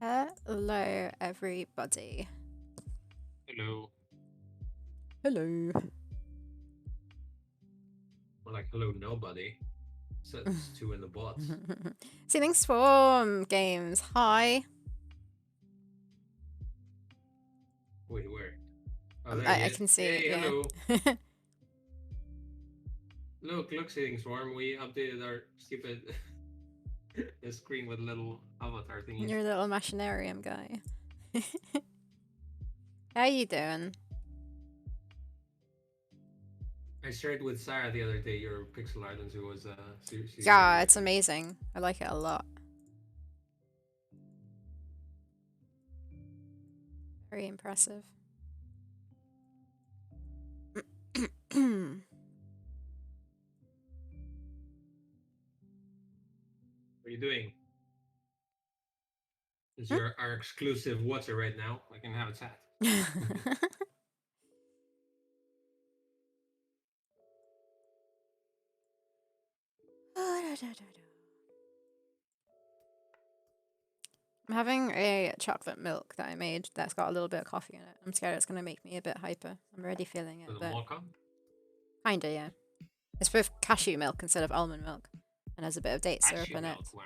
Hello, everybody. Hello. Hello. Or like, hello, nobody. So it's two in the bots. Sealing Swarm Games. Hi. Wait, where? Oh, there he I is. can see it, Hey, yeah. hello. Look, Sitting Swarm. We updated our stupid screen with little avatar thingies. Your little machinarium guy. How you doing? I shared with Sarah the other day your pixel art, and she was seriously really Yeah, it's into it. amazing. I like it a lot. Very impressive. What are you doing? Since you're our exclusive watcher right now, I can have a chat. I'm having a chocolate milk that I made that's got a little bit of coffee in it. I'm scared it's going to make me a bit hyper. I'm already feeling it, With a but mocha? kinda, yeah. It's with cashew milk instead of almond milk, and there's a bit of date syrup Cashew in it. milk, wow.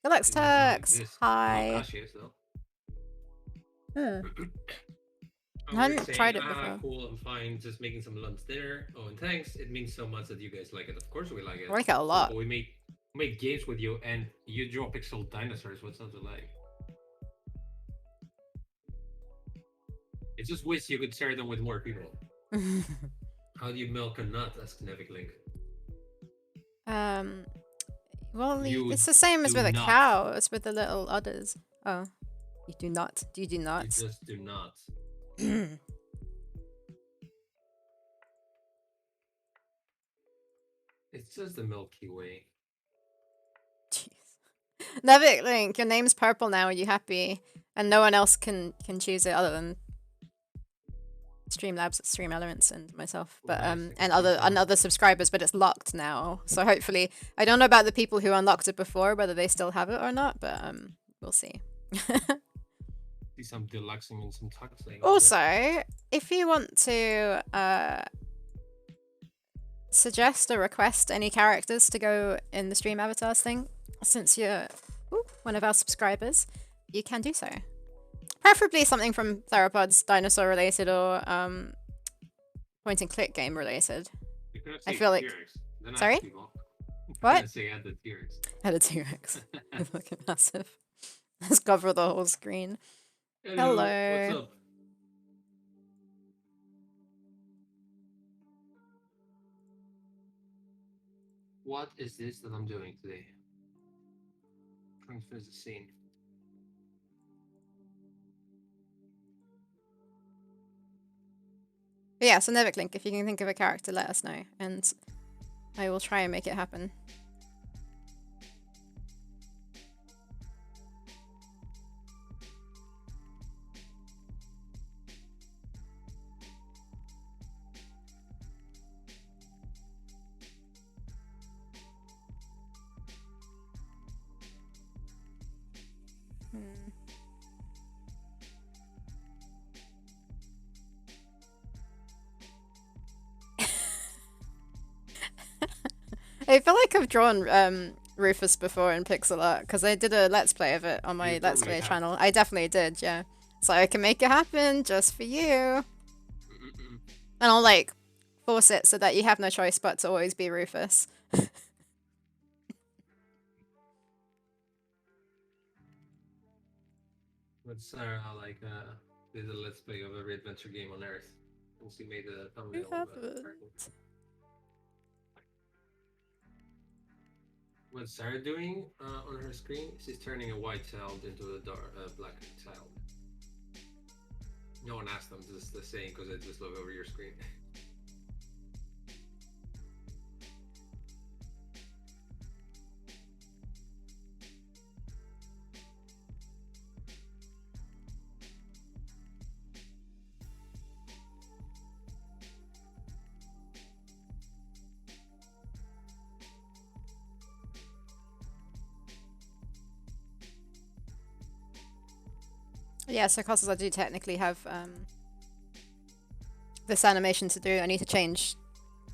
Deluxe Didn't even know it Turks, exists. I love hi. cashews though. I We're hadn't saying, tried it before. cool, I'm fine, just making some lunch dinner. Oh, and thanks. It means so much that you guys like it. Of course we like I it. like it a Cool, lot. but we make games with you, and you draw pixel dinosaurs. What's not to like? I just wish you could share them with more people. How do you milk a nut? Asks Nevik Link. um, well, You it's the same as do with a not. cow. It's with the little udders. Oh, you do not. You do You not. just do not. It's just the Milky Way. Jeez. Nevik Link, your name's purple now. Are you happy? And no one else can choose it other than Streamlabs, Stream Elements, and myself. Oh, But nice. I can and see some. other subscribers. But it's locked now. So hopefully, I don't know about the people who unlocked it before, whether they still have it or not. But we'll see. See some deluxing and some tuxing. Also, if you want to suggest or request any characters to go in the stream avatars thing, since you're one of our subscribers, you can do so. Preferably something from Theropods, dinosaur related, or point and click game related. I feel like. Sorry? What? Say add the T-Rex. Had a T-Rex. Looking massive. Let's cover the whole screen. Hello. What's up? What is this that I'm doing today? Trying to finish the scene. But yeah, so Nevik Link, if you can think of a character, let us know, and I will try and make it happen. I feel like I've drawn Rufus before in pixel art because I did a let's play of it on my let's play channel. I definitely did, yeah. So I can make it happen just for you. And I'll like force it so that you have no choice but to always be Rufus. But Sarah did a let's play of every adventure game on Earth. And she made a thumbnail of it. What's Sarah doing on her screen? She's turning a white child into a black child. No one asked them, just the saying because I just look over your screen. Yeah, so because I do technically have this animation to do, I need to change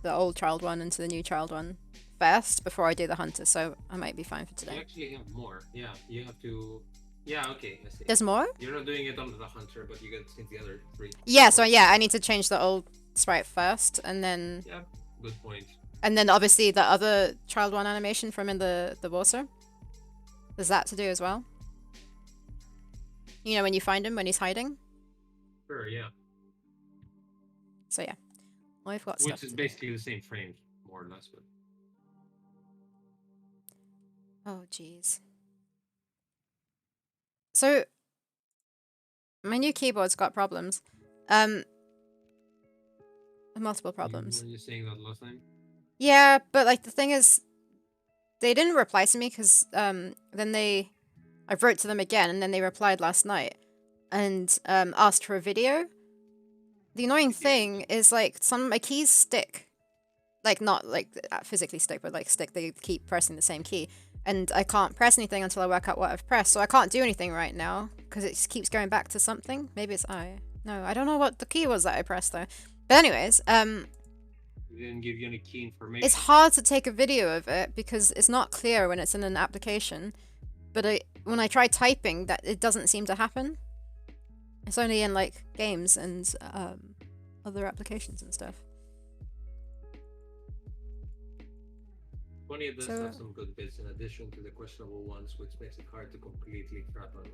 the old child one into the new child one first before I do the hunter, so I might be fine for You today. actually have more. Yeah, you have to. Yeah, okay, I see. There's more? You're not doing it on the hunter, but you get to the other 3. Yeah, so yeah, I need to change the old sprite first, and then... Yeah, good point. And then obviously the other child one animation from in the water. There's that to do as well. You know, when you find him, when he's hiding. Sure, yeah. So yeah, I've got stuff Which is to basically the same frame, more or less. But oh, jeez. So my new keyboard's got problems. Multiple problems. Were you saying that last time? Yeah, but like the thing is, they didn't reply to me because then I wrote to them again, and then they replied last night and asked for a video. The annoying thing is like some of my keys stick, like not like physically stick, but like stick. They keep pressing the same key, and I can't press anything until I work out what I've pressed. So I can't do anything right now because it just keeps going back to something. Maybe it's I. No, I don't know what the key was that I pressed though. But anyways, It didn't give you any key information. it's hard to take a video of it because it's not clear when it's in an application. But when I try typing, that it doesn't seem to happen. It's only in like games and other applications and stuff. Funny, it does So- have some good bits in addition to the questionable ones, which makes it hard to completely crap on.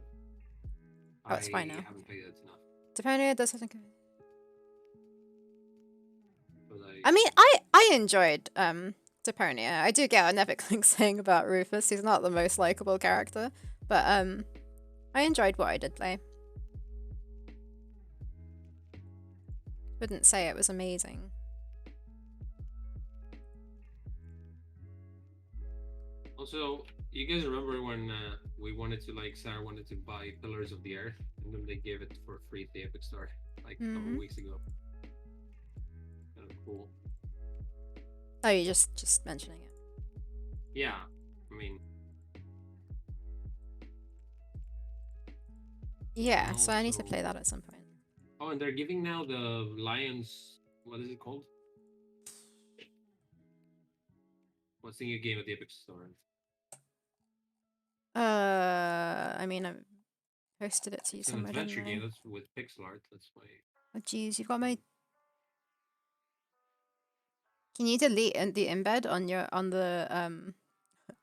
Oh, it's fine now. I haven't played it enough. Depending, it does something. But I mean, I enjoyed Deponia. I do get what Nevic saying about Rufus. He's not the most likable character, but I enjoyed what I did play. Wouldn't say it was amazing. Also, you guys remember when we wanted to, like, Sarah wanted to buy Pillars of the Earth, and then they gave it for free at the Epic Store, like a couple weeks ago. Kind of cool. Oh, you're just mentioning it. Yeah, I mean, Yeah, so I need to Also- play that at some point. oh, and they're giving now the Lions. What is it called? What's the new game at the Epic Store? I mean, I posted it to you It's an somewhere. adventure Didn't game. I? That's with pixel art. That's why. Oh, jeez, you've got my. Can you delete the embed on the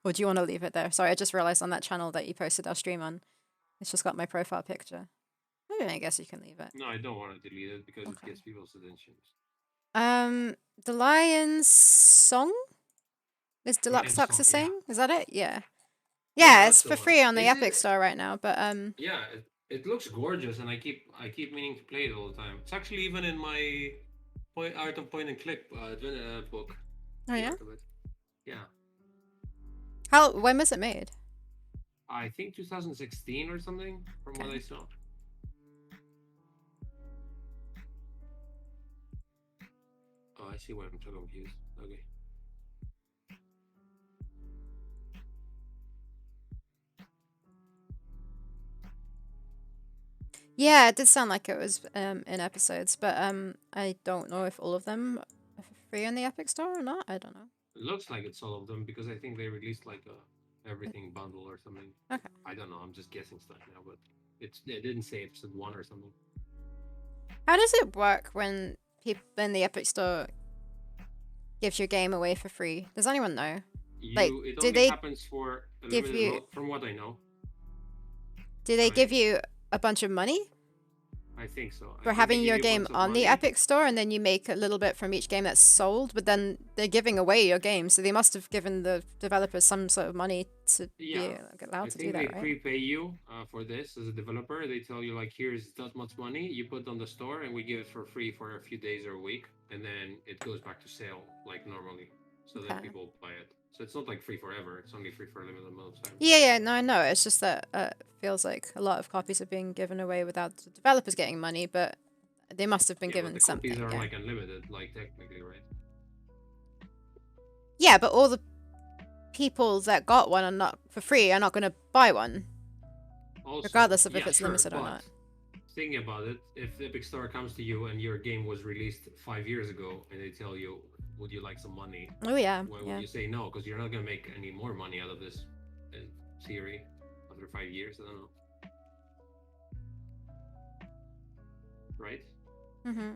Or do you want to leave it there? Sorry, I just realized on that channel that you posted our stream on, it's just got my profile picture. I guess you can leave it. No, I don't want to delete it because Okay. it gets people's attention. The Lion's Song? Is Deluxe Lion's Tux Song, saying? Is that it? Yeah. Yeah, Yeah, that's it's the for one. free on the Is Epic it- Store right now, but Yeah, it looks gorgeous, and I keep meaning to play it all the time. It's actually even in my art of point and click book. oh the yeah. art of it. Yeah, When was it made? I think 2016 or something, from what Okay. I saw. Oh, I see why I'm so confused. Okay. Yeah, it did sound like it was in episodes, but I don't know if all of them are for free on the Epic Store or not. I don't know. It looks like it's all of them because I think they released like a everything bundle or something. Okay. I don't know. I'm just guessing stuff now, but it didn't say episode 1 or something. How does it work when the Epic Store gives your game away for free? Does anyone know? Like, It do only they happens for a give limited you- amount, from what I know. Do they Right. give you a bunch of money I think so. I for think they having give your you a game bunch of on the money. Epic Store, and then you make a little bit from each game that's sold, but then they're giving away your game, so they must have given the developers some sort of money to Yeah. be allowed I to do think that, they right? prepay you for this as a developer. They tell you like, here's that much money you put on the store, and we give it for free for a few days or a week, and then it goes back to sale like normally, so that Okay. people buy it. So it's not like free forever. It's only free for a limited amount of time. Yeah, no, I know. It's just that it feels like a lot of copies are being given away without the developers getting money, but they must have been Yeah, but given the something. copies are Yeah. like unlimited, like technically, right? Yeah, but all the people that got one are not for free are not going to buy one, Also, regardless of if yeah, it's sure, limited or but not. thinking about it, if Epic Store comes to you and your game was released 5 years ago, and they tell you, "Would you like some money?" Oh yeah, Why would yeah. you say no? Because you're not gonna make any more money out of this in theory after 5 years. I don't know, right? Mm-hmm.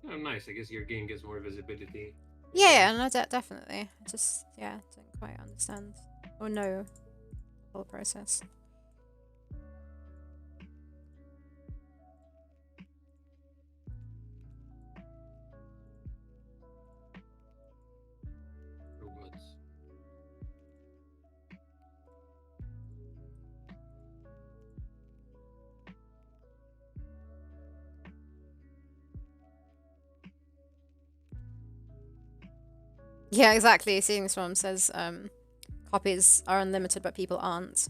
Oh, nice. I guess your game gets more visibility. Yeah, Again. yeah, no, definitely. I just, yeah, didn't quite understand or know the whole process. Robots. Yeah, exactly. Seeing this one says copies are unlimited, but people aren't.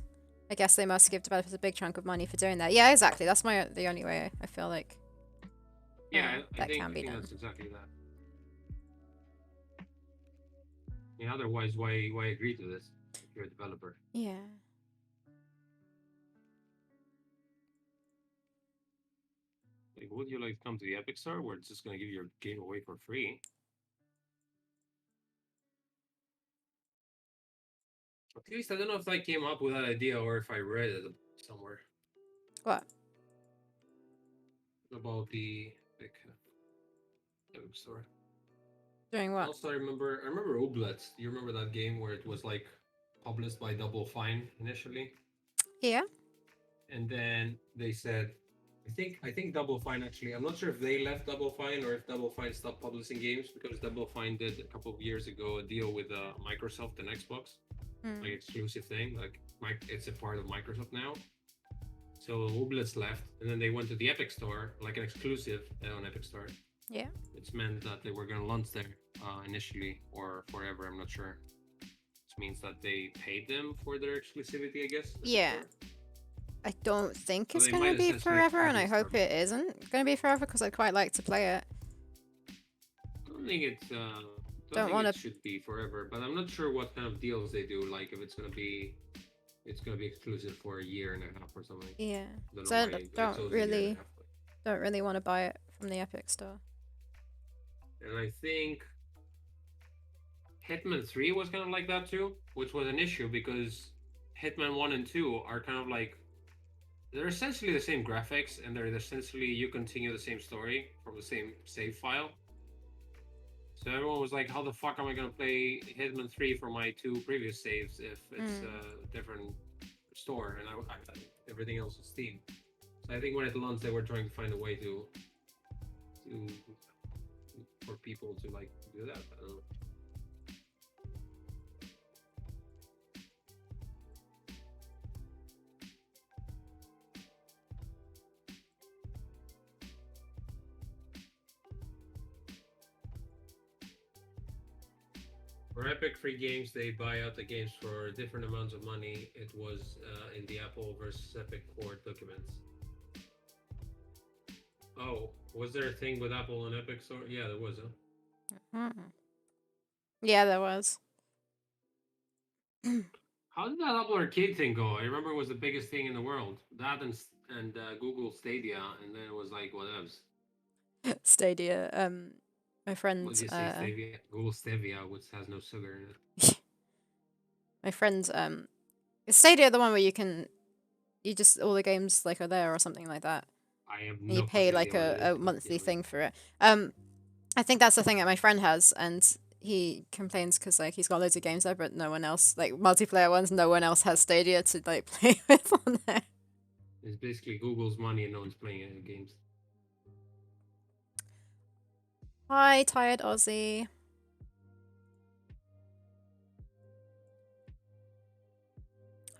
I guess they must give developers a big chunk of money for doing that. Yeah, exactly. That's the only way I feel like Yeah, I that think can I be think done. that's exactly that. Yeah, otherwise, why agree to this if you're a developer? Yeah. Like, would you like to come to the Epic Store where it's just gonna give your game away for free? At least I don't know if I came up with that idea or if I read it somewhere What? about the like Epic Store. Doing what? Also, I remember Oblets. Do you remember that game where it was like published by Double Fine initially, Yeah. and then they said, I think Double Fine actually. I'm not sure if they left Double Fine or if Double Fine stopped publishing games because Double Fine did a couple of years ago a deal with Microsoft and Xbox, like Mm. exclusive thing. Like it's a part of Microsoft now. So Oblets left, and then they went to the Epic Store, like an exclusive on Epic Store. Yeah. Which meant that they were going to launch there initially or forever. I'm not sure. Which means that they paid them for their exclusivity, I guess. Yeah. I don't think So it's they gonna might be essentially forever, and I publish hope them. it isn't gonna be forever because I'd quite like to play it. I don't think it's. Don't Don't think want it to. should be forever, but I'm not sure what kind of deals they do. Like if it's gonna be, it's gonna be exclusive for a year and a half or something. Yeah. I don't know So I why I chose a year and a half. But... don't really want to buy it from the Epic Store. And I think Hitman 3 was kind of like that too, which was an issue because Hitman 1 and 2 are kind of like they're essentially the same graphics and they're essentially you continue the same story from the same save file. So everyone was like, "How the fuck am I gonna play Hitman 3 from my two previous saves if it's a different store and everything else is Steam?" So I think when it launched, they were trying to find a way to for people to like do that. I don't know. For Epic free games, they buy out the games for different amounts of money. It was in the Apple versus Epic court documents. Oh, was there a thing with Apple and Epic Store? Yeah, there was. Mm. Yeah, there was. How did that Apple Arcade thing go? I remember it was the biggest thing in the world. That and Google Stadia, and then it was like what else? Stadia. My What friend. did you say? Stevia, Google Stevia, which has no sugar in it. My friend. Is Stadia the one where you just all the games like are there or something like that, I have and you no pay fucking like idea what it is. a But monthly yeah, thing for it. I think that's the thing that my friend has, and he complains because like he's got loads of games there, but no one else like multiplayer ones. No one else has Stadia to like play with on there. it's basically Google's money, and no one's playing any games. Hi, tired Aussie.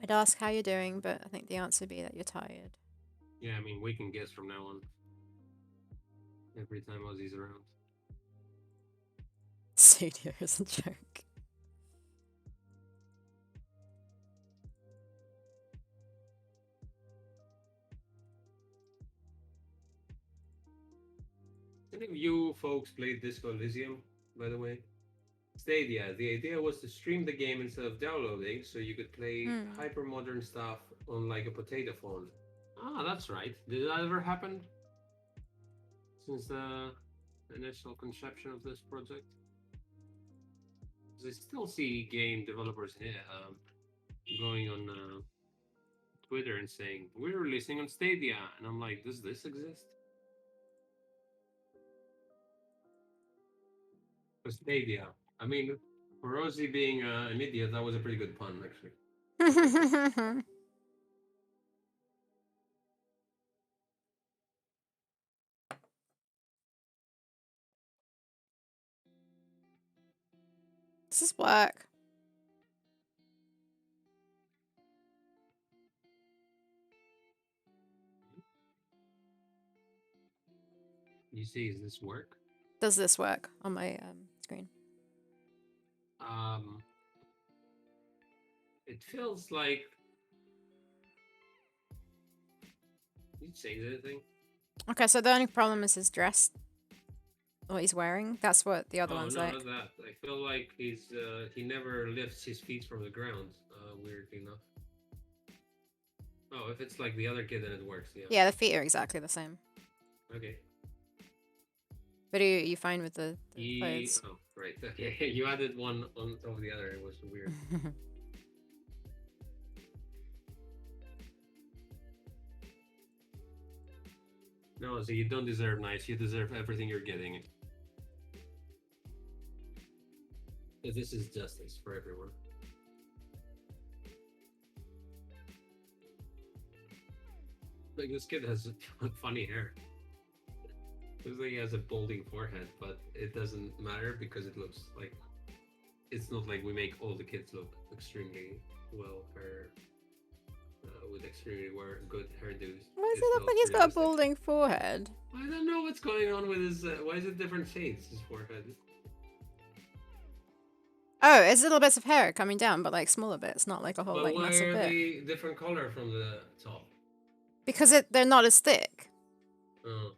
I'd ask how you're doing, but I think the answer would be that you're tired. Yeah, I mean we can guess from now on. Every time Ozzy's around. Stadia is a joke. Any of you folks played Disco Elysium, by the way? Stadia. The idea was to stream the game instead of downloading, so you could play Hmm. hyper modern stuff on like a potato phone. Ah, that's right. Did that ever happen since the initial conception of this project? 'Cause I still see game developers here going on Twitter and saying we're releasing on Stadia, and I'm like, does this exist? For Stadia. I mean, for Rosie being an idiot, that was a pretty good pun, actually. I liked it. Does this work? You see, does this work? Does this work on my screen? Um, it feels like. Did you change anything? Okay, so the only problem is his dress. What he's wearing. That's what the other Oh one's no, like. not that. I feel like he never lifts his feet from the ground. Weirdly enough. Oh, if it's like the other kid, then it works. Yeah. Yeah, the feet are exactly the same. Okay. But are you fine with the clothes? Oh, right. Okay. You added one on top of the other. It was weird. No, so you don't deserve nice. You deserve everything you're getting. This is justice for everyone. Like this kid has funny hair. Looks like he has a balding forehead, but it doesn't matter because it looks like it's not like we make all the kids look extremely well or with extremely good hairdos. Why does It's it look not like he's got a realistic. balding forehead? I don't know what's going on with his. Why is it different shades? His forehead. Oh, it's little bits of hair coming down, but like smaller bits, not like a whole But like why massive are bit. they different color from the top? Because they're not as thick. Oh.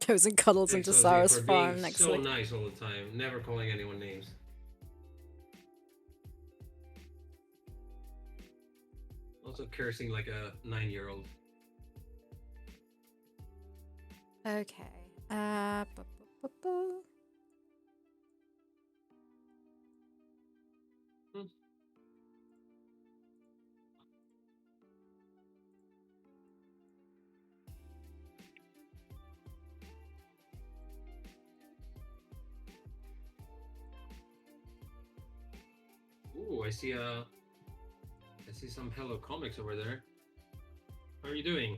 Goes and cuddles Thanks, into Ozzy, Sarah's for farm being next so week. nice all the time, never calling anyone names. Also cursing like a 9-year-old. Okay. Bu- bu- bu- bu. Hmm. Ooh, I see some Hello Comics over there. How are you doing?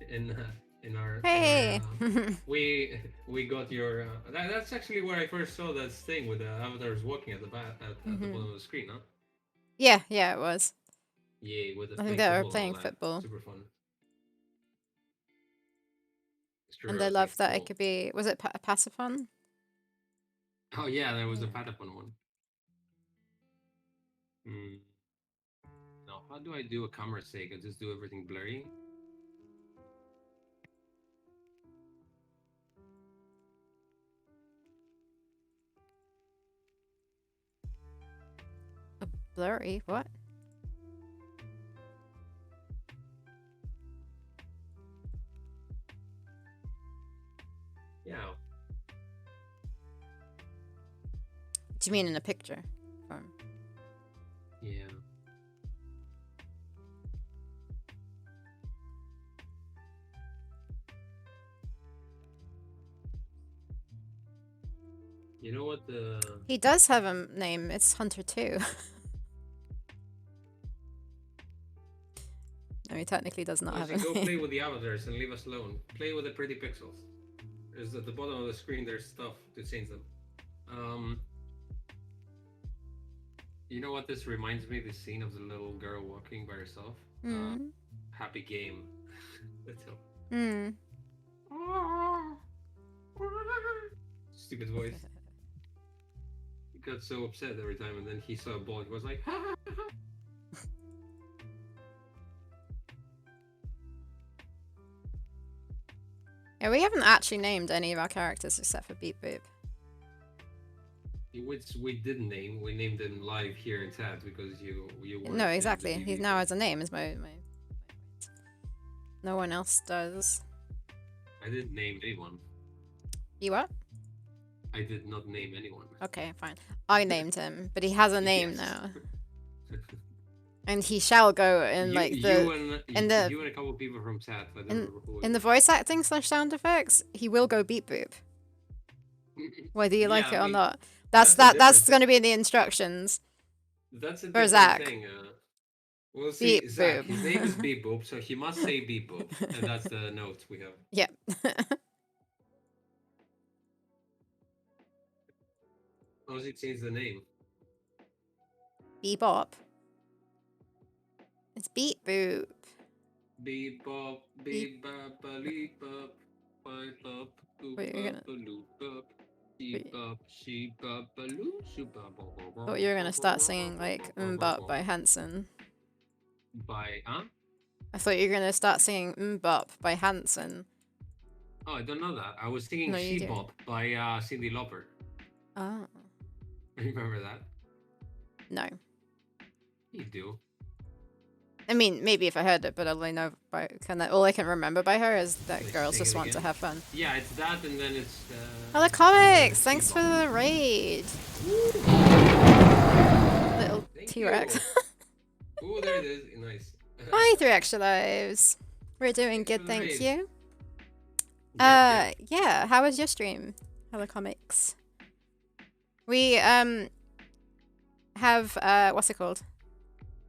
In our Hey. we got your that's actually where I first saw that thing with the avatars walking at the at the bottom of the screen, huh? Yeah, it was. Yeah, with the I think playing they were football and playing all that. football. Super fun. Mr. And they Rosie, love that it cool. could be. Was it a Pasifon? Oh yeah, there was a Yeah. Patapon one. Hmm. Now, how do I do a camera sake? I just do everything blurry. Blurry? What? Yeah. Do you mean in a picture? Yeah. You know what the He does have a name. It's Hunter 2. No, he technically does not have a go name. play with the avatars and leave us alone. Play with the pretty pixels. There's at the bottom of the screen. There's stuff to change them. You know what this reminds me? The scene of the little girl walking by herself. Happy game. That's all. Stupid voice. He got so upset every time, and then he saw a ball. He was like, ha ha ha. Yeah, we haven't actually named any of our characters except for Beep Boop. Which we didn't name. We named them live here in chat because you weren't No, in the exactly. He DVD now thing. has a name. Is my. No one else does. I didn't name anyone. You what? I did not name anyone. Okay, fine. I named him, but he has a name Yes. now, and he shall go in like the you and a couple people from chat. I don't remember who. in the voice acting / sound effects. He will go Beep Boop, whether you like it or not. That's going to be in the instructions. That's a for different Zach. thing. We'll see. Beep Zach, Boop. his name is Beep Boop, so he must say Beep Boop, and that's the note we have. Yep. How does he change the name? Bebop. It's Beep Boop. Beep bop, beep bop, beep bop, beep bop, boop Wait, you're bop, loop bop, beep bop, she bop, loop, shoop bop. Thought you were gonna start singing like Bop by Hanson. By I thought you were gonna start singing Bop by Hanson. Oh, I don't know that. I was singing No, you She do. Bop by Cyndi Lauper. Oh. Remember that? No. You do. I mean, maybe if I heard it, but all I know by all I can remember by her is that Like, girls sing just it want to again? have fun. Yeah, it's that, and then it's. Hello, and then comics! it's Thanks She for Bop. the raid. Little Thank T-Rex. Oh, there it is. Nice. Hi, 3 extra lives. We're doing Thanks good, for the thank raid. you. Yeah. Yeah. How was your stream? Hello, comics. We have what's it called?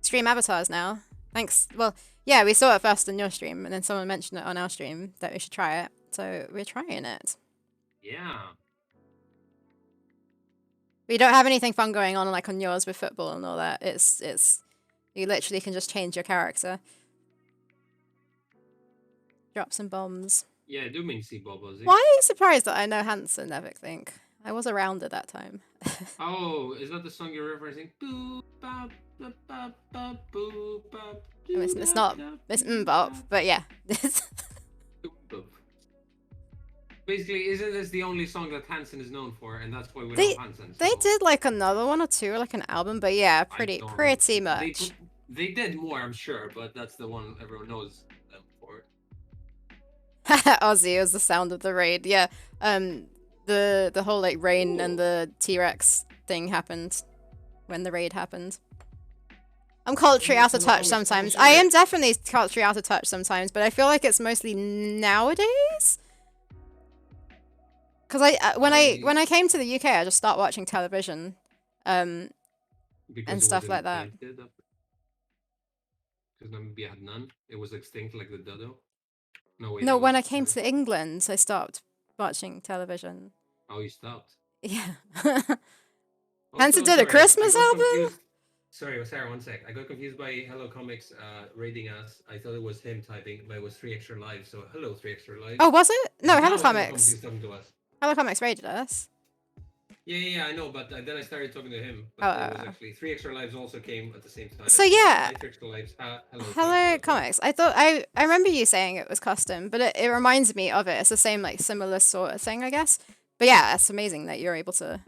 Stream avatars now. Thanks. Well, yeah, we saw it first in your stream, and then someone mentioned it on our stream that we should try it. So we're trying it. Yeah. We don't have anything fun going on like on yours with football and all that. It's you literally can just change your character. Drop some bombs. Yeah, I do mean see Bob Ozzy. Why are you surprised that I know Hanson, Epic Think? I was around at that time. Oh, is that the song you're referencing? Boo, bop, bop, bop, bop, boo, bop, It's not. It's Mbop, but yeah. Basically, isn't this the only song that Hanson is known for, and that's why we They- know Hanson? They so did like another one or two, like an album, but yeah, I pretty don't- much. They did more, I'm sure, but that's the one everyone knows them for. Ozzy was the sound of the raid. Yeah. The whole like rain and the T-Rex thing happened when the raid happened. I'm culturally out of touch sometimes. I am definitely culturally out of touch sometimes, but I feel like it's mostly nowadays. Because when I came to the UK, I just started watching television, and stuff like that. Because Namibia had none. It was extinct like the dodo. No, wait, No, when I was- came to England, I stopped watching television. Oh, you stopped. Yeah. Also, Hanson did a sorry, Christmas I got album? confused- Sorry, Sarah, one sec. I got confused by Hello Comics raiding us. I thought it was him typing, but it was 3 extra lives. So hello, 3 extra lives. Oh, was it? No, Now Hello Comics Comics. is talking to us. Hello Comics raided us. Yeah, I know, but then I started talking to him. But it was actually 3 extra lives also came at the same time. So yeah. Hi, 3 extra lives. Hello. Hello Comics. I thought I remember you saying it was custom, but it reminds me of it. It's the same like similar sort of thing, I guess. But yeah, it's amazing that you're able to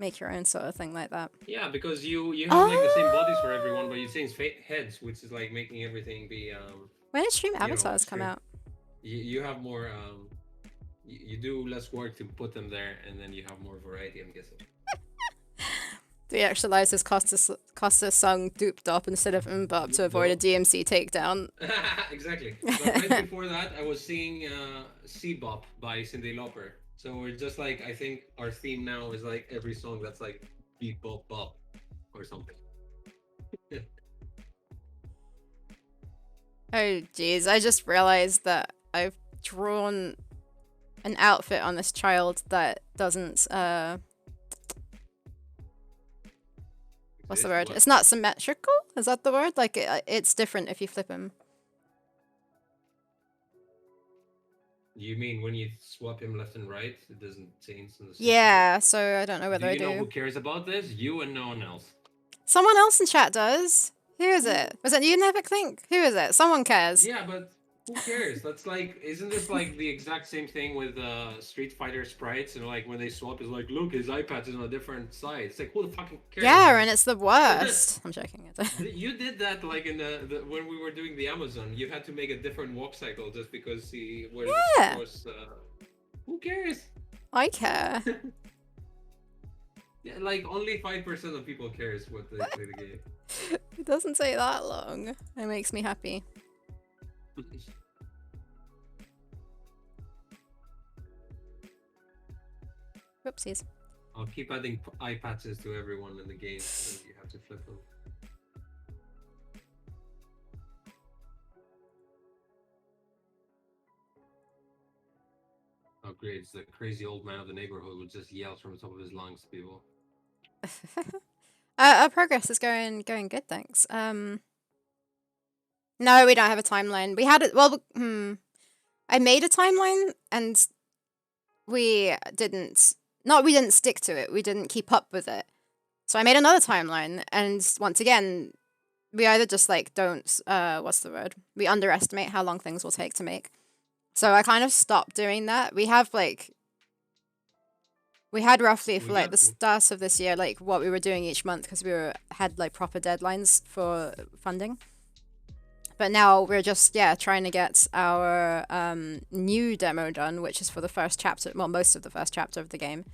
make your own sort of thing like that. Yeah, because you have like the same bodies for everyone, but you change heads, which is like making everything be When did Stream know, Avatars come straight. out? You have more you do less work to put them there, and then you have more variety, I'm guessing. The actualizes Costa's song Doop Dop instead of Mbop to avoid a DMC takedown. Exactly. But right before that, I was singing C-Bop by Cyndi Lauper. So we're just like, I think our theme now is like every song that's like beat bop bop or something. Oh jeez, I just realized that I've drawn an outfit on this child that doesn't what's the word? What? It's not symmetrical? Is that the word? Like it's different if you flip him. You mean when you swap him left and right, it doesn't change in the same Yeah, so I don't know whether Do I you know do. who cares about this? You and no one else. Someone else in chat does. Who is it? Was it you, Nevic Think? Who is it? Someone cares. Yeah, but Who cares? That's like, isn't this like the exact same thing with Street Fighter sprites? And like when they swap, it's like, look, his iPad is on a different side. It's like, who the fucking cares, Yeah, man? and it's the worst. I'm joking. You did that like in when we were doing the Amazon. You had to make a different walk cycle just because he Yeah, was. Who cares? I care. Yeah, like only 5% of people cares what they play the game. It doesn't take that long. It makes me happy. Whoopsies. I'll keep adding eye patches to everyone in the game, so you have to flip them. Oh, great! It's the crazy old man of the neighborhood who just yells from the top of his lungs to people. Our progress is going good, thanks. No, we don't have a timeline. We had it. Well, I made a timeline and we didn't. Not we didn't stick to it. We didn't keep up with it. So I made another timeline, and once again, we either just like don't. What's the word? We underestimate how long things will take to make. So I kind of stopped doing that. We have like. We had roughly for like the start of this year, like what we were doing each month because had like proper deadlines for funding. But now we're just trying to get our new demo done, which is for the first chapter, well, most of the first chapter of the game.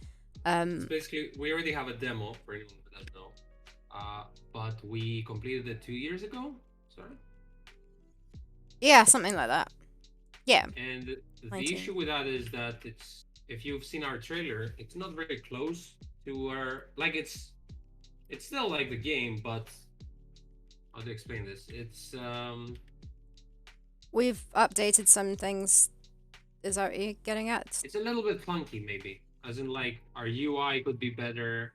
It's basically, we already have a demo for anyone who doesn't know, but we completed it 2 years ago. Sorry. Yeah, something like that. Yeah. And the 19. issue with that is that it's, if you've seen our trailer, it's not very close to our, like it's still like the game, but how to explain this? It's we've updated some things. Is that what you're getting at? It's a little bit clunky, maybe. As in, like, our UI could be better.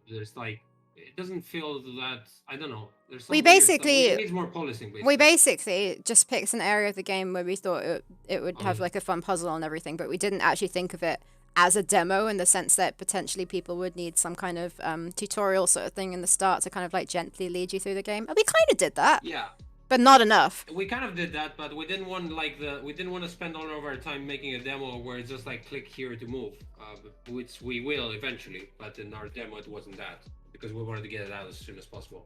There's like, it doesn't feel that, I don't know. There's some We weird stuff. basically It needs more policing. Basically. We basically just picked an area of the game where we thought it would have like a fun puzzle and everything, but we didn't actually think of it as a demo in the sense that potentially people would need some kind of tutorial sort of thing in the start to kind of like gently lead you through the game. And we kind of did that. Yeah. But not enough. We kind of did that, but we didn't want we didn't want to spend all of our time making a demo where it's just like click here to move, which we will eventually. But in our demo, it wasn't that because we wanted to get it out as soon as possible.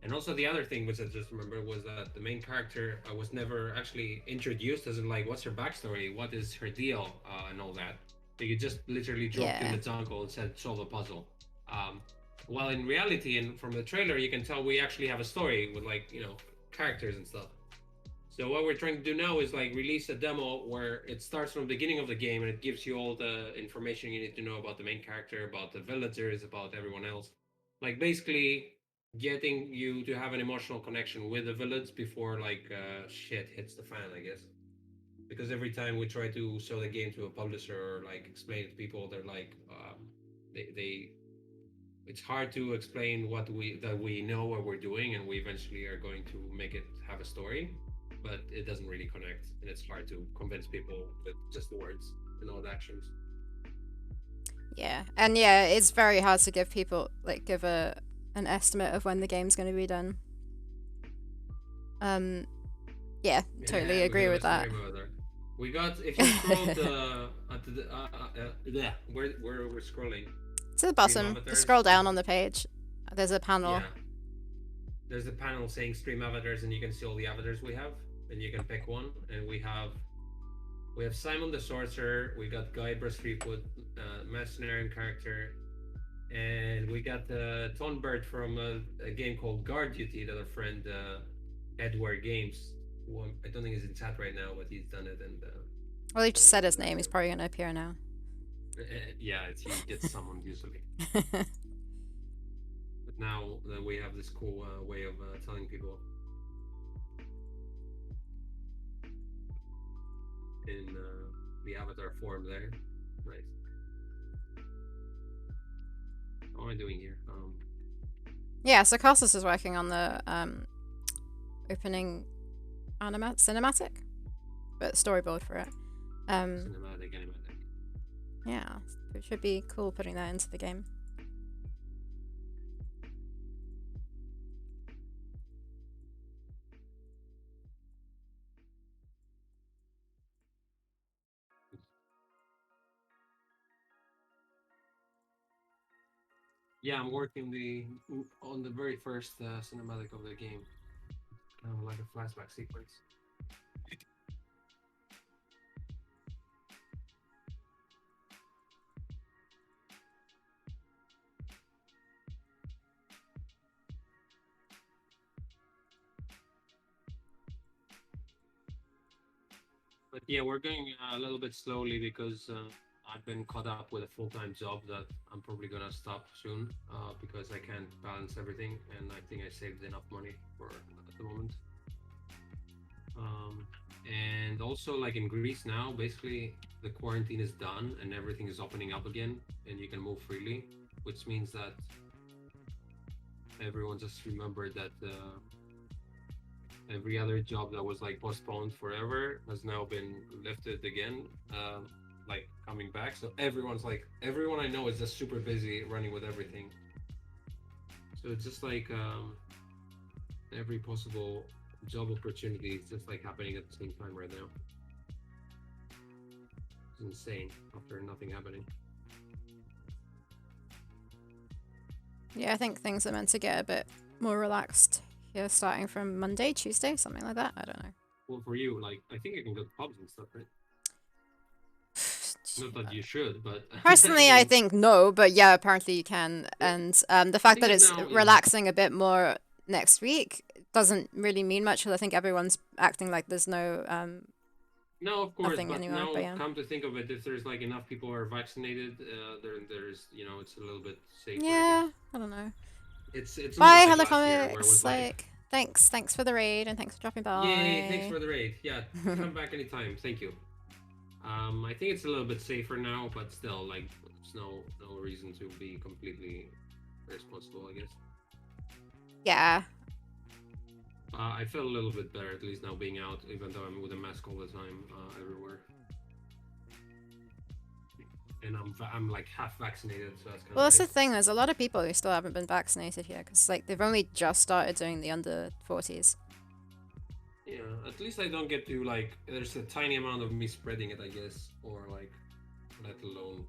And also the other thing, which I just remembered, was that the main character was never actually introduced, as in like what's her backstory, what is her deal, and all that. So you just literally dropped in the jungle and said solve a puzzle. While in reality, and from the trailer, you can tell we actually have a story with like, you know, characters and stuff. So what we're trying to do now is like release a demo where it starts from the beginning of the game and it gives you all the information you need to know about the main character, about the villagers, about everyone else. Like basically getting you to have an emotional connection with the village before like shit hits the fan, I guess. Because every time we try to sell the game to a publisher or like explain it to people, they're like, it's hard to explain that we know what we're doing, and we eventually are going to make it have a story, but it doesn't really connect, and it's hard to convince people with just words and not actions. Yeah, and yeah, it's very hard to give people give an estimate of when the game's going to be done. Yeah, totally agree with that. We got, if you scroll where we're scrolling. To the bottom, just scroll down on the page. There's a panel. Yeah. There's a panel saying stream avatars, and you can see all the avatars we have, and you can pick one. And we have Simon the Sorcerer, we got Guybrush Threepwood, Mercenarian character, and we got Tonbert from a game called Guard Duty that our friend Edward Games, who I don't think is in chat right now, but he's done it. And well, he just said his name. He's probably going to appear now. Yeah, he gets summoned usually. But now we have this cool way of telling people in the avatar form there. Nice. What am I doing here? Yeah, so Costas is working on the opening cinematic, but storyboard for it. Cinematic, animatic. Yeah, it should be cool putting that into the game. Yeah, I'm working on the very first cinematic of the game, kind of like a flashback sequence. But yeah, we're going a little bit slowly because I've been caught up with a full-time job that I'm probably gonna stop soon because I can't balance everything, and I think I saved enough money for at the moment. Um, and also, like in Greece now, basically the quarantine is done and everything is opening up again, and you can move freely, which means that everyone just remembered that every other job that was like postponed forever has now been lifted again, like coming back. So everyone I know is just super busy running with everything. So it's just like every possible job opportunity is just like happening at the same time right now. It's insane after nothing happening. Yeah, I think things are meant to get a bit more relaxed here starting from Monday, Tuesday, something like that. I don't know. Well, for you, like I think you can go to pubs and stuff, right? Not that you should, but Personally, I think no, but yeah, apparently you can. And the fact that it's now, yeah. relaxing a bit more next week doesn't really mean much because I think everyone's acting like there's no No, of course, nothing but anymore. But now yeah, come to think of it, if there's like enough people are vaccinated, there's it's a little bit safer, I guess. yeah, I don't know. It's not Bye, like hello last year where it was comics. like, Like, thanks for the raid and thanks for dropping yay, thanks by. for the raid. Yeah, come back anytime. Thank you. I think it's a little bit safer now, but still, like, there's no reason to be completely irresponsible, I guess. Yeah, I feel a little bit better at least now being out, even though I'm with a mask all the time everywhere. And I'm like half vaccinated, so that's kind well, of that's the nice. thing. There's a lot of people who still haven't been vaccinated here because like they've only just started doing the under 40s. Yeah, at least I don't get to like. There's a tiny amount of me spreading it, I guess, or like, let alone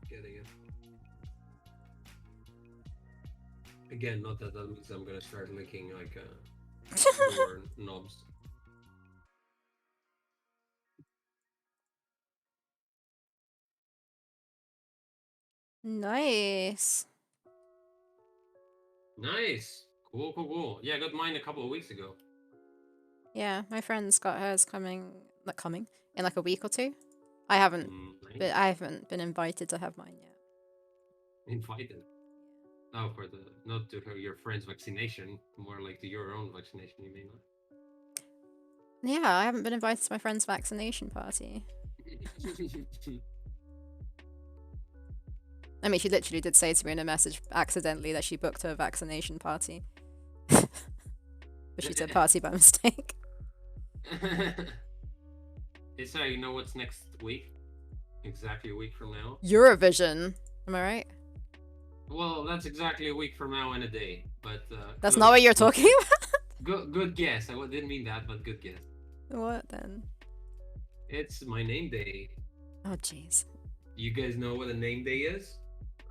getting it. Again, not that that means I'm gonna start licking like door knobs. Nice. Nice, cool. Yeah, I got mine a couple of weeks ago. Yeah, my friend's got hers coming, not coming, in like a week or two. I haven't, Nice. but I haven't been invited to have mine yet. Invited. Oh, for the not to your friend's vaccination, more like to your own vaccination. You mean? Yeah, I haven't been invited to my friend's vaccination party. I mean, she literally did say to me in a message accidentally that she booked her vaccination party. But she said party by mistake. It's you know what's next week? Exactly a week from now. Eurovision. Am I right? Well, that's exactly a week from now and a day. But That's close. not what you're talking Good guess. I didn't mean that, but good guess. about. What then? It's my name day. Oh, jeez. You guys know what a name day is?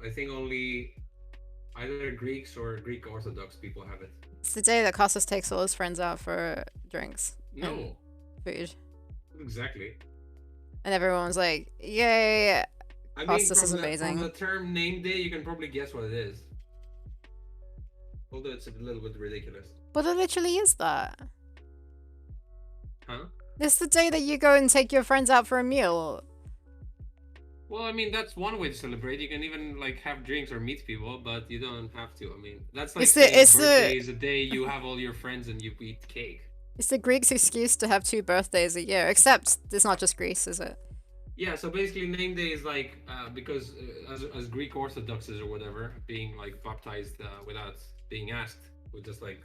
I think only either Greeks or Greek Orthodox people have it. It's the day that Kostas takes all his friends out for drinks. No. And food. Exactly. And everyone's like, yay, I mean, Kostas is amazing. From the term name day, you can probably guess what it is. Although it's a little bit ridiculous. But it literally is that. Huh? It's the day that you go and take your friends out for a meal. Well, I mean, that's one way to celebrate. You can even like have drinks or meet people, but you don't have to. I mean, that's like birthday is a day you have all your friends and you eat cake. It's the Greeks' excuse to have 2 birthdays a year, except it's not just Greece, is it? Yeah, so basically, name day is like because as Greek Orthodoxes or whatever, being like baptized without being asked, we just like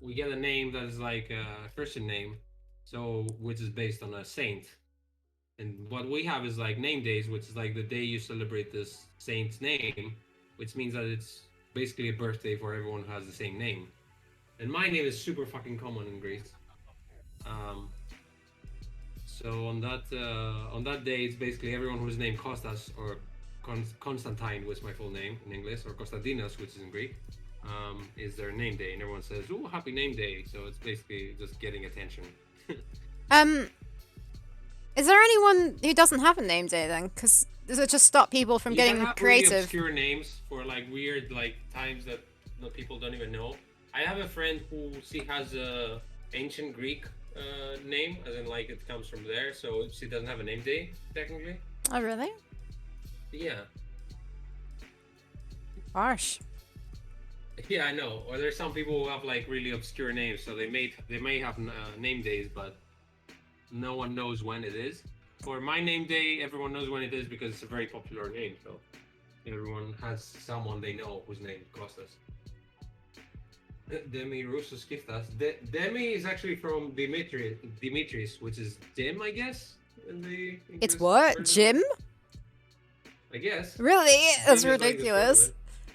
we get a name that is like a Christian name, so which is based on a saint. And what we have is like name days, which is like the day you celebrate this saint's name, which means that it's basically a birthday for everyone who has the same name. And my name is super fucking common in Greece. So on that day, it's basically everyone who's named Kostas or Constantine was my full name in English, or Konstantinos, which is in Greek, is their name day, and everyone says, "Oh, happy name day!" So it's basically just getting attention. Um, is there anyone who doesn't have a name day then? Because does it just stop people from You can getting have really creative? obscure names for like weird like times that people don't even know. I have a friend who she has a ancient Greek name, as in like it comes from there, so she doesn't have a name day technically. Oh, really? Yeah. Harsh. Yeah, I know. Or there's some people who have like really obscure names, so they may have name days, but no one knows when it is. For my name day, everyone knows when it is because it's a very popular name, so everyone has someone they know whose name Costas. Demi Roussos Giftas. Demi is actually from Dimitris, which is Dim, I guess. In the It's what? Jim? I guess. Really? That's ridiculous.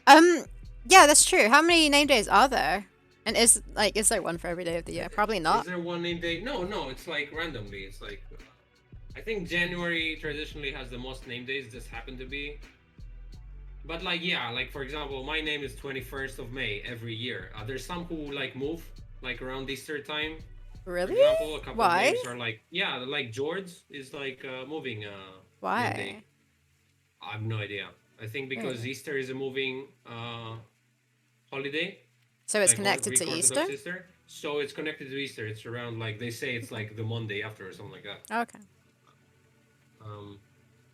Yeah, that's true. How many name days are there? And is there one for every day of the year? Probably not. Is there one name day? No. It's like randomly. It's like I think January traditionally has the most name days. Just happen to be. But like yeah, like for example, my name is 21st of May every year. There's some who like move like around Easter time. Really? For example, a couple Why? of names are like like George is like moving. Why? Name day. I have no idea. I think because Really? Easter is a moving holiday. So it's like connected to Greek Easter? Orthodox Easter. So it's connected to Easter. It's around like they say it's like the Monday after or something like that. Okay.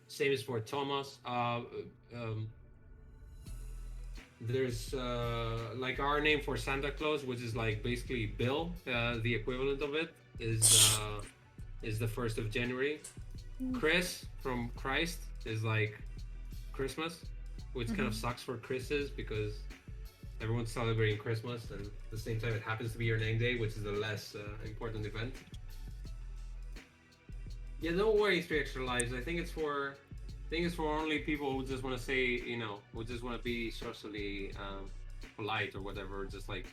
Same as for Thomas. There's like our name for Santa Claus, which is like basically Bill. The equivalent of it is the 1st of January. Chris from Christ is like Christmas, which kind of sucks for Chris's because everyone's celebrating Christmas, and at the same time it happens to be your name day, which is a less important event. Yeah, don't worry, 3 Extra Lives. I think it's for only people who just want to say, who just want to be socially polite or whatever. Just like,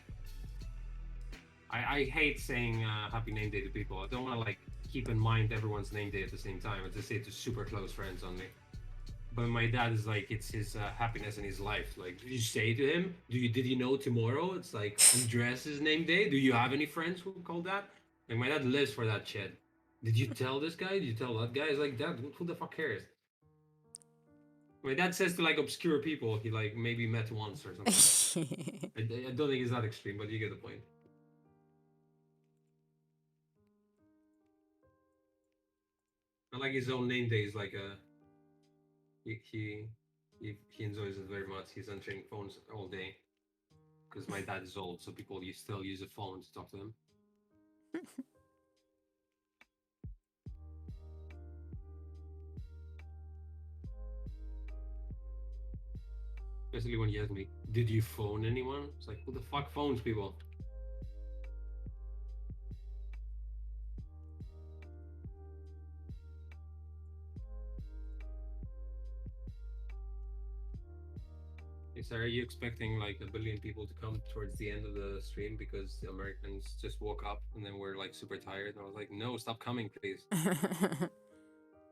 I hate saying happy name day to people. I don't want to like keep in mind everyone's name day at the same time. I just say it to super close friends only. But my dad is like, it's his happiness in his life. Like, did you say to him, did you know tomorrow? It's like Andres' name day. Do you have any friends who call that? Like, my dad lives for that shit. Did you tell this guy? Did you tell that guy? It's like, Dad, who the fuck cares? My dad says to like obscure people he like maybe met once or something. I don't think it's that extreme, but you get the point. I like his own name day is like a he enjoys it very much. He's answering phones all day because my dad is old, so people still use a phone to talk to him. Especially when he asked me, "Did you phone anyone?" It's like, who the fuck phones people? Are you expecting like 1 billion people to come towards the end of the stream because the Americans just woke up and then we're like super tired? And I was like, no, stop coming, please.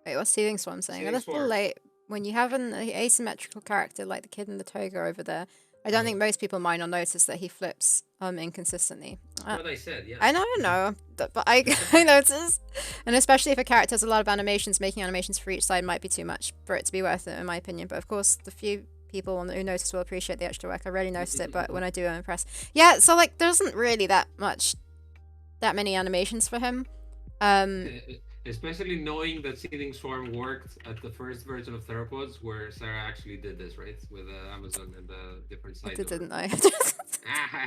Wait, what's Seething Swarm saying? A little late. When you have an asymmetrical character like the kid in the toga over there, I don't think most people might not notice that he flips inconsistently. That's what I said, yeah. I know, but I notice. And especially if a character has a lot of animations, making animations for each side might be too much for it to be worth it, in my opinion. But of course, the few people who notice will appreciate the extra work. I rarely noticed it, but when I do, I'm impressed. Yeah, so like, there isn't really that many animations for him. Especially knowing that Seething Swarm worked at the first version of Theropods, where Sarah actually did this, right? With Amazon and the different sites. Didn't I?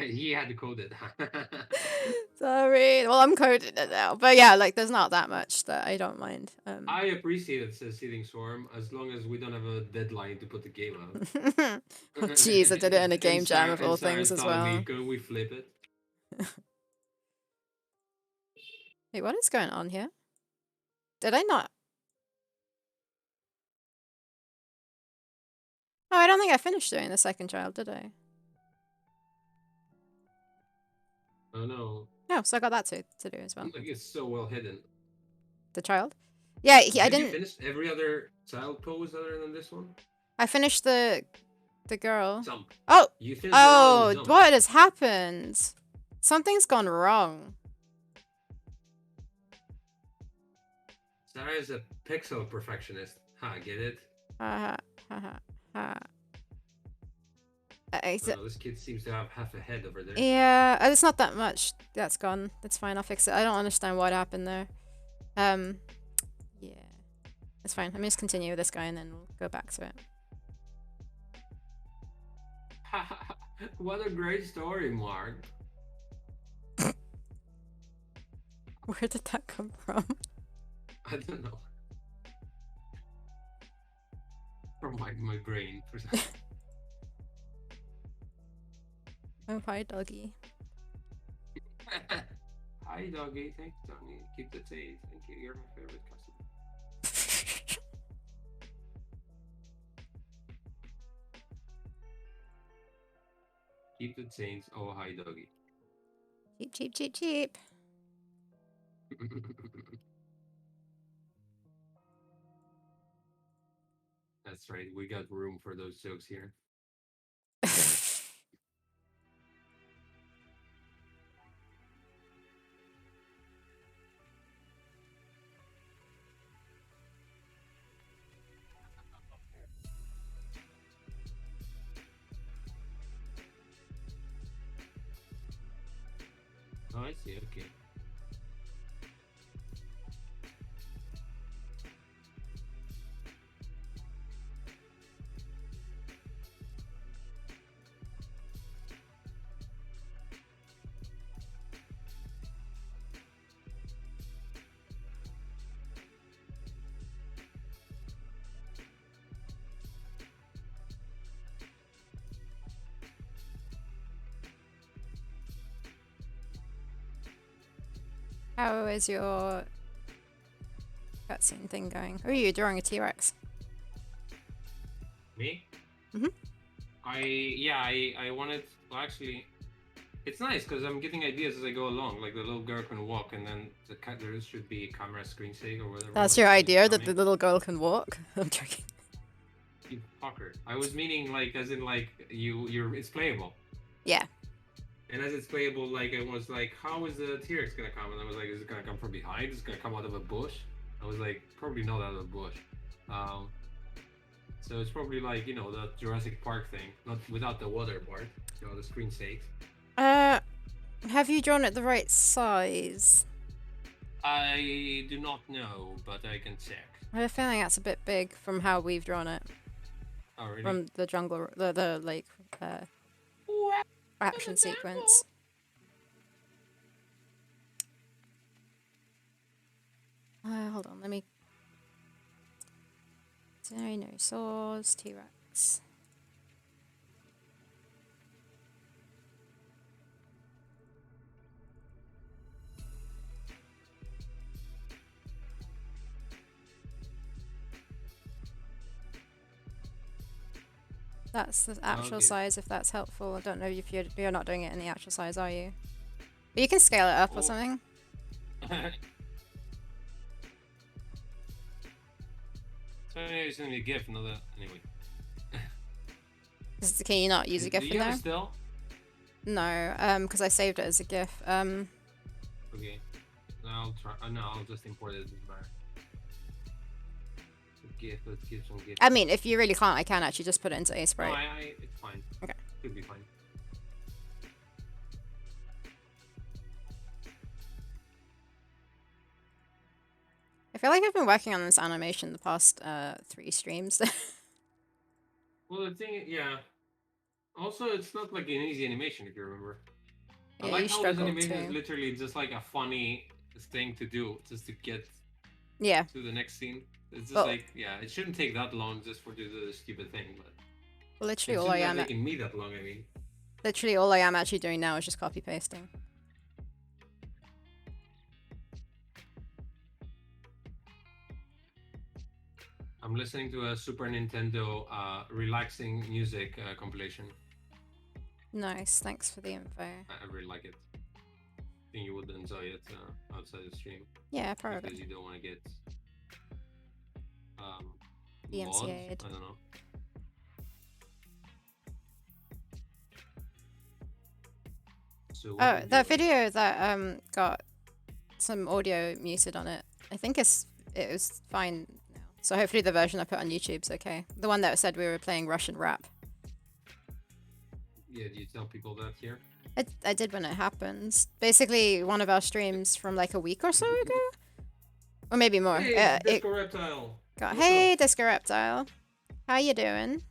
He had to code it. Sorry. Well, I'm coding it now. But yeah, like, there's not that much that I don't mind. I appreciate it, says Seething Swarm, as long as we don't have a deadline to put the game out. Oh, jeez, I did it in a game jam of all things as well. Can we flip it? Wait, what is going on here? Did I not? Oh, I don't think I finished doing the second child, did I? Oh no. No, so I got that to do as well. Like it's so well hidden. The child? Yeah, I didn't. You finish every other child pose other than this one? I finished the girl. Jump. Oh! You finished the round Oh, with jump. what has happened? Something's gone wrong. Sarah is a pixel perfectionist. Ha, get it? Ha ha ha ha. Oh, this kid seems to have half a head over there. Yeah, it's not that much. That's gone. That's fine. I'll fix it. I don't understand what happened there. Yeah, it's fine. Let me just continue with this guy and then we'll go back to it. What a great story, Mark. Where did that come from? I don't know. From my brain. Oh, hi, doggy. Hi, doggy. Thanks, doggy. Keep the taste. Thank you. You're my favorite customer. Keep the chains. Oh, hi, doggy. Cheap, cheap, cheap, cheap. That's right. We got room for those jokes here. Oh, I see. Okay. How is your cutscene thing going? Oh, you're drawing a T-Rex. Me? Mhm. I wanted. Well, actually, it's nice because I'm getting ideas as I go along. Like the little girl can walk, and then there should be a camera screen shake or whatever. That's like your when it's idea, that the coming. little girl can walk? I'm joking. You fucker. I was meaning like as in like it's playable. Yeah. And as it's playable, like I was like, how is the T-Rex gonna come? And I was like, is it gonna come from behind? Is it gonna come out of a bush? I was like, probably not out of a bush. So it's probably like, you know, the Jurassic Park thing, not without the water part, you know, the screen shakes. Have you drawn it the right size? I do not know, but I can check. I have a feeling that's a bit big from how we've drawn it. Oh, really? From the jungle, the like, action sequence. Hold on, let me... Dinosaurs, T-Rex. That's the actual size, if that's helpful. I don't know if you're not doing it in the actual size, are you? But you can scale it up or something. So maybe send me a GIF, another anyway. Can you not use a GIF in there? Still? No, because I saved it as a GIF. Okay. I'll try. No, I'll just import it as better. GIF. Let's give some GIF. I mean, if you really can't, I can actually just put it into Ace Sprite. No, it's fine. Okay. Could be fine. I feel like I've been working on this animation the past 3 streams. Well, the thing, yeah. Also, it's not like an easy animation, if you remember. Yeah, I like you how this struggled animation is too. literally just like a funny thing to do, just to get to the next scene. It's just like, yeah, it shouldn't take that long just for do the stupid thing, but literally it all I shouldn't am have taken me that long, I mean. Literally all I am actually doing now is just copy pasting. I'm listening to a Super Nintendo relaxing music compilation. Nice, thanks for the info. I really like it. I think you would enjoy it outside the stream. Yeah, probably. Because you don't want to get DMCA'd. I don't know. So what Oh, are you that doing? video that got some audio muted on it. I think it was fine now. So hopefully the version I put on YouTube's okay. The one that said we were playing Russian rap. Yeah, do you tell people that here? I did when it happens. Basically, one of our streams from like a week or so ago, or maybe more. Hey, it's It Disco Reptile. got, What's up? hey, Disco Reptile, how you doing?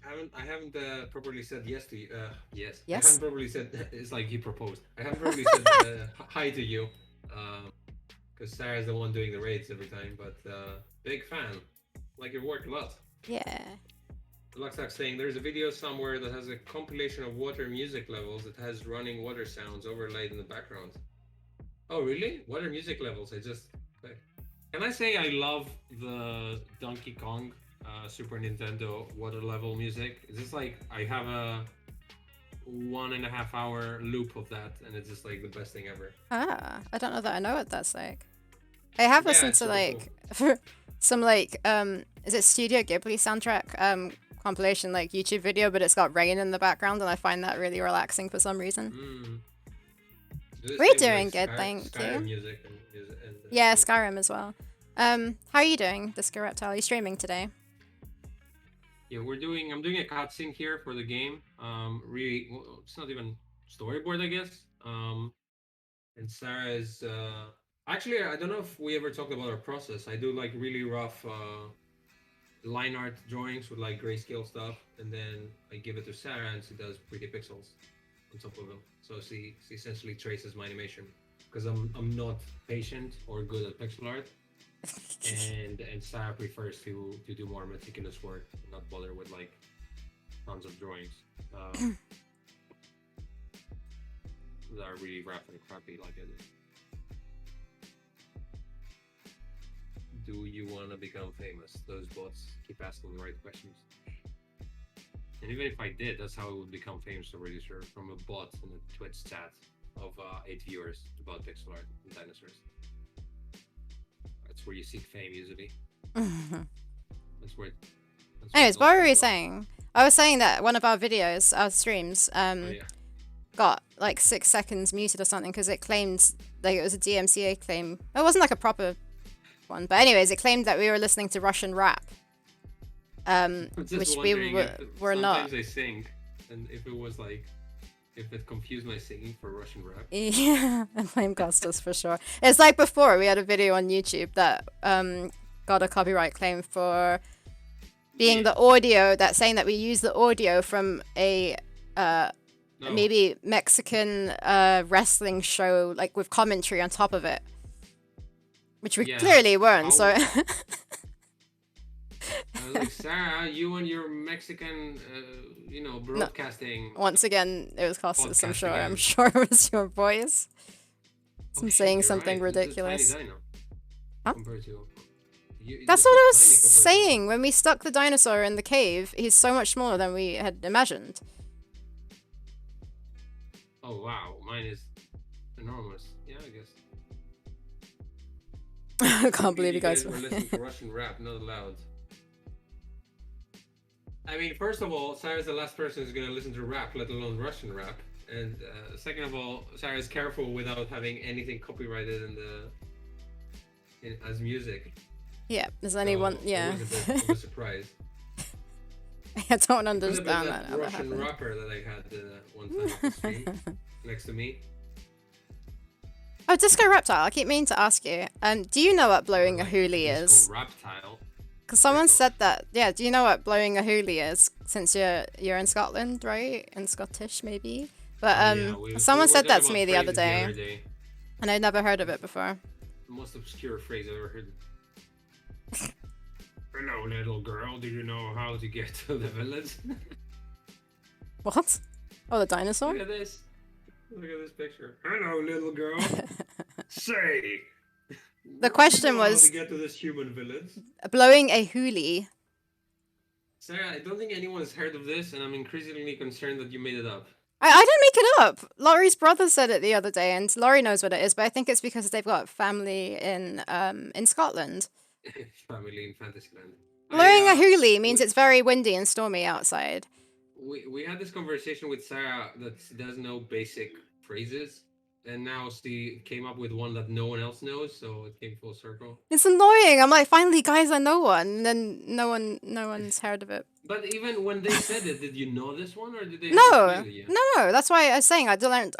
I haven't properly said yes to you. Yes. I Yes. haven't properly said. It's like he proposed. I haven't properly said hi to you. Because Sarah's the one doing the raids every time. But big fan. Like your work a lot. Yeah. Luxac saying there's a video somewhere that has a compilation of water music levels that has running water sounds overlaid in the background. Oh really? Water music levels. Can I say I love the Donkey Kong Super Nintendo water level music? It's just like I have a 1.5 hour loop of that, and it's just like the best thing ever. Ah, I don't know that I know what that's like. I have Yeah, listened it's to super like some like is it Studio Ghibli soundtrack compilation like YouTube video, but it's got rain in the background, and I find that really relaxing for some reason. Mm. We're doing good, thank Skyrim you. music and Yeah, Skyrim as well. How are you doing, Disco Reptile? Are you streaming today? yeah, I'm doing a cutscene here for the game. Really, well, it's not even storyboard, I guess. And Sarah is actually, I don't know if we ever talked about our process. I do like really rough line art drawings with like grayscale stuff, and then I give it to Sarah, and she does pretty pixels on top of them. So she essentially traces my animation because I'm not patient or good at pixel art, and Sarah prefers to do more meticulous work and not bother with like tons of drawings that are really rough and crappy like I do. Do you want to become famous? Those bots keep asking the right questions. And even if I did, that's how I would become famous already, sir. From a bot in a Twitch chat of 8 viewers about pixel art and dinosaurs. That's where you seek fame usually. That's where. Anyways, what were we saying? I was saying that one of our videos, our streams, got like 6 seconds muted or something because it claimed like it was a DMCA claim. It wasn't like a proper one, but anyways, it claimed that we were listening to Russian rap, which we were not. Sometimes I sing, and if it was like, if it confused my singing for Russian rap. Yeah, blame Costas for sure. It's like before we had a video on YouTube that got a copyright claim for being the audio that saying that we use the audio from a maybe Mexican wrestling show like with commentary on top of it. Which we clearly weren't, so... I was like, Sarah, you and your Mexican, broadcasting... No. Once again, it was Costas, I'm sure. Again. I'm sure it was your voice. I'm saying something ridiculous. Tiny dino, huh? Compared to... That's what I was saying. When we stuck the dinosaur in the cave, he's so much smaller than we had imagined. Oh, wow. Mine is enormous. Yeah, I guess. I can't believe you guys were listening to Russian rap, not allowed. I mean, first of all, Sarah's the last person who's going to listen to rap, let alone Russian rap. And second of all, Sarah's careful without having anything copyrighted as music. Yeah, is anyone... So yeah. It was a bit of a surprise. I don't understand that. Russian rapper that I had one time on the stream next to me. Oh, Disco Reptile, I keep meaning to ask you. Do you know what blowing a hoolie is? Disco Reptile? Because someone said that. Yeah, do you know what blowing a hoolie is? Since you're in Scotland, right? In Scottish, maybe? But someone said that to me the other day. And I'd never heard of it before. The most obscure phrase I've ever heard. Hello, little girl. Do you know how to get to the village? What? Oh, the dinosaur? Look at this. Look at this picture. Hello, little girl. Say. The question was... How to get to this human village? Blowing a hoolie. Sarah, I don't think anyone's heard of this, and I'm increasingly concerned that you made it up. I didn't make it up. Laurie's brother said it the other day, and Laurie knows what it is, but I think it's because they've got family in Scotland. Family in Fantasyland. Blowing a hoolie means it's very windy and stormy outside. We had this conversation with Sarah that she does know basic phrases, and now she came up with one that no one else knows, so it came full circle. It's annoying. I'm like, finally, guys, I know one, and then no one's heard of it. But even when they said it, did you know this one, or did they have No, explained it yet? no. That's why I was saying I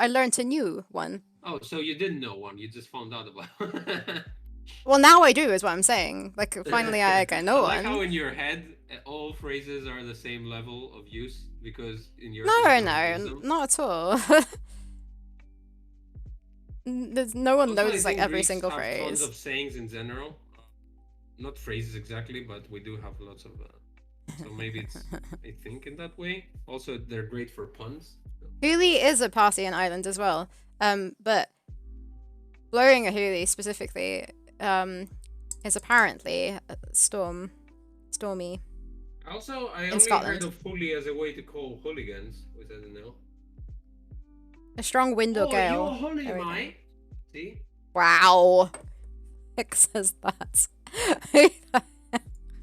learned a new one. Oh, so you didn't know one, you just found out about. Well, now I do, is what I'm saying. Like, finally, I know I like one. how in your head all phrases are the same level of use because in your No, head, no, not at all. There's no one also, knows like every Greeks single have phrase. tons of sayings in general, not phrases exactly, but we do have lots of. So maybe it's I think in that way. Also, they're great for puns. Huli is a Parthian island as well. But blowing a huli specifically is apparently stormy. Also, I In only Scotland. heard of huli as a way to call hooligans, which I didn't know. A strong wind or gale. Oh, you're holy, There we go. mate. See? Wow. Heck says that.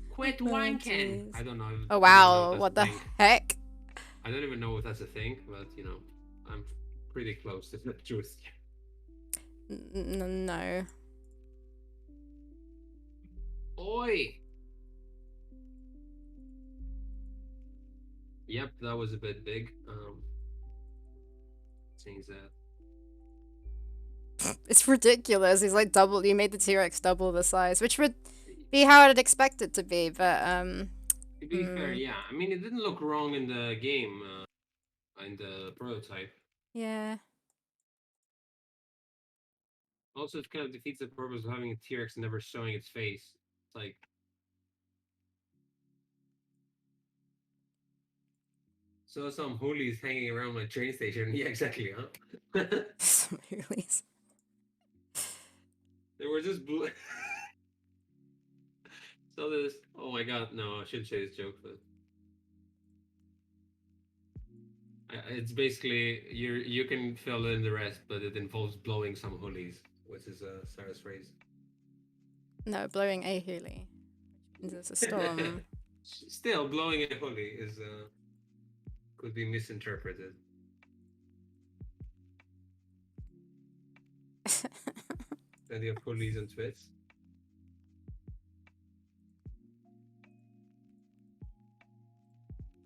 Quit Oh, wanking. jeez. I don't know. Oh wow, what the heck? I don't even know if that's a thing, but you know, I'm pretty close to the truth. No. Oi! Yep, that was a bit big. Seeing that. It's ridiculous. He's like double. You made the T-Rex double the size, which would be how I'd expect it to be. But To be fair, yeah. I mean, it didn't look wrong in the game, in the prototype. Yeah. Also, it kind of defeats the purpose of having a T-Rex never showing its face. It's like. So some hoolies hanging around my train station. Yeah, exactly, huh? Some hoolies. They were just blue. So this. Oh my god, no, I shouldn't say this joke, but. It's basically you can fill in the rest, but it involves blowing some hoolies, which is Sarah's phrase. No, blowing a huli. There's a storm. Still, blowing a hoolie is could be misinterpreted. Plenty of hoolies and twits.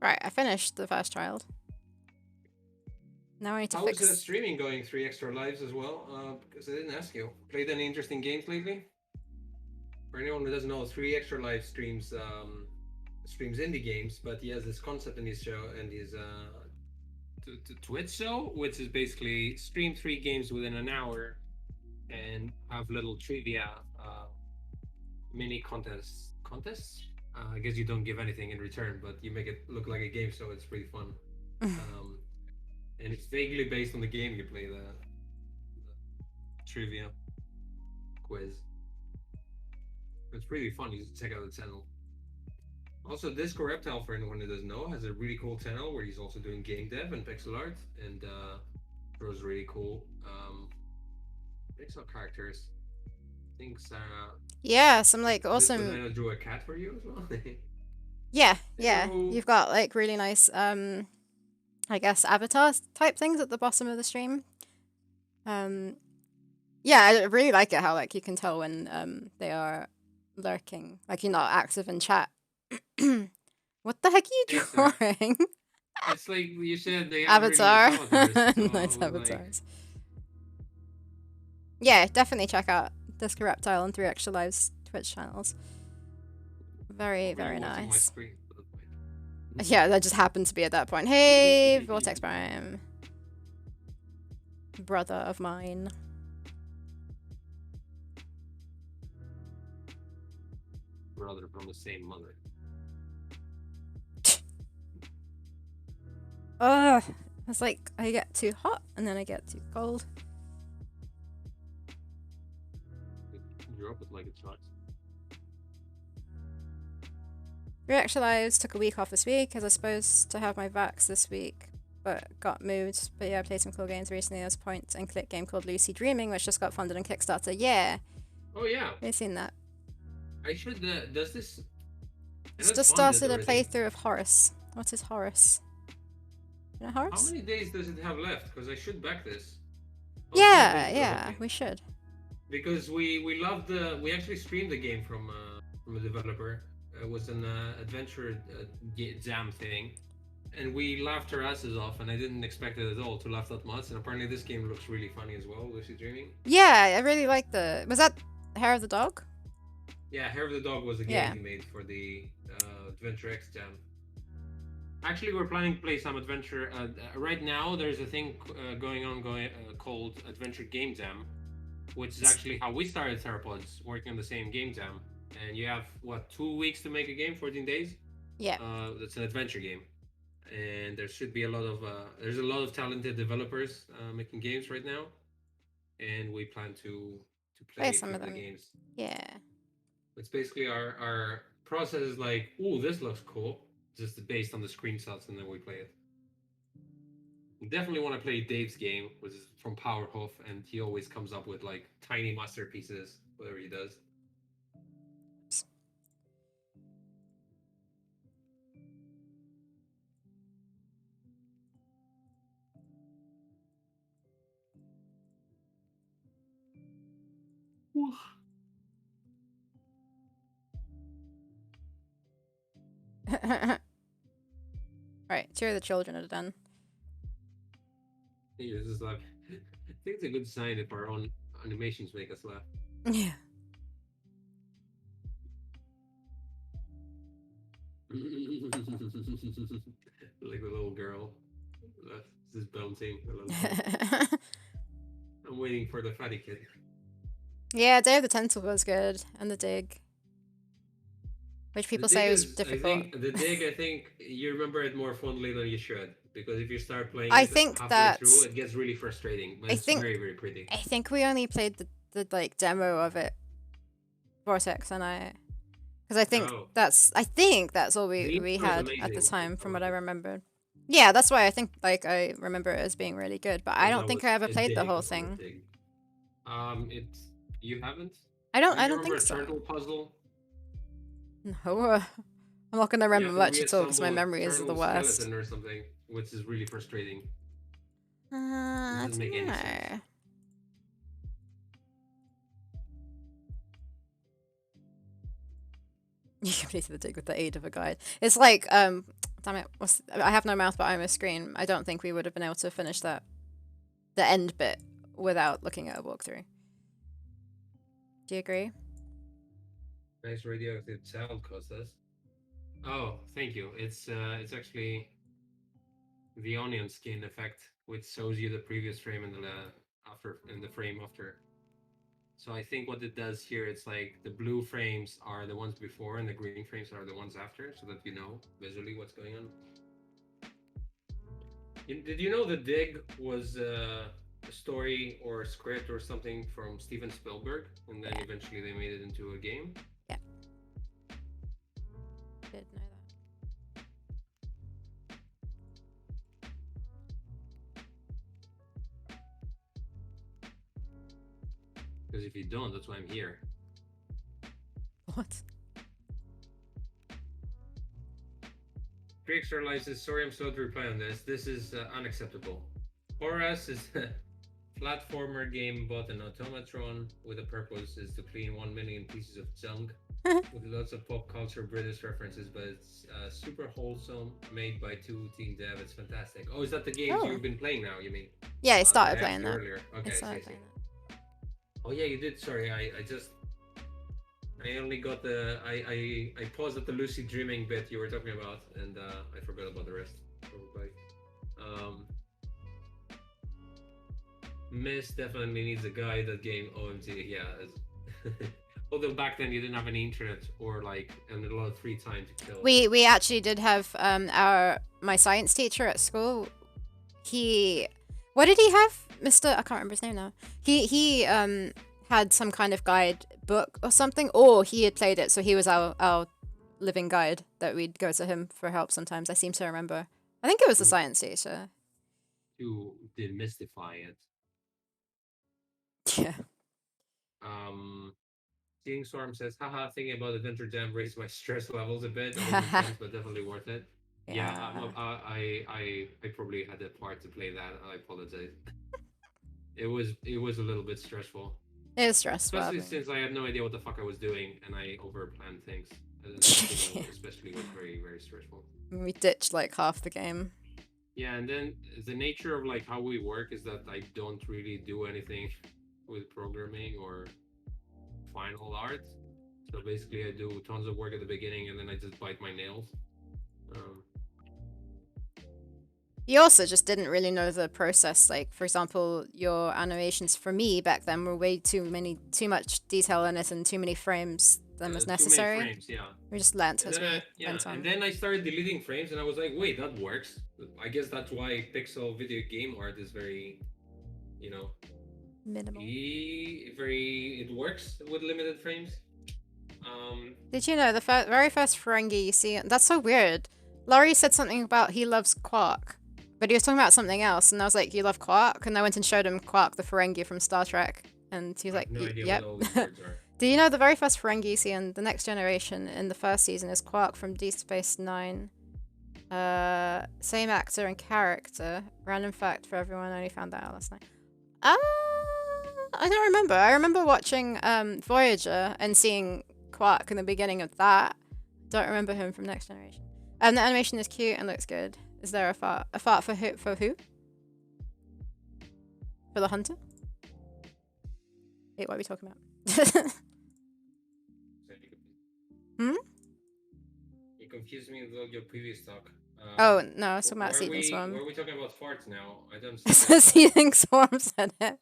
Right, I finished the first child. Now I need to How's fix. streaming going? 3 extra lives as well? Because I didn't ask you. Played any interesting games lately? For anyone who doesn't know, 3 extra live streams streams indie games, but he has this concept in his show and his Twitch show, which is basically stream 3 games within an hour and have little trivia mini contests. I guess you don't give anything in return, but you make it look like a game, so it's pretty fun. And it's vaguely based on the game you play, the trivia quiz. It's pretty fun. You should check out the channel. Also, Disco Reptile, for anyone who doesn't know, has a really cool channel where he's also doing game dev and pixel art, and draws really cool pixel characters. I think Sarah. Yeah, some like awesome. Did I drew a cat for you as well? Yeah. Hello. You've got like really nice I guess avatar type things at the bottom of the stream. Yeah, I really like it how like you can tell when they are lurking, like you're not active in chat. What the heck are you Yes, sir. drawing? It's like you said, they have Avatar. really nice avatars. So Nice I was avatars. Yeah, definitely check out Disco Reptile and 3 Extra Lives Twitch channels. Very, very nice. Yeah, that just happened to be at that point. Hey, Vortex Prime. Brother of mine. Brother from the same mother. Ugh. It's like I get too hot and then I get too cold. You're up with like a shot. 3 Extra Lives took a week off this week as I was supposed to have my vax this week, but got moved. But yeah, I played some cool games recently. There's a point and click game called Lucy Dreaming, which just got funded on Kickstarter. Yeah. Oh yeah. You've seen that. I should. Does this? It's just started a playthrough of Horus. What is Horus? You know Horus? How many days does it have left? Because I should back this. Also the Yeah, visitor yeah, hobby. we should. Because we loved the we actually streamed the game from a developer. It was an adventure jam thing, and we laughed our asses off. And I didn't expect it at all to laugh that much. And apparently, this game looks really funny as well. Lucid Dreaming. Yeah, I really like the. Was that Hair of the Dog? Yeah, Hair of the Dog was a game Yeah. he made for the Adventure X jam. Actually, we're planning to play some adventure. Right now, there's a thing going called Adventure Game Jam, which is actually how we started Theropods, working on the same game jam. And you have what 2 weeks to make a game, 14 days. Yeah. That's an adventure game, and there should be a lot of there's a lot of talented developers making games right now, and we plan to Play play a some few of of the them. games. Yeah. It's basically our process is like, oh, this looks cool, just based on the screenshots, and then we play it. Definitely want to play Dave's game, which is from Powerhoof, and he always comes up with like tiny masterpieces, whatever he does. Right, two of the children are done. Yeah, this is like, I think it's a good sign if our own animations make us laugh. Yeah. Like the little girl that's just bouncing a little bit. I'm waiting for the fatty kid. Yeah, Day of the Tentacle was good, and the Dig, which The people dig say was is, I difficult. think, the dig. I think you remember it more fondly than you should, because if you start playing I it think halfway through, that it gets really frustrating. But I it's think very, very pretty. I think we only played the like demo of it, Vortex and I, because Oh, I think that's all the we intro is had at the amazing. time I from what love I it. remembered. Yeah, that's why I think like I remember it as being really good, but I Well, don't that think was I ever a played the dig. whole That's not a thing. dig. It's you haven't. I Don't you don't remember think a so. turtle puzzle? No, I'm not gonna You remember have to much at all because my reassemble a memories are the turtle worst. skeleton or something, which is really frustrating. It I doesn't make don't any sense. know. You completed the dig with the aid of a guide. It's like, damn it, I have no mouth but I'm a screen. I don't think we would have been able to finish that, the end bit, without looking at a walkthrough. Do you agree? Nice radioactive child Costas. Oh, thank you. It's actually the onion skin effect, which shows you the previous frame and the after in the frame after. So I think what it does here, it's like the blue frames are the ones before and the green frames are the ones after, so that you know visually what's going on. Did you know the Dig was a story or a script or something from Steven Spielberg, and then Yeah, eventually they made it into a game? yeah, did know Because if you don't, that's why I'm here. that. What? Creek realizes, sorry, I'm slow to reply on this. This is unacceptable. Horace is a platformer game bought an automatron with a purpose is to clean 1 million pieces of junk with lots of pop culture British references, but it's super wholesome, made by two teen dev. It's fantastic. Oh, is that the games Oh, you've been playing now? You mean yeah, I that I started asked playing you that. earlier? I Okay, I see, I started see. playing that. Oh yeah, you did. Sorry, I just I only got the I paused at the lucid dreaming bit you were talking about, and I forgot about the rest. Probably. Um, Miss definitely needs a guide. That game, OMG, yeah. Although back then you didn't have any internet or like and a lot of free time to kill. We actually did have our my science teacher at school. He, what did he have, Mister? I can't remember his name now. He had some kind of guide book or something, or he had played it, so he was our living guide that we'd go to him for help sometimes. I seem to remember. I think it was the to science teacher. to demystify it. Yeah. Um, Seeing Storm says, haha, thinking about Adventure Jam raised my stress levels a bit. A little intense, but definitely worth it. Yeah, Yeah. I probably had a part to play that. I apologize. it was a little bit stressful, It is stressful. especially since I had no idea what the fuck I was doing and I overplanned things. The beginning, especially, was very very stressful. We ditched like half the game. Yeah, and then the nature of like how we work is that I don't really do anything with programming or final art. So basically, I do tons of work at the beginning and then I just bite my nails. Um, You also just didn't really know the process. Like, for example, your animations for me back then were way too much detail in it and too many frames than was Too many necessary. frames, yeah. We just learnt And as then we went and on. then I started deleting frames, and I was like, wait, that works. I guess that's why pixel video game art is very, you know, Minimal. it works with limited frames. Did you know the very first Ferengi you see? That's so weird. Laurie said something about he loves Quark, but he was talking about something else, and I was like, "You love Quark?" And I went and showed him Quark, the Ferengi from Star Trek, and he was I like, have no idea "Yep." what all these words are. Do you know the very first Ferengi you see in the Next Generation in the first season is Quark from Deep Space Nine? Same actor and character. Random fact for everyone. I only found that out last night. I don't remember. I remember watching Voyager and seeing Quark in the beginning of that. Don't remember him from Next Generation. The animation is cute and looks good. Is there a fart? A fart for who? For who? For the hunter? Wait, what are we talking about? Hmm? You confused me with your previous talk. Oh no, I was talking about why Seething Swarm. Why are we talking about farts now? I don't. Seething Swarm said it.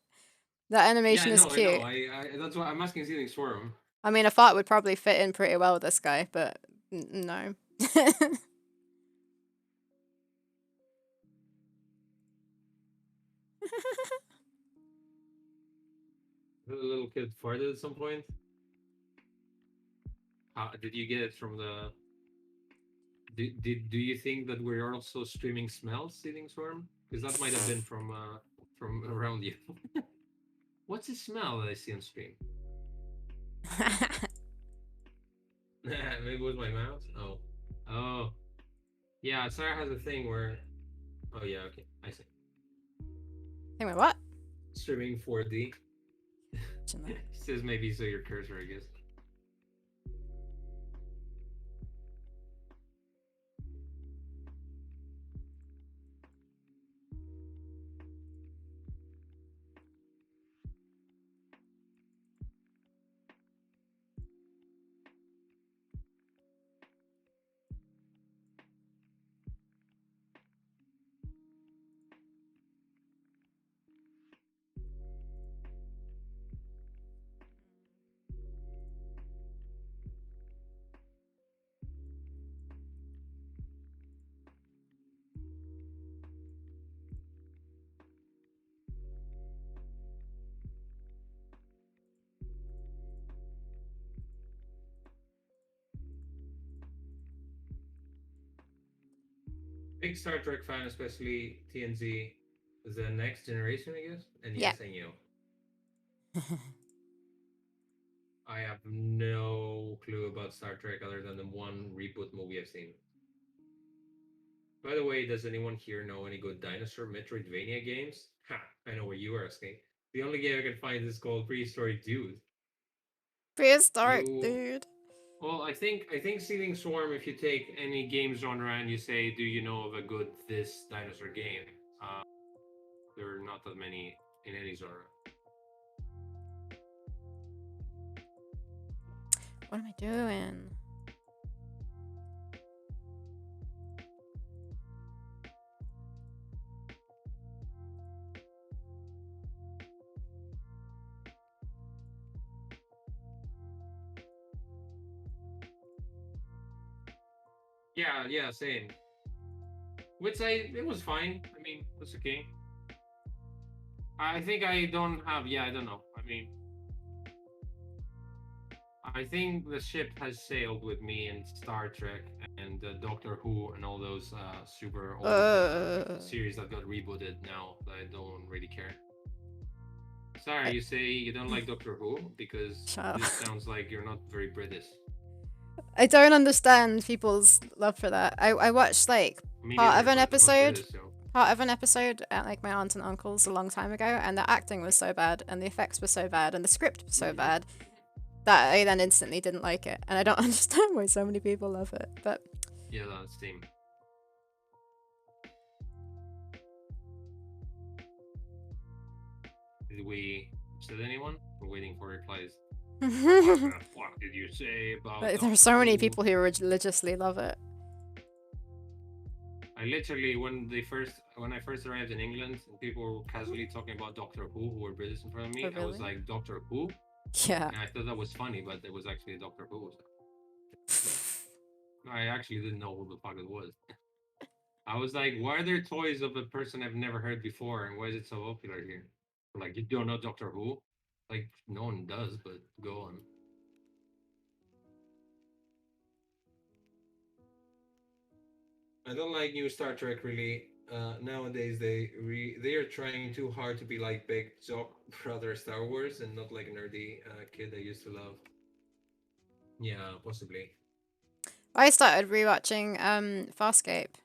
That animation Yeah, is no, cute. I know. I that's why I'm asking Seething Swarm. I mean, a fart would probably fit in pretty well with this guy, but no. The little kid farted at some point. Did you get it from the? Do you think that we're also streaming smells, Seething Swarm? Because that might have been from around you. What's the smell that I see on stream? Maybe it was my mouse. Oh. Yeah, Sarah has a thing where. Oh yeah, okay, I see. Anyway, what? Streaming 4D. Says maybe so your cursor, I guess. Big Star Trek fan, especially TNZ, the next generation, I guess. And yes, I knew. I have no clue about Star Trek other than the one reboot movie I've seen. By the way, does anyone here know any good dinosaur Metroidvania games? Ha! I know what you are asking. The only game I can find is called Prehistoric Dude. Prehistoric Dude. Well, I think Seething Swarm. If you take any game genre and you say, "Do you know of a good this dinosaur game?" There are not that many in any genre. What am I doing? Yeah, same. It was fine. I mean, it's okay. I think I don't have. Yeah, I don't know. I mean, I think the ship has sailed with me in Star Trek and Doctor Who and all those super old series that got rebooted now that I don't really care. Sorry, you say you don't like Doctor Who because this sounds like you're not very British. I don't understand people's love for that. I watched like part of an episode. part of an episode at like my aunt and uncle's a long time ago, and the acting was so bad, and the effects were so bad, and the script was so bad that I then instantly didn't like it, and I don't understand why so many people love it. But Yeah, that's same. Did we said anyone? We're waiting for replies. What the fuck did you say about? there are so many people who religiously love it. I literally when I first arrived in England and people were casually talking about Doctor Who were British in front of me, Oh, really? I was like, Doctor Who? Yeah. And I thought that was funny, but it was actually Doctor Who. I actually didn't know who the fuck it was. I was like, why are there toys of a person I've never heard before, and why is it so popular here? Like, you don't know Doctor Who? Like, no one does, but go on. I don't like new Star Trek really. Nowadays they are trying too hard to be like big jock brother Star Wars and not like a nerdy kid I used to love. Yeah, possibly. I started rewatching Farscape.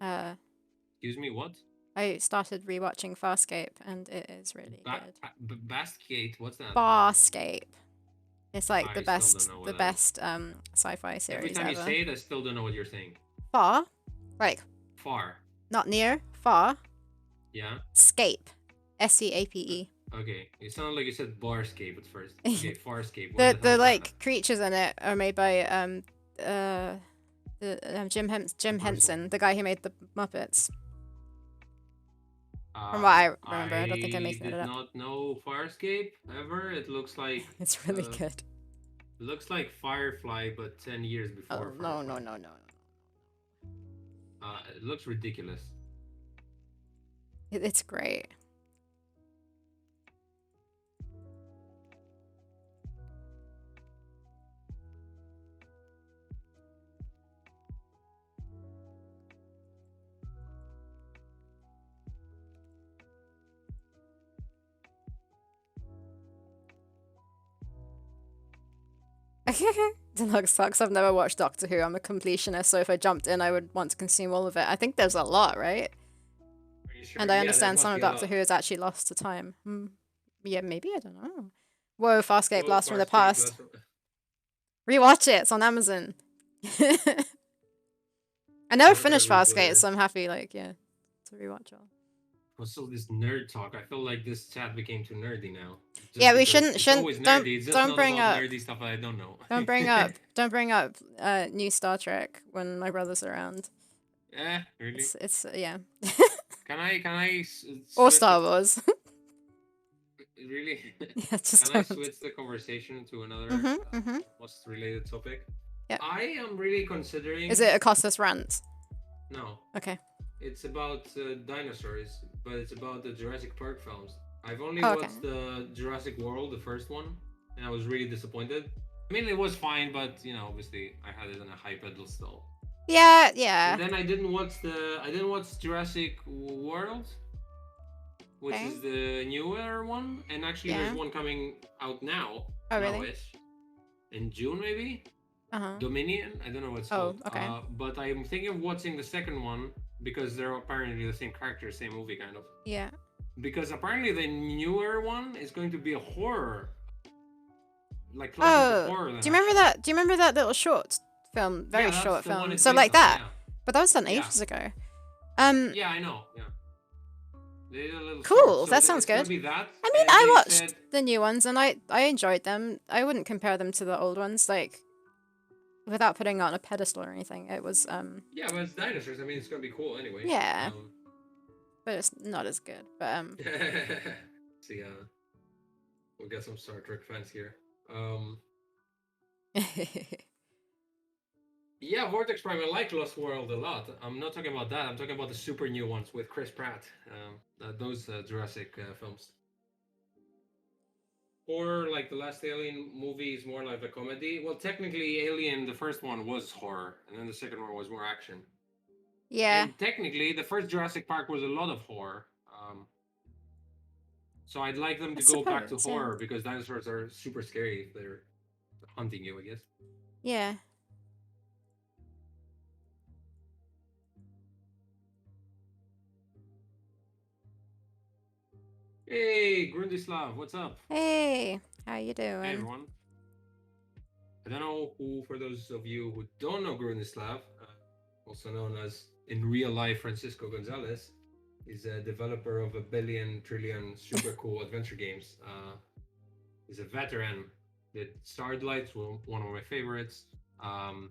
Excuse me, what? I started rewatching Farscape, and it is really good. Baskate, what's that? Farscape. It's like I the still best, don't know what the that best sci-fi series Every time ever. you say it, I still don't know what you're saying. Far, like Far. not near, far. Yeah. Scape, SCAPE. Okay, it sounded like you said Barscape at first. Okay, Farscape. The like creatures in it are made by Jim Henson, the guy who made the Muppets. From what I remember, I don't think I'm making it up. I did not know Farscape ever. It looks like it's really good. It looks like Firefly, but 10 years before. Oh, no. It looks ridiculous. It's great. Deluxe sucks. I've never watched Doctor Who. I'm a completionist, so if I jumped in, I would want to consume all of it. I think there's a lot, right? Sure? And I understand some of Doctor Who is actually lost to time. Yeah, maybe, I don't know. Whoa, Farscape, Blast from the Past. Rewatch it. It's on Amazon. I never finished Farscape, so I'm happy, like, yeah, to rewatch all. What's all this nerd talk? I feel like this chat became too nerdy now. Yeah, we shouldn't. Don't bring up nerdy stuff I don't know. Don't bring up new Star Trek when my brother's around. Really? It's yeah. Can I? Or Star Wars. Really? Yeah, just Can I switch the conversation to another what's related topic? Yeah. I am really considering. Is it a Costas rant? No. Okay. It's about dinosaurs, but it's about the Jurassic Park films. I've only watched the Jurassic World, the first one, and I was really disappointed. I mean, it was fine, but you know, obviously, I had it on a high pedestal. Yeah. And then I didn't watch Jurassic World, which is the newer one, and actually there's one coming out now. Oh, really? Now-ish, in June maybe. Dominion. I don't know what it's called. Okay. But I'm thinking of watching the second one because they're apparently the same character, same movie, kind of. Yeah. Because apparently the newer one is going to be a horror. Like horror. Do you remember that little short film? Very short film. So like that. Yeah. But that was done ages ago. Yeah, I know. Yeah. Cool. That sounds good. I mean, I watched the new ones and I enjoyed them. I wouldn't compare them to the old ones, like without putting it on a pedestal or anything. It was Yeah, but it's dinosaurs. I mean, it's gonna be cool anyway. Yeah. But it's not as good. But See, we'll get some Star Trek fans here. Yeah, Vortex Prime. I like Lost World a lot. I'm not talking about that. I'm talking about the super new ones with Chris Pratt. Those Jurassic films. Or like the last Alien movie is more like a comedy. Well, technically, Alien, the first one was horror, and then the second one was more action. Yeah. And technically, the first Jurassic Park was a lot of horror. So I'd like them to go back to horror because dinosaurs are super scary if they're hunting you, I guess. Yeah. Hey, Grundislav, what's up? Hey, how you Hey, doing? everyone. I don't know who, for those of you who don't know Grundislav, also known as in real life Francisco Gonzalez, is a developer of a billion trillion super cool adventure games. He's a veteran. Did Starlight, one of my favorites. Um,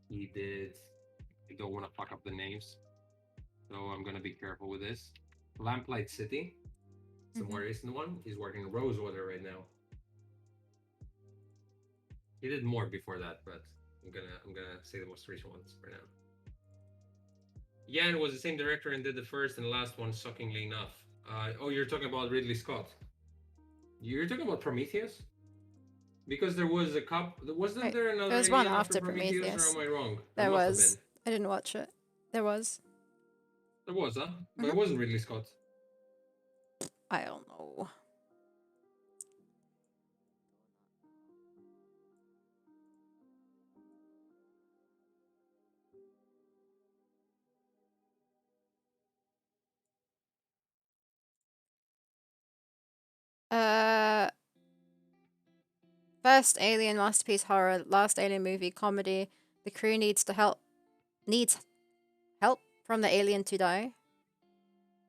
he did. I don't want to fuck up the names, so I'm gonna be careful with this. Lamplight City, it's a more recent one. He's working on Rosewater right now. He did more before that, but I'm gonna say the most recent ones for now. Yeah, and it was the same director and did the first and last one, shockingly enough. Oh, you're talking about Ridley Scott. You're talking about Prometheus? Because there was a wasn't Wait, there there another was one Alien after after Prometheus, or Prometheus. am I wrong? There There must have been. was. I didn't watch it. There was. There was, huh? But hmm it wasn't Ridley Scott. I don't know. Uh, first Alien masterpiece horror, last Alien movie comedy. The crew needs help from the alien to die.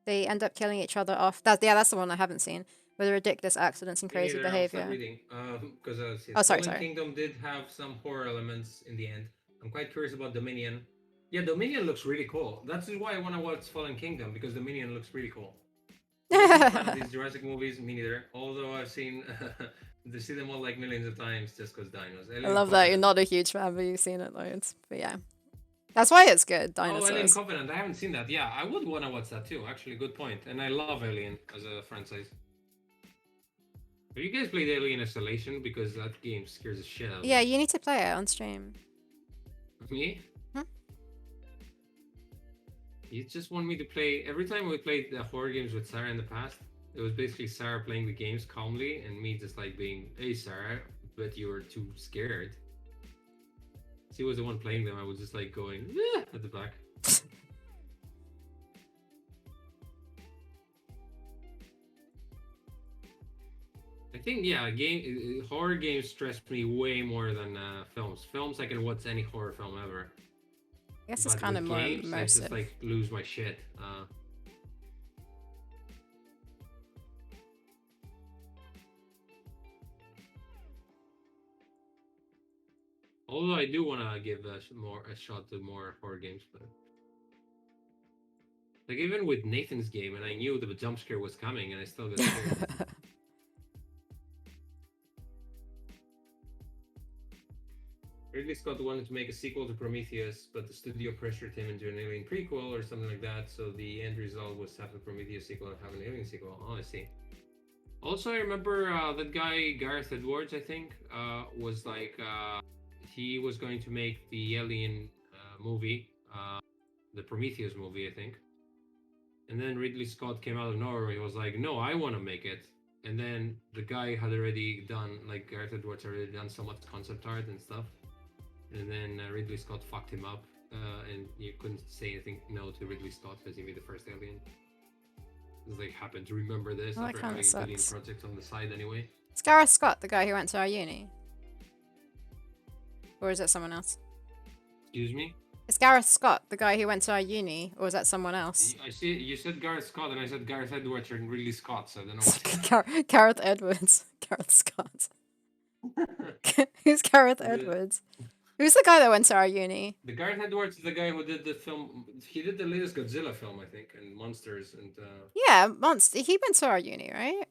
They end up killing each other off. That's the one I haven't seen. With ridiculous accidents and Me crazy neither. I'll start behavior. reading. Because Oh, sorry, Fallen sorry. Kingdom did have some horror elements in the end. I'm quite curious about Dominion. Yeah, Dominion looks really cool. That's why I want to watch Fallen Kingdom, because Dominion looks really cool. I'm a big fan of these Jurassic movies. Me neither. Although I've seen see them all like millions of times just because dinos. I Alien love that you're Covenant. not a huge fan, but you've seen it loads. But yeah, that's why it's good. Oh, Alien Dinosaurs. Covenant. I haven't seen that. Yeah, I would want to watch that too. Actually, good point. And I love Alien as a franchise. Have you guys played Alien Isolation? Because that game scares the shit out of Yeah, me. you need to play it on stream. Me? Hmm? You just want me to play. Every time we played the horror games with Sarah in the past, it was basically Sarah playing the games calmly and me just like being, "Hey Sarah, but you were too scared." She was the one playing them. I was just like going at the back. I think horror games stress me way more than films. Films I can watch any horror film ever. I guess it's But kind with of more games, I just immersive. like lose my shit. Although I do want to give a shot to more horror games, but like even with Nathan's game, and I knew the jump scare was coming, and I still got scared. Ridley Scott wanted to make a sequel to Prometheus, but the studio pressured him into an Alien prequel or something like that. So the end result was to have a Prometheus sequel and have an Alien sequel. Oh, I see. Also, I remember that guy Gareth Edwards. I think was like he was going to make the Alien movie, the Prometheus movie, I think. And then Ridley Scott came out of nowhere. He was like, "No, I want to make it." And then the guy had already done, like Gareth Edwards had already done so much concept art and stuff. And then Ridley Scott fucked him up, and you couldn't say anything no to Ridley Scott because he made the first Alien. Just like happened to remember this Well, that after kind having of a billion sucks. projects on the side anyway. It's Gareth Scott, the guy who went to our uni. Or is it someone else? Excuse me. It's Gareth Scott, the guy who went to our uni, or is that someone else? I see. You said Gareth Scott, and I said Gareth Edwards and Ridley Scott. So I don't know. Gareth Edwards. Gareth Scott. Who's Gareth Edwards? Who's the guy that went to our uni? The Gareth Edwards is the guy who did the film. He did the latest Godzilla film, I think, and Monsters and. Yeah, Monster. He went to our uni, right?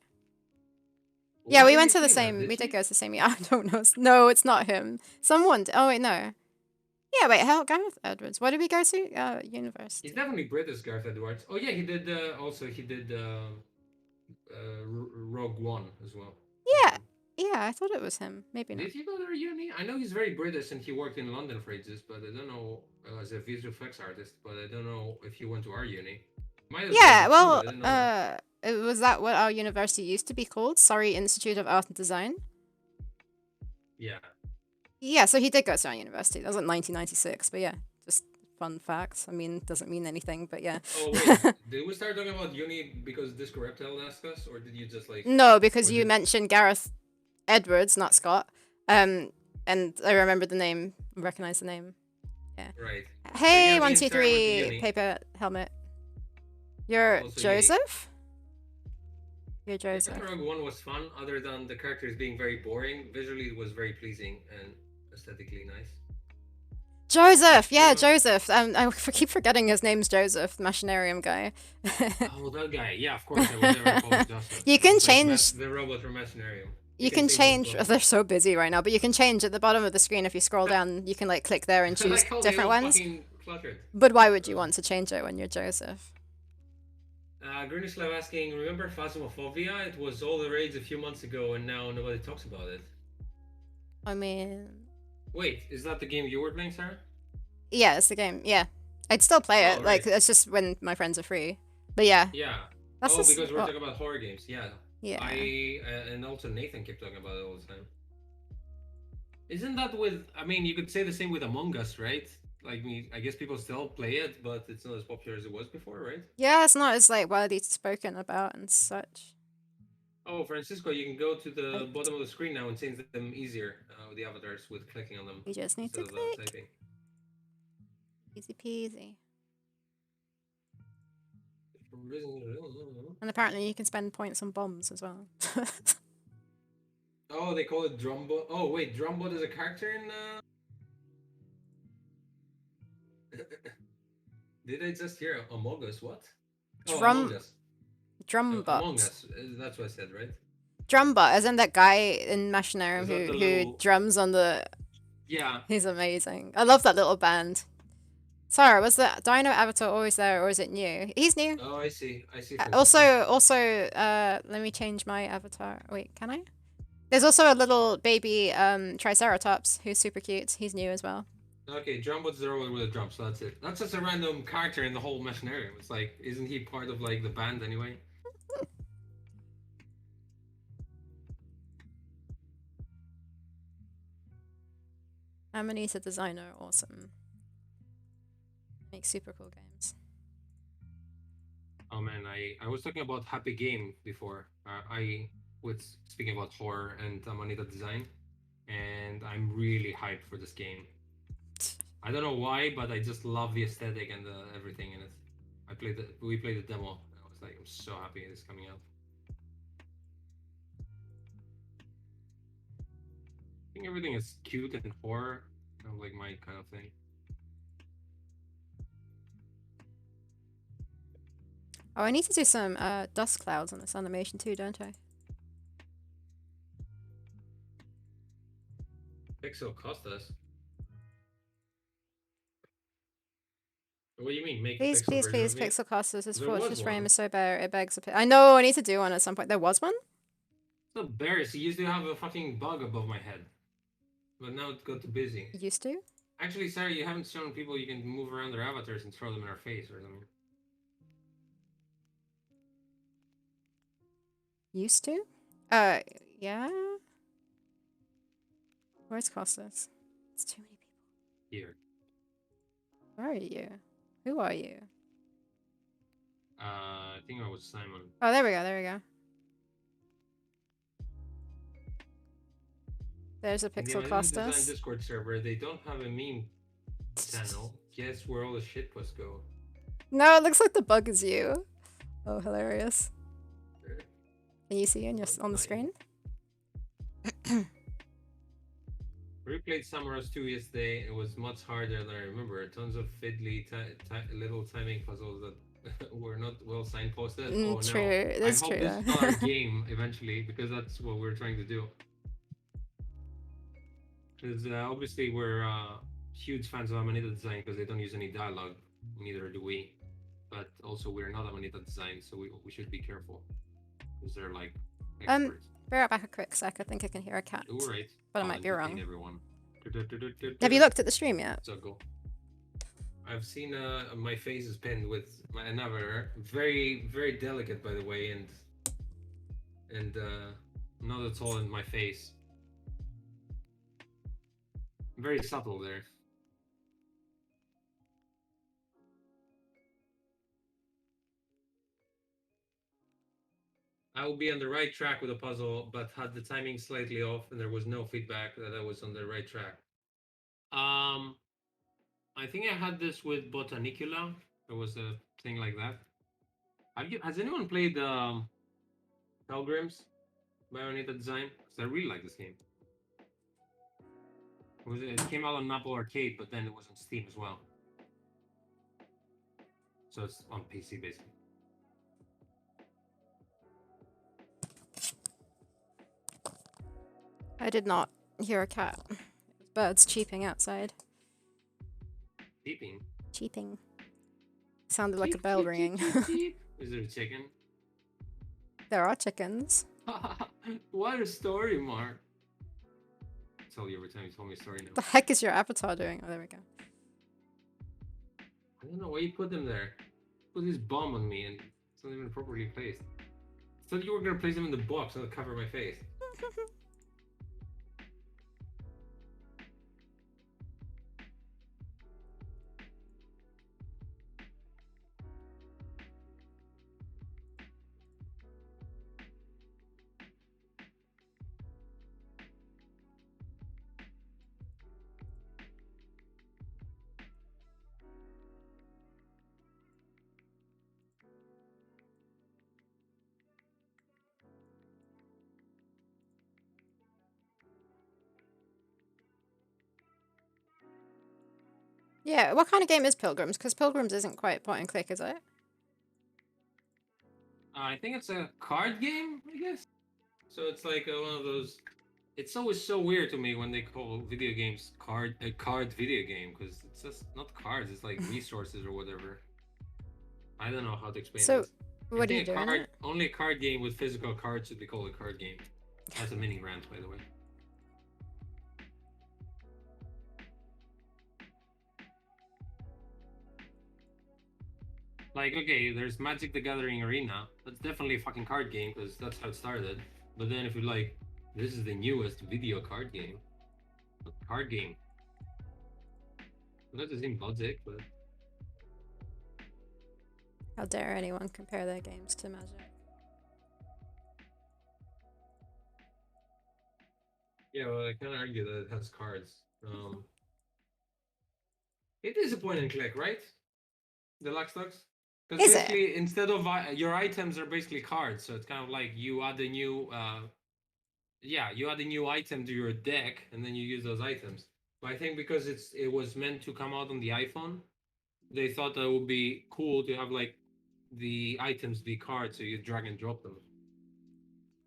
Why Yeah, we are went you to the saying that? same. Did We did she? go to the same. I don't know. No, it's not him. Someone. Oh wait, no. Yeah, wait. Hell, Gareth Edwards. What did we go to? He's University. definitely British, Gareth Edwards. Oh yeah, he did. Also, he did Rogue One as well. Yeah, yeah. I thought it was him. Maybe not. Did he go to uni? I know he's very British and he worked in London for ages, but I don't know as a visual effects artist. But I don't know if he went to our uni. Might have Yeah. been, Well, but I didn't know that. was that what our university used to be called? Surrey Institute of Art and Design. Yeah. Yeah. So he did go to our university. That was like 1996. But yeah, just fun fact. I mean, doesn't mean anything, but yeah. Oh wait, did we start talking about uni because Disco Reptile asked us, or did you just like, No, because or you did mentioned Gareth Edwards, not Scott. And I remember the name, recognize the name. Yeah. right? So Hey, yeah, me one, and two, Sarah went to three, uni. paper helmet. You're Also uni. Joseph? You're Yeah, Joseph. Rogue One was fun. Other than the characters being very boring, visually it was very pleasing and aesthetically nice. Joseph! Yeah, Zero. Joseph. I keep forgetting his name's Joseph, the Machinarium guy. Oh, that guy. Yeah, of course. I would never call him Joseph. You can It's like change. the robot from Machinarium. You can can change those change. Oh, buttons. they're so busy right now, but you can change at the bottom of the screen. If you scroll down, you can like click there and I choose like how they different all ones. fucking cluttered. But why would you want to change it when you're Joseph? Grunislav asking, remember Phasmophobia? It was all the rage a few months ago and now nobody talks about it. I mean, Wait, is that the game you were playing, Sarah? yeah, it's the game. Yeah, I'd still play it. Oh, Like right. it's just when my friends are free. But yeah, Yeah. that's Oh, just, because we're talking about horror games. Yeah. yeah. I and also Nathan kept talking about it all the time. Isn't that with? I mean, you could say the same with Among Us, right? Like, I guess people still play it, but it's not as popular as it was before, right? Yeah, it's not as like widely spoken about and such. Oh, Francisco, you can go to the bottom of the screen now and change them easier with the avatars with clicking on them You just need instead to of click. typing. Easy peasy. And apparently you can spend points on bombs as well. Oh, they call it Drumbot. Oh, wait, Drumbot is a character in. Did I just hear Among Us? What? Oh, Among Us. Among Drumbot. Us. That's what I said, right? Drumbot, as in that guy in Machinarium Is that the who little... drums on the. Yeah. He's amazing. I love that little band. Sorry, was the Dino avatar always there or is it new? He's new. Oh, I see. I see. Also, let me change my avatar. Wait, can I? There's also a little baby Triceratops who's super cute. He's new as well. Okay, Drumbot's the robot with a drum, so that's it. That's just a random character in the whole Machinarium. It's like, isn't he part of like the band anyway? Amani's a designer, awesome. Makes super cool games. Oh man, I was talking about Happy Game before. I was speaking about horror and Amanita design, and I'm really hyped for this game. I don't know why, but I just love the aesthetic and the everything in it. We played the demo. And I was like, I'm so happy it's coming out. I think everything is cute and horror, kind of like my kind of thing. Oh, I need to do some dust clouds on this animation too, don't I? Pixel cost us. What do you mean? Make Please, a pixel please, version please, of it? Pixel Casters. This There was fortress frame one. is so bare, it begs a I know, I need to do one at some point. There was one? It's not bears. He used to have a fucking bug above my head. But now it got too busy. Used to? Actually, sorry, you haven't shown people you can move around their avatars and throw them in our face or something. Used to? Yeah? Where's Costas? It's too many people. Here. Where are you? Who are you? I think I was Simon. Oh, there we go, there we go. There's a Pixel Design Costas. Discord server. They don't have a meme channel. Guess where all the shit was go. No, it looks like the bug is you. Oh, hilarious. Can you see on the screen? We played Summerhouse 2 yesterday. It was much harder than I remember. Tons of fiddly little timing puzzles that were not well signposted. Oh True, no. that's I hope true. this is not our game eventually, because that's what we're trying to do. Because obviously we're huge fans of Amanita design because they don't use any dialogue. Neither do we. But also we're not Amanita design, so we should be careful. Because they're like experts. Be right back a quick sec. I think I can hear a cat. All right. But I might be wrong. Everyone. Have you looked at the stream yet? So cool. I've seen my face is pinned with an avatar. Very, very delicate, by the way, and not at all in my face. Very subtle there. I would be on the right track with a puzzle, but had the timing slightly off, and there was no feedback that I was on the right track. Um, I think I had this with Botanicula. There was a thing like that. Has anyone played Pilgrims Bayonetta design? Because I really like this game. It came out on Apple Arcade, but then it was on Steam as well. So it's on PC basically. I did not hear a cat. Birds cheeping outside. Cheeping? Cheeping. Sounded like a Cheep, bell cheep, ringing. cheep, cheep, cheep. Is there a chicken? There are chickens. What a story, Mark. I tell you every time you tell me a story now. What the heck is your avatar doing? Oh, there we go. I don't know why you put them there. Put this bomb on me and it's not even properly placed. I thought you were gonna place them in the box and cover my face. Yeah, what kind of game is Pilgrims? Because Pilgrims isn't quite point and click, is it? I think it's a card game, I guess. So it's like one of those. It's always so weird to me when they call video games a card video game because it's just not cards. It's like resources or whatever. I don't know how to explain So, this. what do you do in it? Only a card game with physical cards should be called a card game. That's a mini rant, by the way. Like, okay, there's Magic the Gathering Arena. That's definitely a fucking card game because that's how it started. But then if you're like, this is the newest video card game. A card game. That doesn't seem logic, but How dare anyone compare their games to Magic? yeah, well, I can't argue that it has cards. It is a point and click, right? Deluxe Stocks? Because Is it? basically, instead of your items are basically cards, so it's kind of like you add a new, you add a new item to your deck, and then you use those items. But I think because it was meant to come out on the iPhone, they thought that it would be cool to have like the items be cards, so you drag and drop them.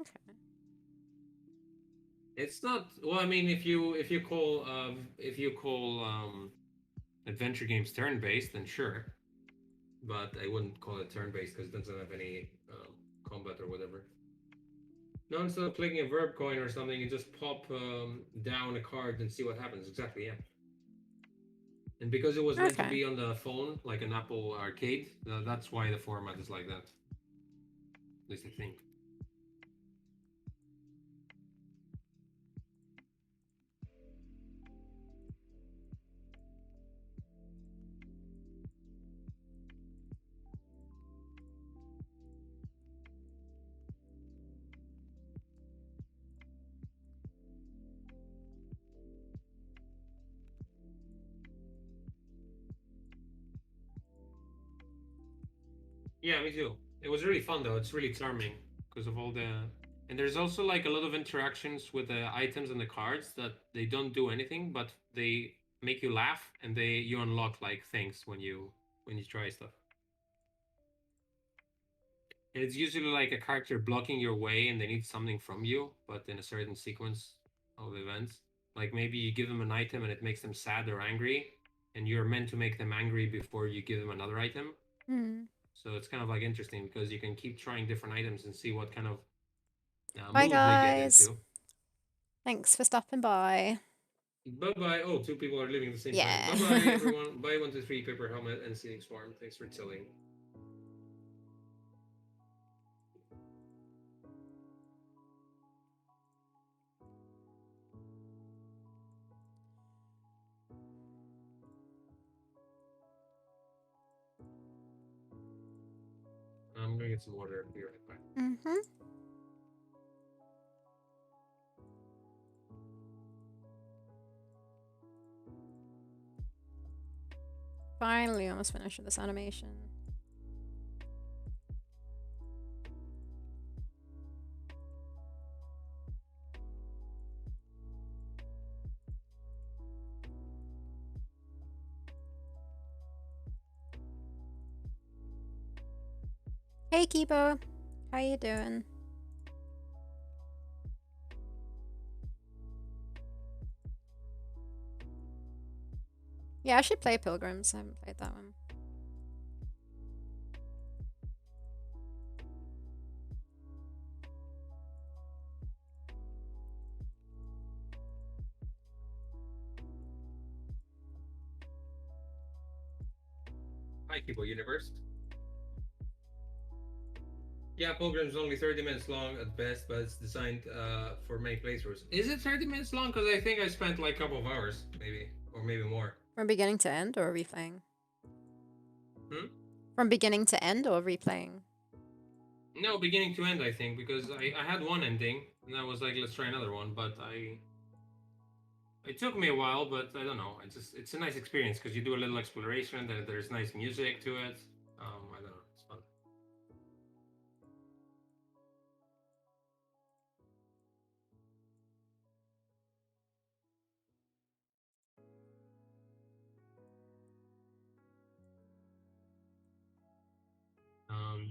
Okay. It's not well. I mean, if you call adventure games turn based, then sure. But I wouldn't call it turn based because it doesn't have any combat or whatever. No, instead of clicking a verb coin or something, you just pop down a card and see what happens. Exactly, yeah. And because it was meant to be on the phone, like an Apple Arcade, that's why the format is like that. At least I think. Yeah, me too. It was really fun though. It's really charming because of all the and there's also like a lot of interactions with the items and the cards that they don't do anything, but they make you laugh and you unlock like things when you try stuff. And it's usually like a character blocking your way and they need something from you, but in a certain sequence of events. Like maybe you give them an item and it makes them sad or angry, and you're meant to make them angry before you give them another item. So it's kind of like interesting because you can keep trying different items and see what kind of Bye, mood they get guys. into. Thanks for stopping by. Bye bye. Oh, two people are leaving at the same Yeah. time. Bye bye, everyone. Bye, 123 Paper Helmet and Seating Swarm. Thanks for chilling. I'm gonna get some water. Be right back. Mm-hmm. finally almost finished with this animation. Hey Kibo, how you doing? Yeah, I should play Pilgrims. I haven't played that one. Hi, Kibo Universe. Yeah, Pilgrim is only 30 minutes long at best, but it's designed for many playthroughs. Is it 30 minutes long? Because I think I spent like a couple of hours, maybe, or maybe more. From beginning to end or replaying? Hmm? From beginning to end or replaying? No, beginning to end, I think, because I had one ending, and I was like, let's try another one, but it took me a while, but I don't know. It's a nice experience because you do a little exploration. There's nice music to it. I don't know. It's fun.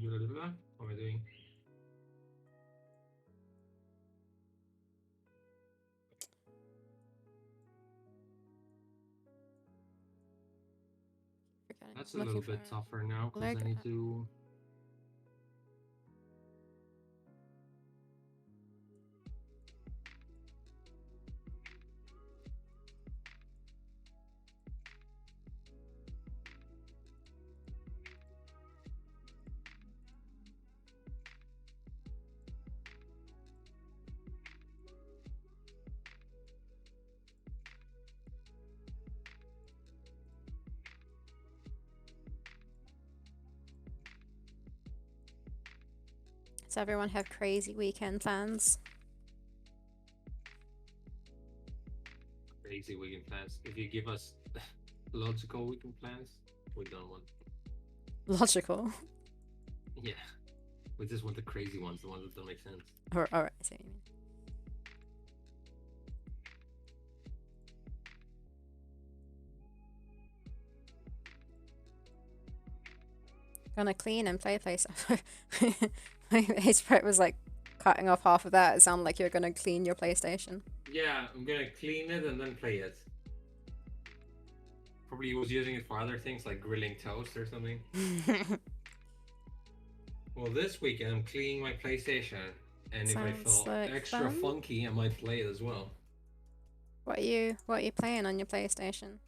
Blah, blah, blah. What am I doing? That's a little bit tougher now because I need to. Does everyone have crazy weekend plans? Crazy weekend plans. If you give us logical weekend plans, we don't want. Logical. Yeah, we just want the crazy ones, the ones that don't make sense. Alright, I see what you mean. Gonna clean and play PlayStation. My sprite was like cutting off half of that. It sounded like you're gonna clean your PlayStation. Yeah, I'm gonna clean it and then play it. Probably was using it for other things like grilling toast or something. Well, this weekend I'm cleaning my PlayStation, and if I feel like extra fun. funky, I might play it as well. What are you playing on your PlayStation?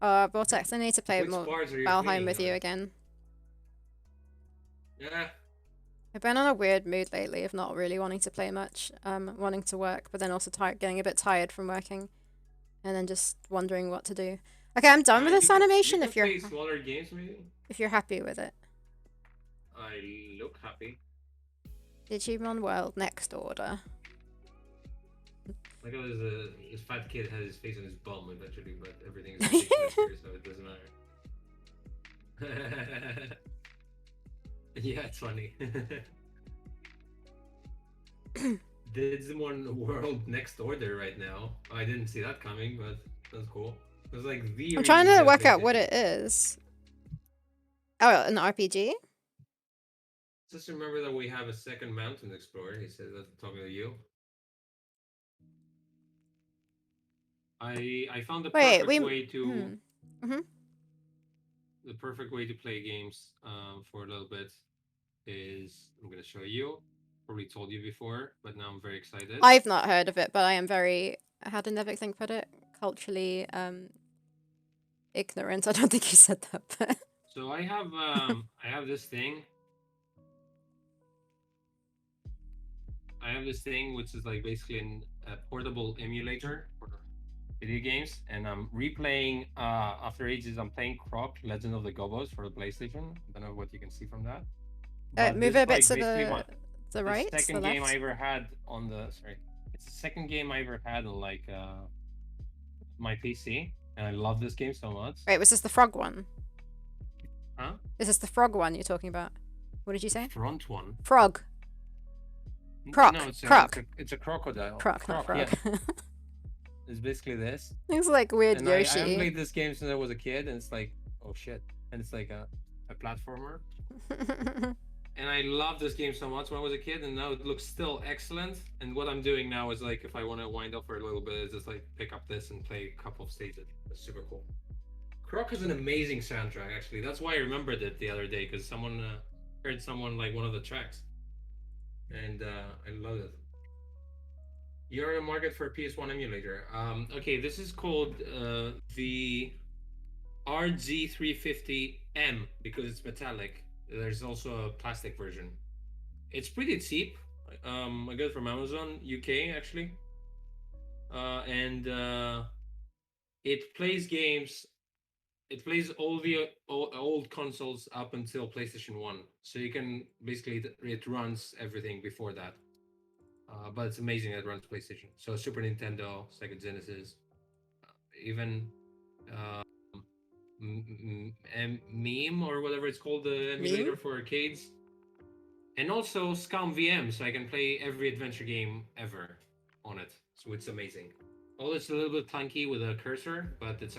Vortex, I need to play Which more parts are you Valheim cleaning with you on? again. Yeah, I've been on a weird mood lately of not really wanting to play much, wanting to work, but then also getting a bit tired from working, and then just wondering what to do. Okay, I'm done with this animation. You can play smaller games, maybe. If you're happy with it. I look happy. Digimon World Next Order. Like this fat kid has his face on his bum eventually, but everything is ridiculous here, so it doesn't matter. Yeah, it's funny. Digimon World Next Order right now. I didn't see that coming, but that's cool. It was like the. I'm trying to work out what it is. Oh, an RPG? Just remember that we have a second mountain explorer. He said that talking to you. I found the perfect way to the perfect way to play games for a little bit is I'm gonna show you. Probably told you before, but now I'm very excited. I've not heard of it, but I am very, how did Nevik put it? Culturally ignorant. I don't think he said that, but so I have this thing. I have this thing which is like basically a portable emulator for video games, and I'm replaying after ages. I'm playing Croc Legend of the Gobos for the PlayStation. I don't know what you can see from that. move it a bit to the right. The second game I ever had on the it's the second game I ever had on like my PC, and I love this game so much. Wait, was this the frog one? Huh? Is this the frog one you're talking about? What did you The say? front one? Frog. No, Croc. Croc. it's a crocodile. Croc, not Croc, frog. yeah. It's basically this. It's like weird And I haven't Yoshi. played this game since I was a kid, and it's like, oh shit. And it's like a platformer. And I love this game so much when I was a kid, and now it looks still excellent. And what I'm doing now is like, if I want to wind up for a little bit, is just like pick up this and play a couple of stages. It's super cool. Croc is an amazing soundtrack, actually. That's why I remembered it the other day, because someone heard someone like one of the tracks, and I love it. You're in the market for a PS1 emulator. Okay, this is called the RG350M because it's metallic. There's also a plastic version. It's pretty cheap. I got it from Amazon UK actually, and it plays games. It plays all the old consoles up until PlayStation 1, so you can basically it runs everything before that. But it's amazing that it runs PlayStation. So Super Nintendo, Sega Genesis, even uh, Meme or whatever it's called, the emulator for arcades, and also Scum VM, so I can play every adventure game ever on it. So it's amazing. Although it's a little bit clunky with a cursor, but it's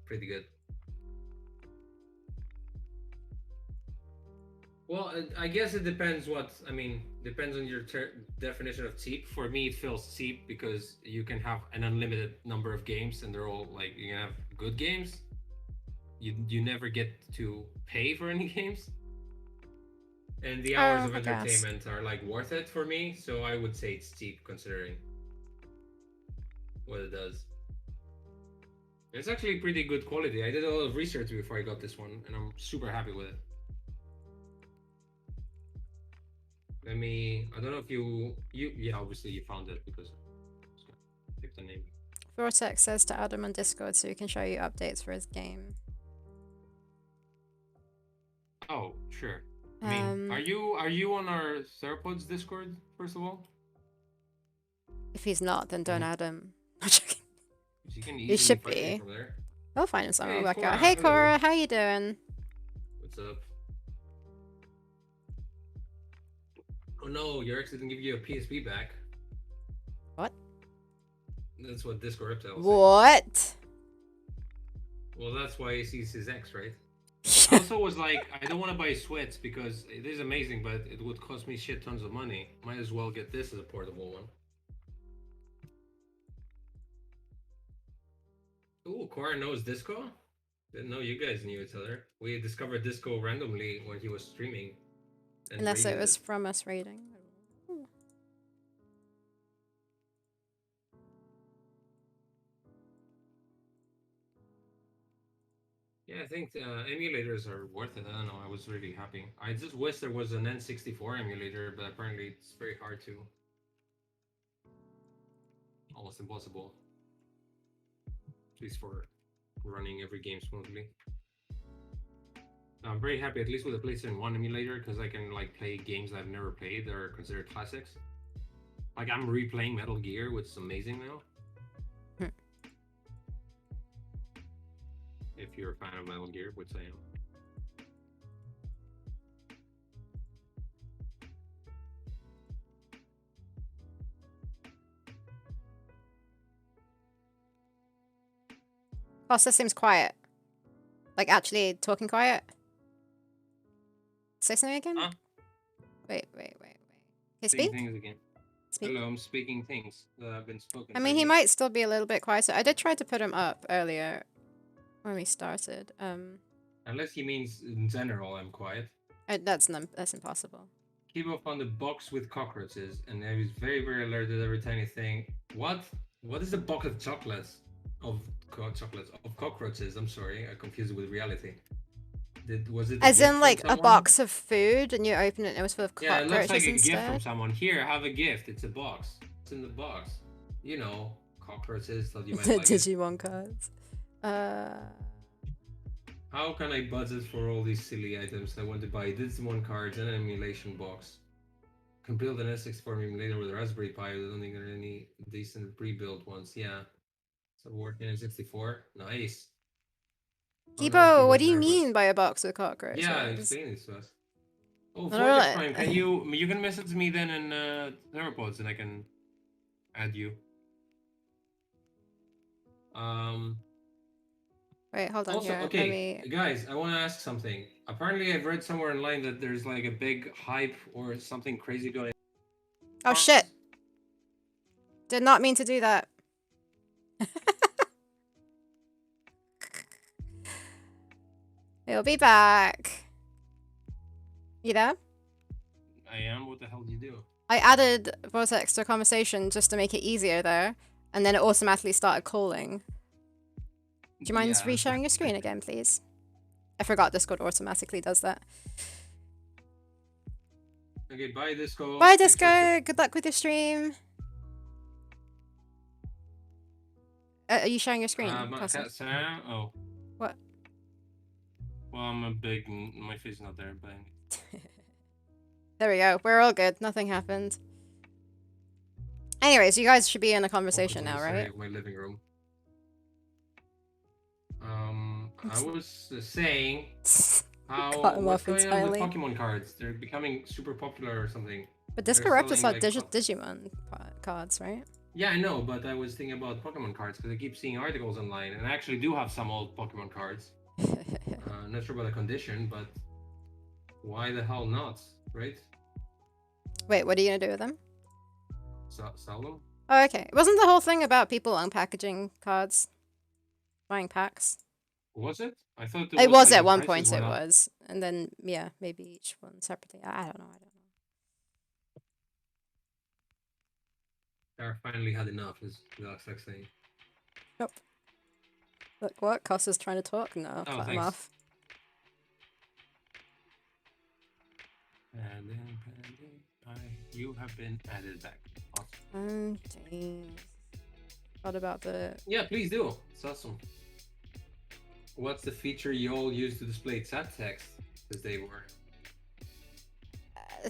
pretty good. Well, I guess it depends depends on your definition of cheap. For me, it feels cheap because you can have an unlimited number of games and they're all like, you can have good games. You never get to pay for any games. And the hours of entertainment are like worth it for me. So I would say it's cheap considering what it does. It's actually pretty good quality. I did a lot of research before I got this one and I'm super happy with it. I don't know if yeah, obviously you found it because pick the name. Vortex says to add him on Discord so he can show you updates for his game. Oh, sure. I mean, are you on our Theropods Discord, first of all? If he's not, then don't add him. I'm joking. He should be. From there. I'll find him somewhere. Hey, work out. Hey, Cora, how you doing? What's up? Oh no, your ex didn't give you a PSP back. What? That's what Discord Reptile was What? saying. Well, that's why he sees his ex, right? I also was like, I don't want to buy sweats because it is amazing, but it would cost me shit tons of money. Might as well get this as a portable one. Ooh, Cora knows Disco? Didn't know you guys knew each other. We discovered Disco randomly when he was streaming. Unless it was from us raiding. Yeah, I think emulators are worth it. I don't know. I was really happy. I just wish there was an N64 emulator, but apparently it's very hard to. Almost impossible. At least for running every game smoothly. I'm very happy, at least with the PlayStation 1 emulator, because I can like play games I've never played that are considered classics. Like I'm replaying Metal Gear, which is amazing now. If you're a fan of Metal Gear, which I am. Foster seems quiet. Like actually talking quiet. Say something again? Huh? Wait. Okay, speak? Things again. Speak. Hello, I'm speaking things that have been spoken. I mean, he might still be a little bit quieter. I did try to put him up earlier when we started. Unless he means in general I'm quiet. That's impossible. Keep off on the box with cockroaches, and I was very, very alert at every tiny thing. What? What is a box of chocolates? Of cockroaches? I'm sorry, I confused it with reality. Was it as in like a box of food, and you open it and it was full of cockroaches instead? Yeah, it looks like a gift from someone. Here, have a gift. It's a box. It's in the box. You know, cockroaches. Thought you might like Digimon cards. How can I budget for all these silly items? I want to buy Digimon cards and an emulation box. Can build an S64 emulator with a Raspberry Pi. I don't think there are any decent pre-built ones. Yeah. So working in 64. Nice. Oh no, she Kibo, what was do you nervous. mean by a box of Yeah, cockroaches? explain it to us. Oh, I don't Vortex know. Prime, can you can message me then in Theropods and I can add you. Um. Wait, hold on Also, here. Let okay, me. guys, I want to ask something. Apparently, I've read somewhere online that there's like a big hype or something crazy going Oh on. shit! Did not mean to do that. He'll be back. You there? I am. What the hell do you do? I added Vortex to a conversation just to make it easier there, and then it automatically started calling. Do you mind Yeah. resharing your screen again, please? I forgot Discord automatically does that. Okay, bye, Disco. Bye, Thanks for Disco. Good luck with your stream. Are you sharing your screen, Casa? Sarah? Oh. What? Well, I'm a big. My face is not there, but. There we go. We're all good. Nothing happened. Anyways, you guys should be in a Welcome conversation to now, this right? area of my living room. I was saying Cut him what's off going on with entirely. Pokemon cards? They're becoming super popular or something. But They're Discorruptus selling had like Digimon cards, right? Yeah, I know, but I was thinking about Pokemon cards because I keep seeing articles online, and I actually do have some old Pokemon cards. Not sure about the condition, but why the hell not, right? Wait, what are you gonna do with them? Sell them? Oh, okay. Wasn't the whole thing about people unpackaging cards? Buying packs? Was it? I thought It was was like at the one prices point, it went up. was. And then, yeah, maybe each one separately. I don't know. I finally had enough, is that's like saying. Nope. Look, what? Costa's trying to talk? No, Oh, cut him thanks. off. And then you have been added back. Awesome. Oh, dang. What about the... Yeah, please do. It's awesome. What's the feature you all use to display chat text? Because they were.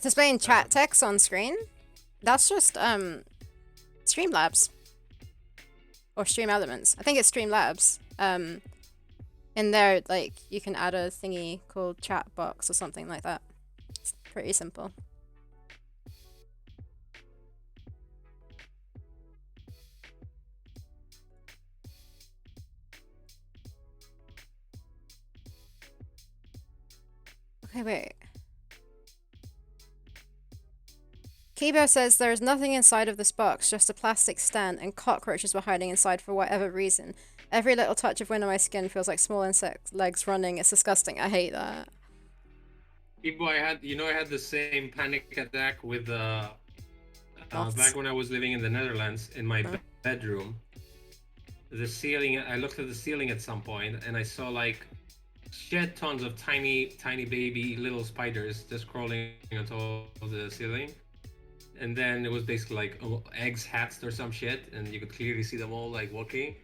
displaying chat text on screen? That's just, Streamlabs. Or Stream Elements. I think it's Streamlabs. In there, like, you can add a thingy called chat box or something like that. It's pretty simple. Okay, wait. Kibo says there is nothing inside of this box, just a plastic stand, and cockroaches were hiding inside for whatever reason. Every little touch of wind on my skin feels like small insect legs running. It's disgusting. I hate that. People, I had the same panic attack with back when I was living in the Netherlands in my bedroom. The ceiling. I looked at the ceiling at some point, and I saw like shit tons of tiny baby little spiders just crawling on top of the ceiling. And then it was basically like eggs hatched or some shit, and you could clearly see them all like walking.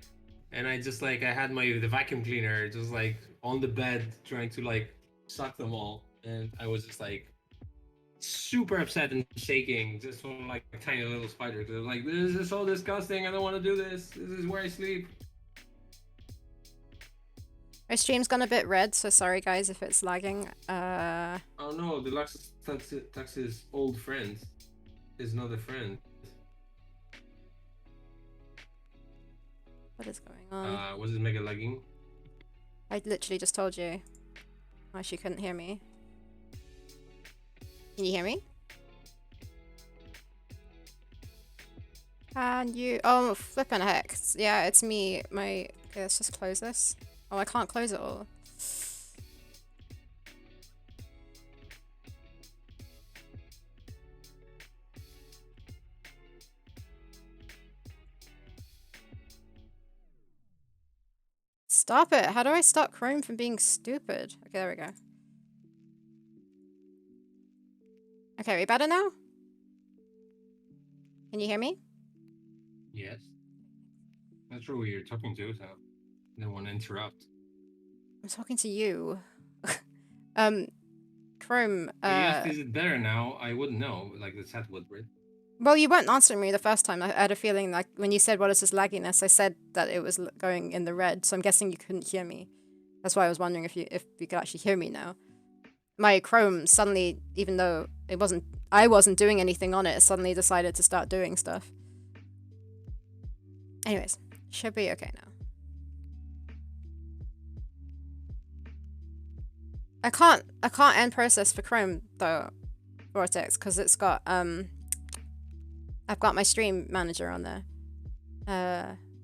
And I just like I had the vacuum cleaner just like on the bed trying to like suck them all, and I was just like super upset and shaking just from like a tiny little spider because I was like, this is so disgusting. I don't want to do this. This is where I sleep. Our stream's gone a bit red, so sorry guys if it's lagging. Oh no, the Lux's old friend is not a friend. What is going on? Was it mega lagging? I literally just told you. Why she couldn't hear me. Can you hear me? Can you? Oh, flippin' heck. Yeah, it's me. Okay, let's just close this. Oh, I can't close it all. Stop it. How do I stop Chrome from being stupid? Okay, there we go. Okay, we better now? Can you hear me? Yes. Not sure who you're talking to, so I don't want to interrupt. I'm talking to you. Chrome, Yes, is it better now? I wouldn't know, like the chat would, right? Well, you weren't answering me the first time. I had a feeling like when you said what is this lagginess, I said that it was going in the red, so I'm guessing you couldn't hear me. That's why I was wondering if you could actually hear me now. My Chrome suddenly, even though I wasn't doing anything on it suddenly decided to start doing stuff. Anyways, should be okay now. I can't end process for Chrome though, Vortex, because it's got I've got my stream manager on there.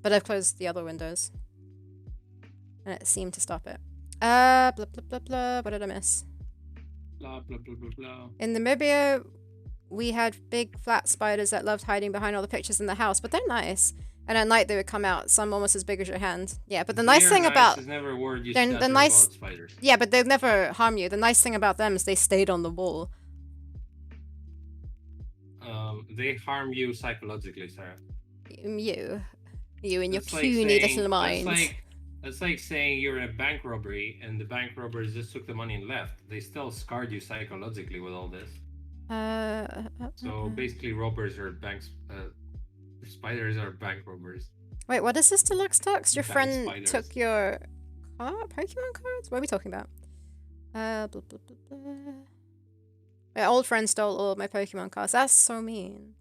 But I've closed the other windows. And it seemed to stop it. Blah blah blah blah. What did I miss? Blah blah blah blah blah. In Namibia, we had big flat spiders that loved hiding behind all the pictures in the house, but they're nice. And at night they would come out, some almost as big as your hand. Yeah, but the nice thing about is never a word you they're the nice about spiders. Yeah, but they'd never harm you. The nice thing about them is they stayed on the wall. They harm you psychologically, Sarah. You and your puny little mind. That's like saying you're in a bank robbery and the bank robbers just took the money and left. They still scarred you psychologically with all this. So basically, robbers are banks. Spiders are bank robbers. Wait, what is this, Deluxe Tux? Your friend spiders. Took your Pokemon cards? What are we talking about? Blah, blah, blah, blah. My old friend stole all of my Pokemon cards. That's so mean.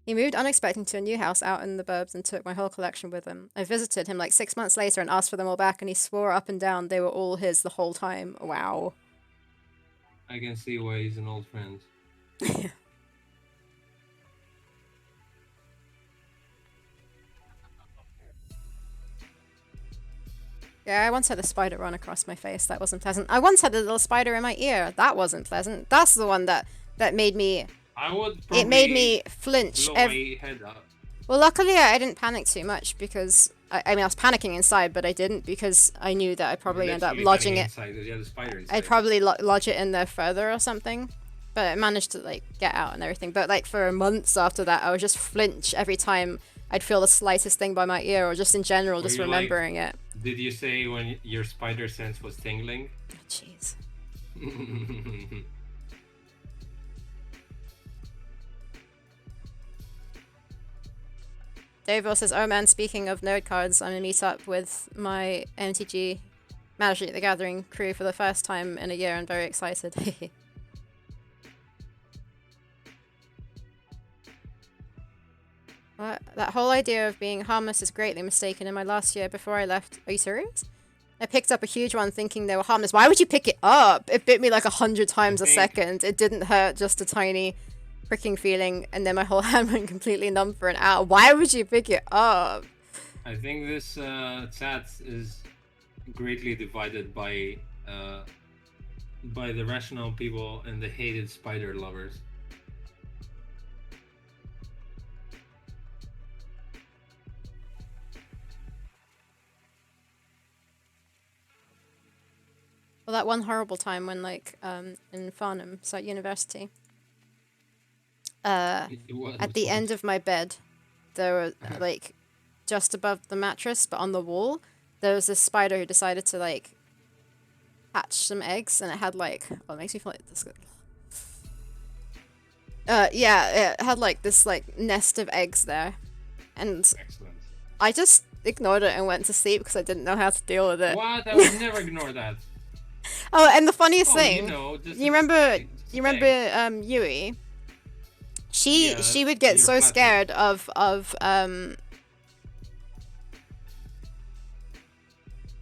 He moved unexpectedly to a new house out in the burbs and took my whole collection with him. I visited him like 6 months later and asked for them all back, and he swore up and down they were all his the whole time. Wow. I can see why he's an old friend. Yeah, I once had a spider run across my face. That wasn't pleasant. I once had a little spider in my ear. That wasn't pleasant. That's the one that made me... It made me flinch. My head up. Well, luckily I didn't panic too much because... I mean, I was panicking inside, but I didn't because I knew that I'd probably end up lodging it. I'd probably lodge it in there further or something. But I managed to, like, get out and everything. But, like, for months after that, I would just flinch every time I'd feel the slightest thing by my ear or just in general, just remembering it. Did you say when your spider sense was tingling? Jeez. Dave says, oh man, speaking of nerd cards, I'm going to meet up with my MTG Magic the Gathering crew for the first time in a year. I'm very excited. What? That whole idea of being harmless is greatly mistaken. In my last year before I left... Are you serious? I picked up a huge one thinking they were harmless. Why would you pick it up? It bit me like 100 times a second. It didn't hurt, just a tiny pricking feeling, and then my whole hand went completely numb for an hour. Why would you pick it up? I think this chat is greatly divided by the rational people and the hated spider lovers. Well, that one horrible time when, like, in Farnham, so at university, at the end of my bed, there were, like, just above the mattress, but on the wall, there was this spider who decided to, like, hatch some eggs, and it had, like, oh, it makes me feel like this. Yeah, it had, like, this, like, nest of eggs there, and excellent. I just ignored it and went to sleep because I didn't know how to deal with it. What? I would never ignore that. Oh, and the funniest thing, you remember Yui? She would get so scared of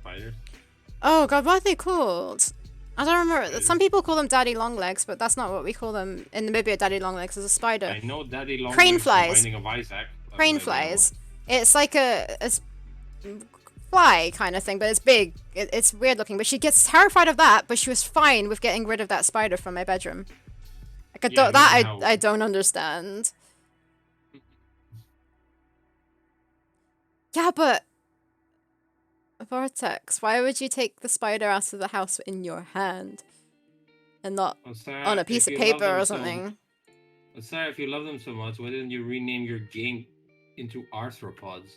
spiders. Oh god, what are they called? I don't remember. Some people call them daddy longlegs, but that's not what we call them in Namibia. Daddy longlegs is a spider. I know daddy longlegs. Crane flies. Binding of Isaac. Crane flies. It's like a fly kind of thing, but it's big. It's weird looking, but she gets terrified of that, but she was fine with getting rid of that spider from my bedroom. Like, I don't understand. Yeah, but Vortex, why would you take the spider out of the house in your hand and not on a piece of paper or something? Sarah, if you love them so much, why didn't you rename your game into Arthropods?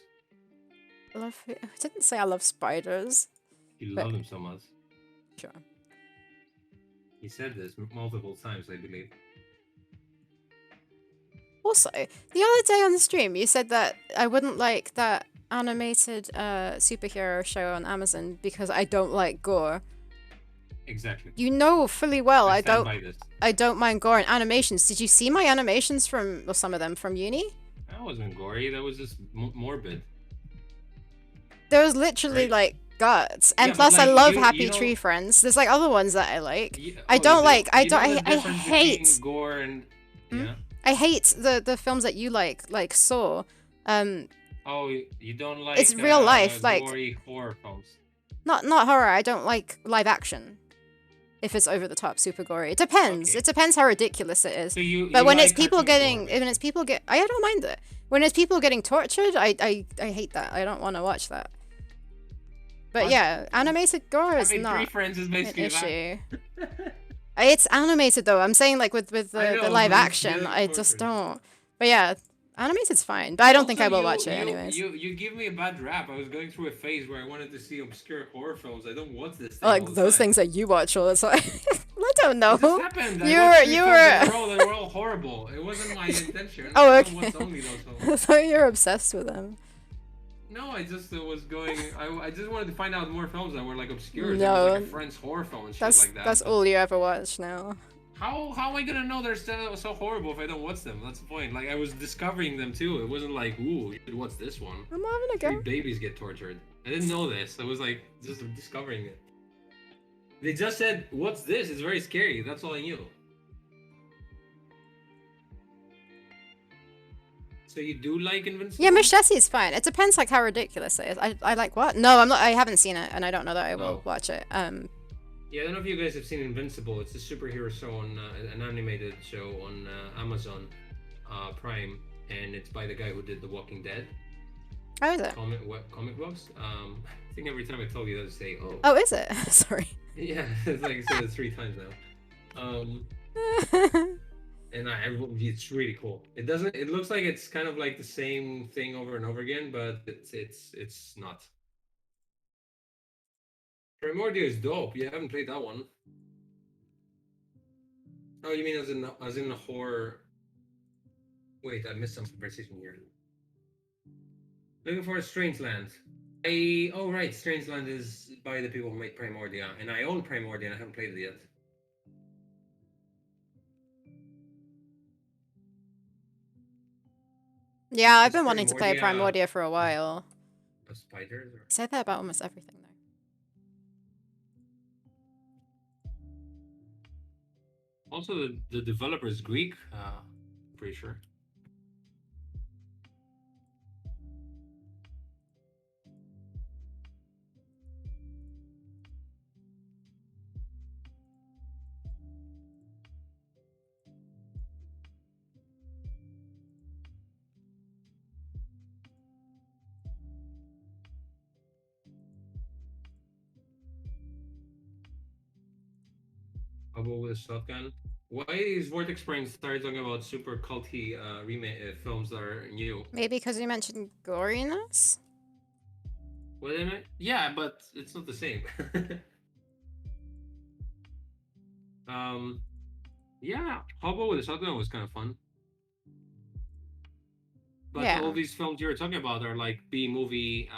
I didn't say I love spiders. You love them so much. Sure. He said this multiple times, I believe. Also, the other day on the stream, you said that I wouldn't like that animated superhero show on Amazon because I don't like gore. Exactly. You know fully well I stand by this. I don't mind gore in animations. Did you see my animations from, well, some of them from uni? That wasn't gory. That was just morbid. There was literally Right? like guts, and Yeah, but plus I like love you Happy know, Tree Friends. There's like other ones that I like. I you don't do. like. I You know don't. the I difference hate. between gore and yeah. I hate the films that you like Saw. Oh, you don't like It's real life, like gory horror films. not horror. I don't like live action. If it's over the top, super gory, it depends. Okay. It depends how ridiculous it is. So you But when like it's people cartoon getting, gore, when it's people get, I don't mind it. When it's people getting tortured, I hate that. I don't want to watch that. But What? yeah, animated gore is Having not three friends is an basically issue. that. It's animated though. I'm saying like with I the know, live but it's action, getting I just tortured. don't. But yeah, animated's fine. But I don't think Also, I will watch it anyways. You give me a bad rap. I was going through a phase where I wanted to see obscure horror films. I don't watch this thing all Like the those time. things that you watch all the time. I don't know. It just happened. You I watched three you films in a were. row. They were all horrible. It wasn't my intention. Oh, I don't okay. watch only those I films. thought you were obsessed with them. No, I just was going. I just wanted to find out more films that were like obscure. No. There was like a French horror film and shit like that. That's all you ever watch now. How am I gonna know they're so horrible if I don't watch them? That's the point. Like I was discovering them too. It wasn't like, ooh, you should watch this one. I'm having a Three go. babies get tortured. I didn't know this. I was like just discovering it. They just said, "What's this? It's very scary." That's all I knew. So you do like Invincible? Yeah, Machete is fine. It depends like how ridiculous it is. I like what? No, I'm not. I haven't seen it, and I don't know that I will Oh. watch it. Yeah, I don't know if you guys have seen Invincible. It's a superhero show on an animated show on Amazon Prime, and it's by the guy who did The Walking Dead How is it? comic books. I think every time I tell you that, I say, "Oh." Oh, is it? Sorry. Yeah, it's like I said it 3 times now. And it's really cool. It doesn't. It looks like it's kind of like the same thing over and over again, but it's not. Primordia is dope. You haven't played that one. Oh, you mean as in a horror? Wait, I missed some conversation here. Looking for a Strangeland. Oh right, Strangeland is by the people who made Primordia, and I own Primordia and I haven't played it yet. Yeah, I've Is been wanting to play Primordia- Primordia for a while. Spiders? Or... I say that about almost everything though. Also, the developer is Greek. Pretty sure. With a shotgun. Why is Vortex Brain started talking about super culty remake films that are new? Maybe because you mentioned goriness. Well, then yeah, but it's not the same. Yeah, Hobo with a Shotgun was kind of fun. But Yeah. all these films you were talking about are like B-movie,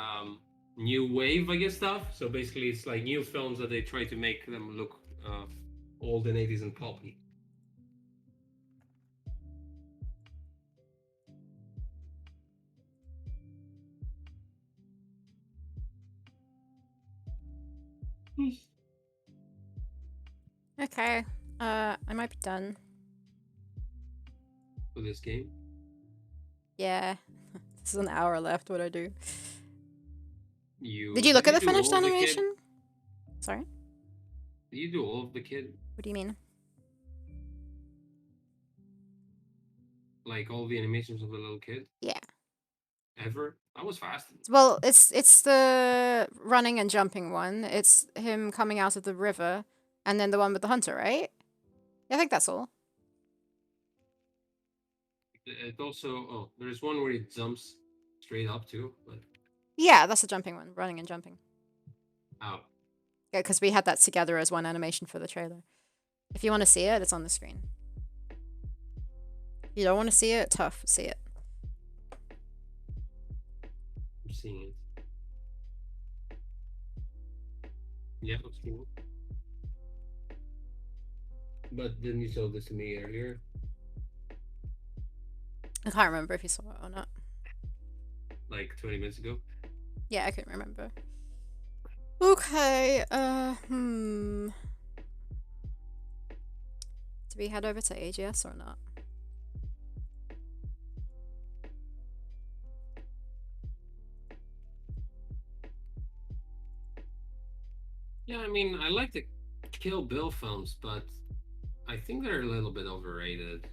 new wave, I guess, stuff. So basically, it's like new films that they try to make them look old and 80s and pulpy. Okay. I might be done. For this game. Yeah. This is an hour left. What do I do? You Did you look at the do finished all of the animation? Sorry. Did you do all of the kid? What do you mean? Like all the animations of the little kid? Yeah. Ever? That was fast. Well, it's the running and jumping one. It's him coming out of the river, and then the one with the hunter, right? Yeah, I think that's all. It also there's one where he jumps straight up too, but Yeah, that's the jumping one, running and jumping. oh. Yeah, because we had that together as one animation for the trailer. If you want to see it, it's on the screen. If you don't want to see it, tough, see it. seeing it. Yeah, looks cool. But didn't you show this to me earlier? I can't remember if you saw it or not. Like 20 minutes ago? Yeah, I couldn't remember. Okay, Do we head over to AGS or not? Yeah, I mean, I like the Kill Bill films, but I think they're a little bit overrated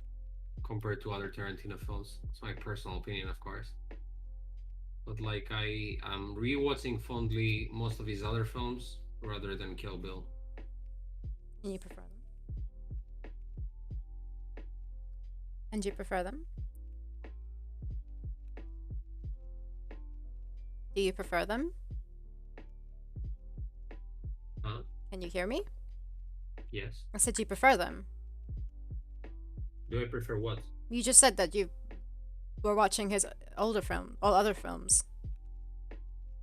compared to other Tarantino films. It's my personal opinion, of course. But like, I'm rewatching fondly most of his other films rather than Kill Bill. And you prefer them? And you prefer them? Do you prefer them? Huh? Can you hear me? Yes. I said you prefer them. Do I prefer what? You just said that you were watching his older film, all other films.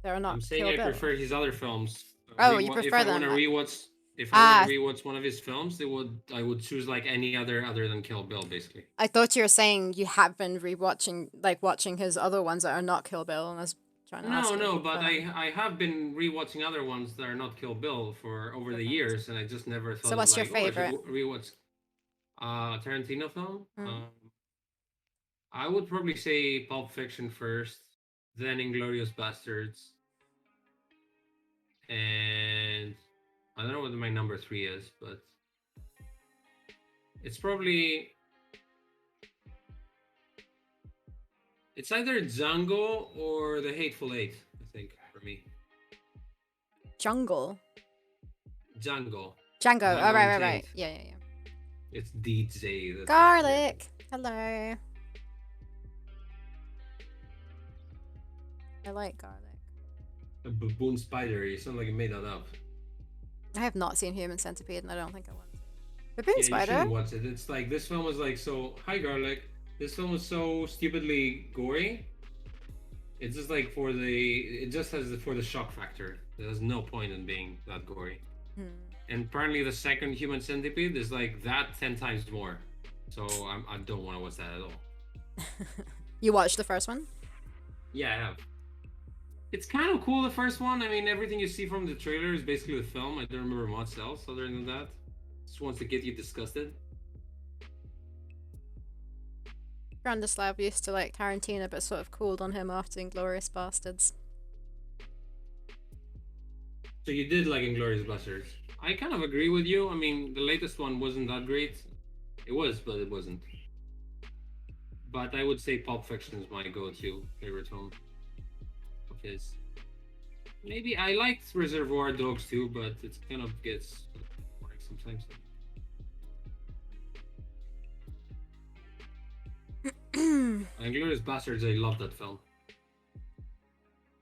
They're not I'm saying Kill I Bill. prefer his other films. Oh, you prefer if I them. want to rewatch, if I Ah, want to rewatch one of his films, I would choose like any other than Kill Bill, basically. I thought you were saying you have been rewatching, like watching his other ones that are not Kill Bill, and I was trying to ask No, you if no, you but prefer them. I have been rewatching other ones that are not Kill Bill for over the Different. years, and I just never So thought of what's your like, oh, I should favorite? rewatch Tarantino film. Mm. I would probably say Pulp Fiction first, then Inglorious Bastards, and I don't know what my number 3 is, but it's probably it's either Django or The Hateful Eight. I think for me, Jungle. Django. Django. Oh, right. Unchained. Yeah, yeah, yeah. It's DJ. That's Garlic. Hello. I like garlic. a baboon spider. You sound like you made that up. I have not seen Human Centipede, and I don't think I want to. Baboon Yeah, you Spider. shouldn't watch it. It's like this film was like so. Hi, garlic. This film was so stupidly gory. It's just like for the. It just has for the shock factor. There's no point in being that gory. And apparently, the second Human Centipede is like that 10 times more. So I don't want to watch that at all. You watched the first one? Yeah, I have. It's kind of cool, the first one. I mean, everything you see from the trailer is basically the film. I don't remember much else other than that. Just wants to get you disgusted. Brandislav used to like Tarantino, but sort of cooled on him after Inglourious Bastards. So you did like Inglourious Basterds. I kind of agree with you. I mean, the latest one wasn't that great. It was, but it wasn't. But I would say Pulp Fiction is my go-to favorite film of his. Maybe I liked Reservoir Dogs too, but it kind of gets boring sometimes. Inglourious Basterds, I love that film.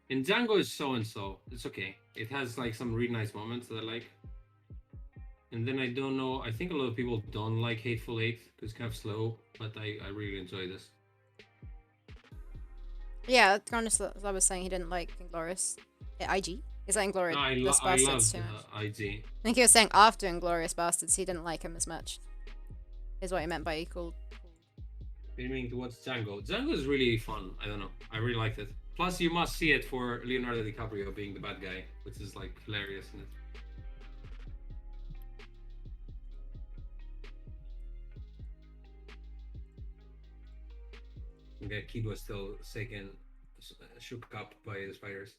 And Django is so and so. It's okay. It has like some really nice moments that I like. And then I don't know. I think a lot of people don't like Hateful Eight because it's kind of slow, but I really enjoy this. Yeah, Brandislav was saying he didn't like Inglourious. IG? Is that Inglourious No, I Bastards love too much? IG. I think he was saying after Inglourious Bastards he didn't like him as much. Is what he meant by equal. You mean to watch Django? Django is really fun. I don't know. I really liked it. Plus, you must see it for Leonardo DiCaprio being the bad guy, which is like hilarious in it. The kid was still shaken, shook up by the spiders.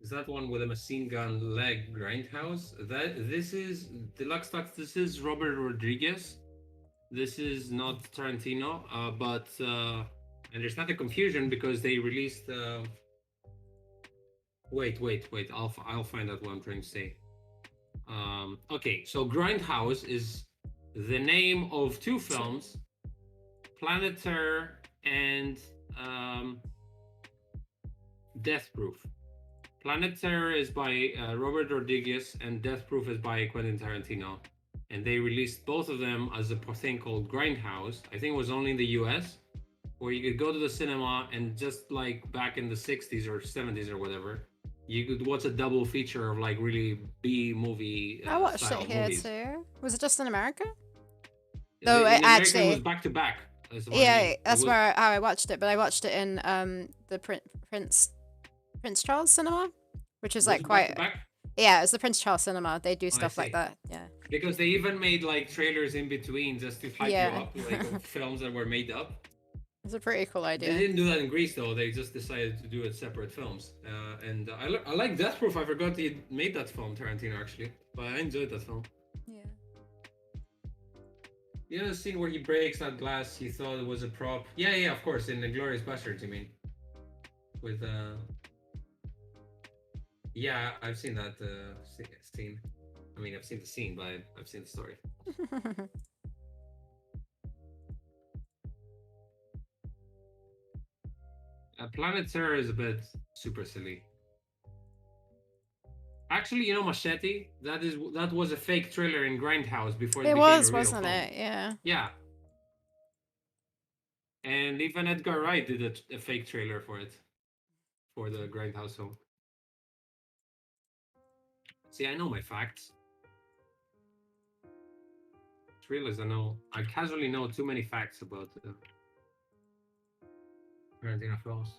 Is that one with a machine gun leg grindhouse? This is Deluxe Talks. This is Robert Rodriguez. This is not Tarantino, but and there's not a confusion because they released. Wait. I'll find out what I'm trying to say. Okay, so Grindhouse is the name of two films, Planet Terror and Death Proof. Planet Terror is by Robert Rodriguez and Death Proof is by Quentin Tarantino. and they released both of them as a thing called Grindhouse. I think it was only in the US, where you could go to the cinema and just like back in the 60s or 70s or whatever, you could watch a double feature of like really B movie I watched it style here movies. too. Was it just in America? No, In America, it was actually, back to back. That's what I mean. yeah, It that's was where how I watched it. But I watched it in the Prince Charles Cinema, which is was like it back to quite back? yeah. It's the Prince Charles Cinema. They do Oh, I stuff like see. that. Yeah. Because they even made like trailers in between just to hype you Yeah. up, like of films that were made up. It's a pretty cool They idea. didn't do that in Greece though. They just decided to do it separate films. And I like Death Proof. I forgot he made that film, Tarantino actually, but I enjoyed that film. Yeah. You know the scene where he breaks that glass? He thought it was a prop. Yeah, yeah, of course. In the Glorious Bastards, you mean? With yeah, I've seen that scene. I mean, I've seen the scene, but I've seen the story. Planet Terror is a bit super silly. Actually, you know Machete? That was a fake trailer in Grindhouse before it It became a was, real wasn't film. it? Yeah. Yeah. And even Edgar Wright did a fake trailer for it. For the Grindhouse film. See, I know my facts. Realize I casually know too many facts about Tarantino films.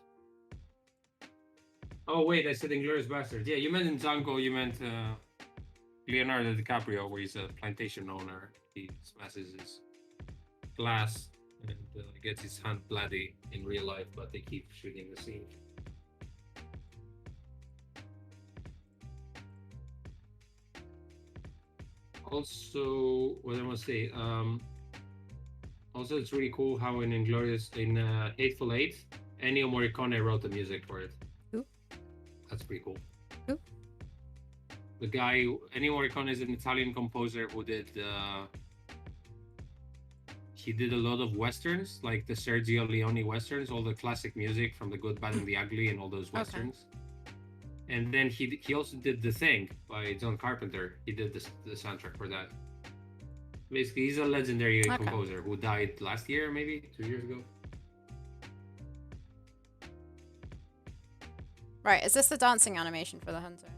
Oh wait, I said Inglourious Basterds. Yeah, you meant in Django. You meant Leonardo DiCaprio, where he's a plantation owner. He smashes his glass and gets his hand bloody in real life, but they keep shooting the scene. Also, what I must say, also it's really cool how in Hateful Eight, Ennio Morricone wrote the music for it. Who? That's pretty cool. Who? The guy Ennio Morricone is an Italian composer who did he did a lot of westerns, like the Sergio Leone westerns, all the classic music from The Good, Bad, and the Ugly, and all those westerns. Okay. And then he also did The Thing by John Carpenter. He did the soundtrack for that. Basically, he's a legendary composer who died last year, maybe 2 years ago. Right, is this the dancing animation for the hunter?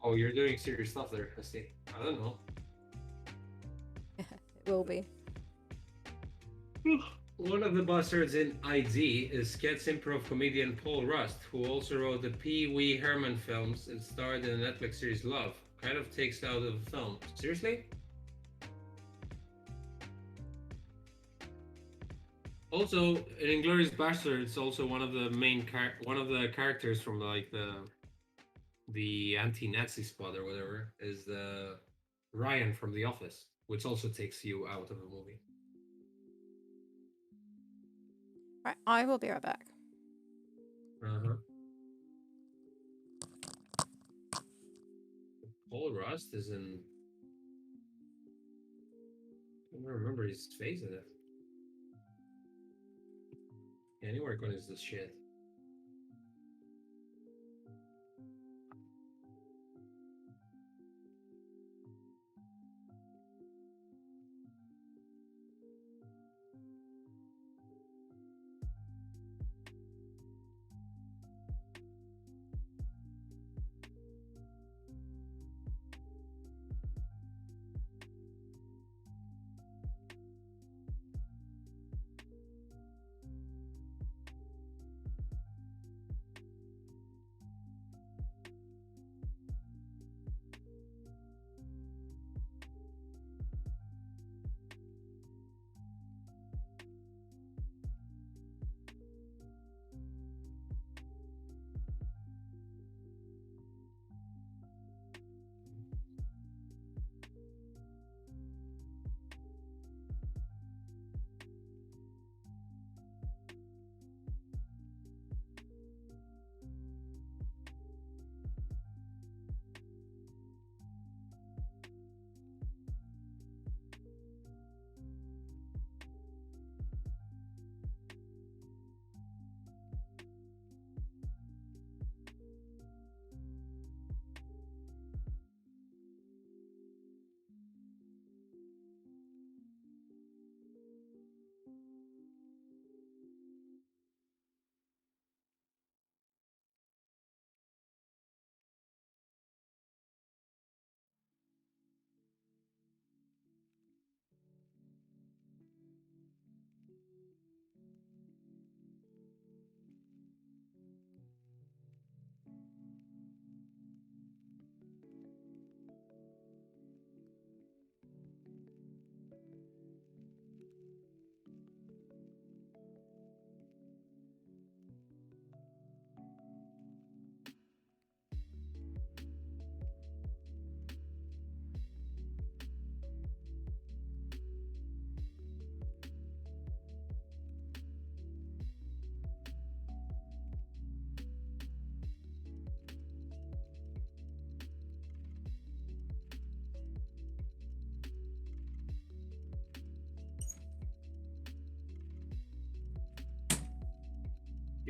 Oh, you're doing serious stuff there, I see. I don't know. It will be. One of the bastards in ID is sketch improv comedian Paul Rust, who also wrote the Pee Wee Herman films and starred in the Netflix series Love. Kind of takes out of the film. Seriously? Also, in Inglourious Basterds, also one of the characters from like the anti-Nazi squad or whatever is the Ryan from The Office, which also takes you out of the movie. Right, I will be right back. Paul Rust is in. I don't remember his face in it. Yeah, any work on is this shit.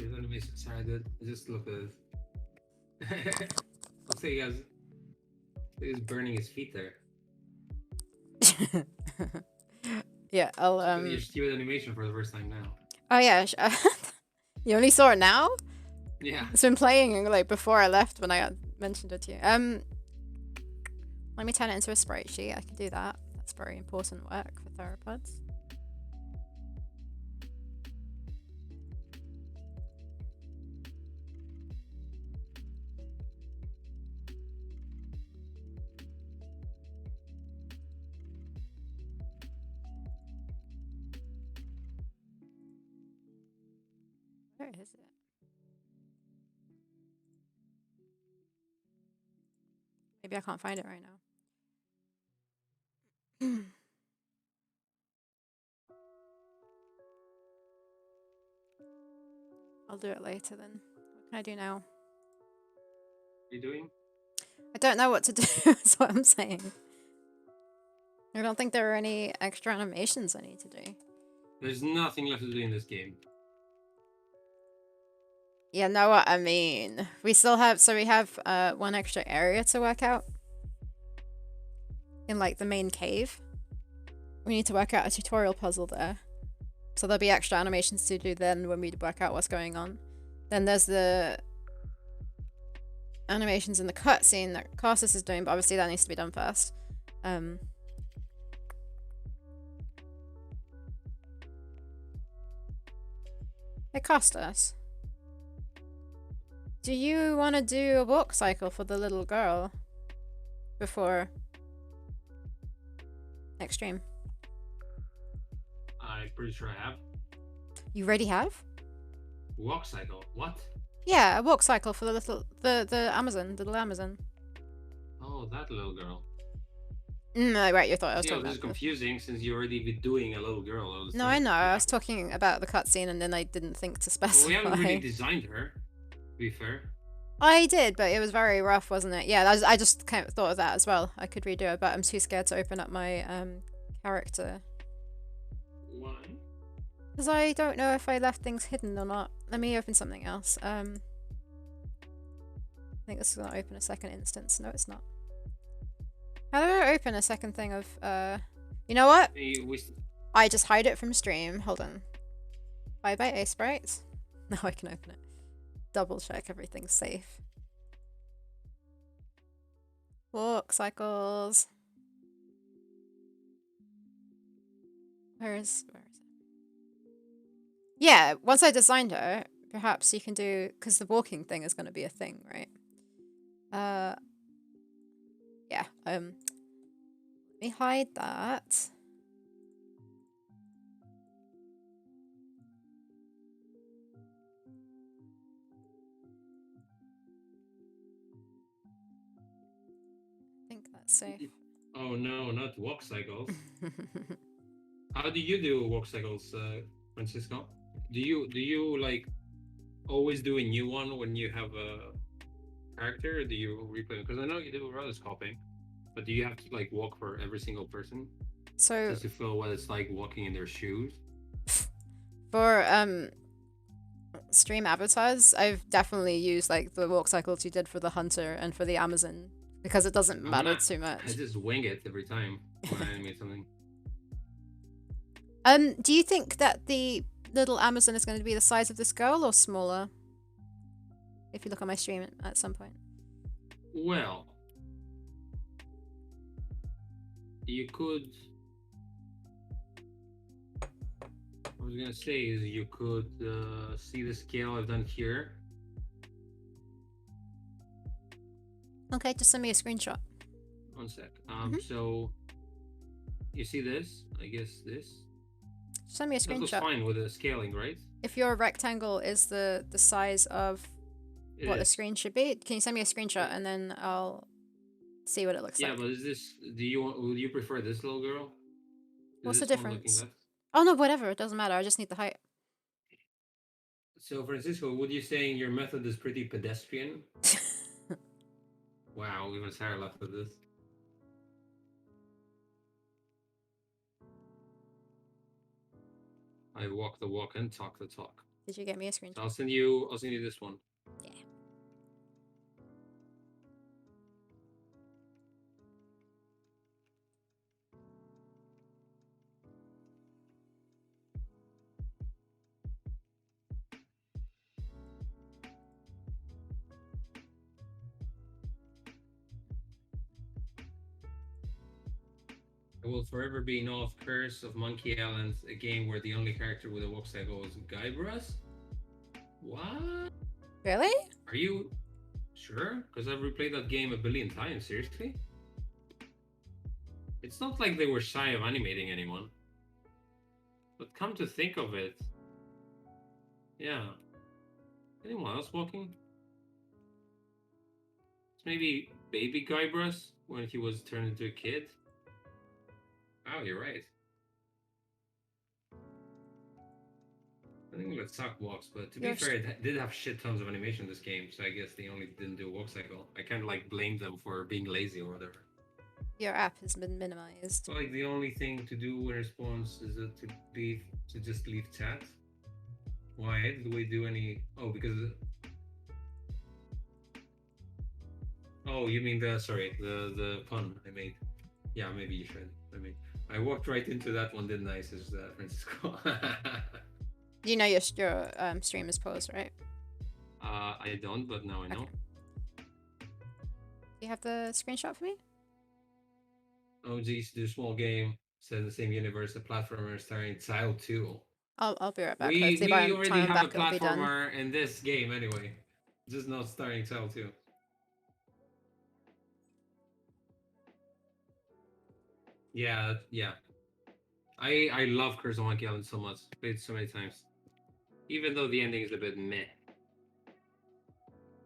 His animation. Sorry, dude. Just look at it. Looks like he's burning his feet there. Yeah, I'll Your stupid animation for the first time now. Oh yeah, you only saw it now? Yeah. It's been playing like before I left when I mentioned it to you. Let me turn it into a sprite sheet. I can do that. That's very important work for Theropods. Where is it? Maybe I can't find it right now. I'll do it later then. What can I do now? What are you doing? I don't know what to do, is what I'm saying. I don't think there are any extra animations I need to do. There's nothing left to do in this game. Yeah, know what I mean. We still have, so we have one extra area to work out. In like the main cave. We need to work out a tutorial puzzle there. So there'll be extra animations to do then when we work out what's going on. Then there's the animations in the cutscene that Carsus is doing, but obviously that needs to be done first. Hey, Costas. Do you want to do a walk cycle for the little girl before next stream? I'm pretty sure I have. You already have? Walk cycle. What? Yeah, a walk cycle for the little little Amazon. Oh, that little girl. Right, you thought I was See, talking this is about. confusing since you already been doing a little girl all the No, time. I know. I was talking about the cutscene, and then I didn't think to specify. Well, we haven't really designed her. To be fair. I did, but it was very rough, wasn't it? Yeah, I just kind of thought of that as well. I could redo it, but I'm too scared to open up my character. Why? Because I don't know if I left things hidden or not. Let me open something else. I think this is going to open a second instance. No, it's not. How do I open a second thing of, You know what? I just hide it from stream. Hold on. Bye bye, A sprites. Now I can open it. Double check everything's safe. Walk cycles. Where is it? Yeah, once I designed her, perhaps you can do, because the walking thing is going to be a thing, right? Yeah, let me hide that. I think that's safe. Oh no, not walk cycles. How do you do walk cycles, Francisco? Do you like always do a new one when you have a character, or do you replay? Because I know you do rotoscoping, but do you have to like walk for every single person? So just to feel what it's like walking in their shoes. For stream avatars, I've definitely used like the walk cycles you did for the hunter and for the Amazon because it doesn't matter too much. I just wing it every time when I animate something. Do you think that the little Amazon is going to be the size of this girl or smaller? If you look on my stream at some point. Well, you could. I was gonna say is you could see the scale I've done here. Okay, just send me a screenshot. One sec. So you see this? I guess this. Send me a screenshot. That looks fine with the scaling, right? If your rectangle is the size of what the screen should be, can you send me a screenshot and then I'll see what it looks like? Yeah, but is this? Would you prefer this little girl? What's the difference? Oh no, whatever. It doesn't matter. I just need the height. So, Francisco, would you saying your method is pretty pedestrian? Wow, even Sarah laughed at this. I walk the walk and talk the talk. Did you get me a So screenshot? I'll send you this one. Yeah. I will forever be in awe of Curse of Monkey Island, a game where the only character with a walk cycle was Guybrush. What? Really? Are you sure? Because I've replayed that game a billion times. Seriously? It's not like they were shy of animating anyone. But come to think of it, yeah. Anyone else walking? It's maybe baby Guybrush when he was turned into a kid. Oh, you're right. I think it suck walks, but to be fair, it did have shit tons of animation in this game, so I guess they only didn't do a walk cycle. I can't like blame them for being lazy or whatever. Your app has been minimized. So like the only thing to do in response is to just leave chat. Why did we do any? Oh, because. Oh, you mean the pun I made? Yeah, maybe you should. I walked right into that one, didn't I? Says Francisco. You know your stream is paused, right? I don't, but now I know. Okay. You have the screenshot for me? Oh geez, the small game set in the same universe, a platformer starring Child 2. I'll be right back. We Hopefully by the already time I'm have a back, it'll be done. platformer in this game anyway, just not starring Child 2. Yeah. I love Curse of Monkey Island so much. Played it so many times. Even though the ending is a bit meh.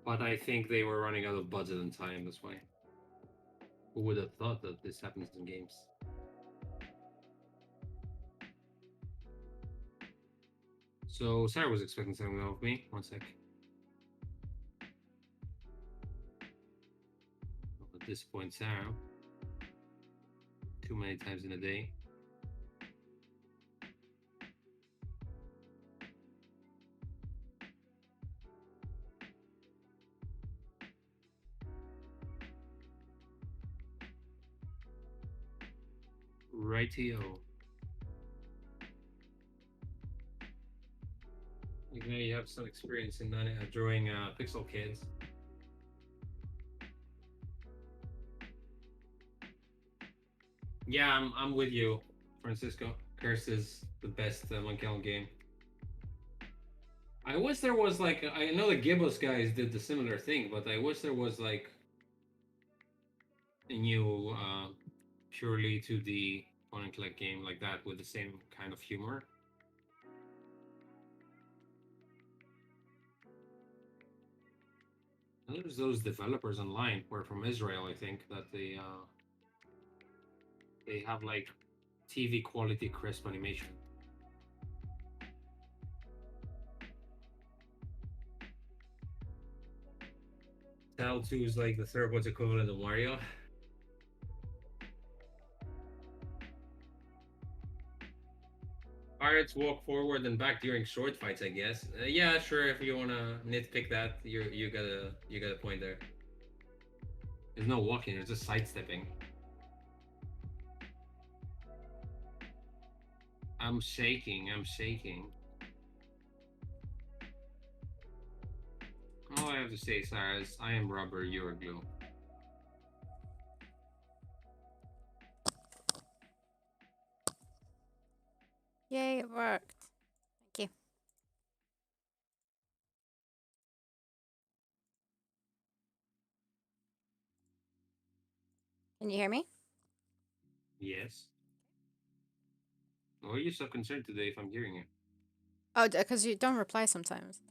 But I think they were running out of budget and time, that's why. Who would have thought that this happens in games? So Sarah was expecting something of me. One sec. At this point, Sarah. Too many times in a day. Rightio. Like now you have some experience in drawing pixel kids. Yeah, I'm with you, Francisco. Curse is the best Monkey Island game. I wish there was like I know the Gibbous guys did the similar thing, but I wish there was like a new purely 2D point and click game like that with the same kind of humor. There's those developers online who are from Israel, I think, that they have like TV quality crisp animation. Style 2 is like the Theropods equivalent of Mario. Pirates walk forward and back during sword fights, I guess. Yeah, sure. If you wanna nitpick that, you got a point there. There's no walking. There's just sidestepping. I'm shaking. All I have to say, Sarah, is I am rubber, you're glue. Yay, it worked. Thank you. Can you hear me? Yes. Why are you so concerned today if I'm hearing you? Oh, because you don't reply sometimes.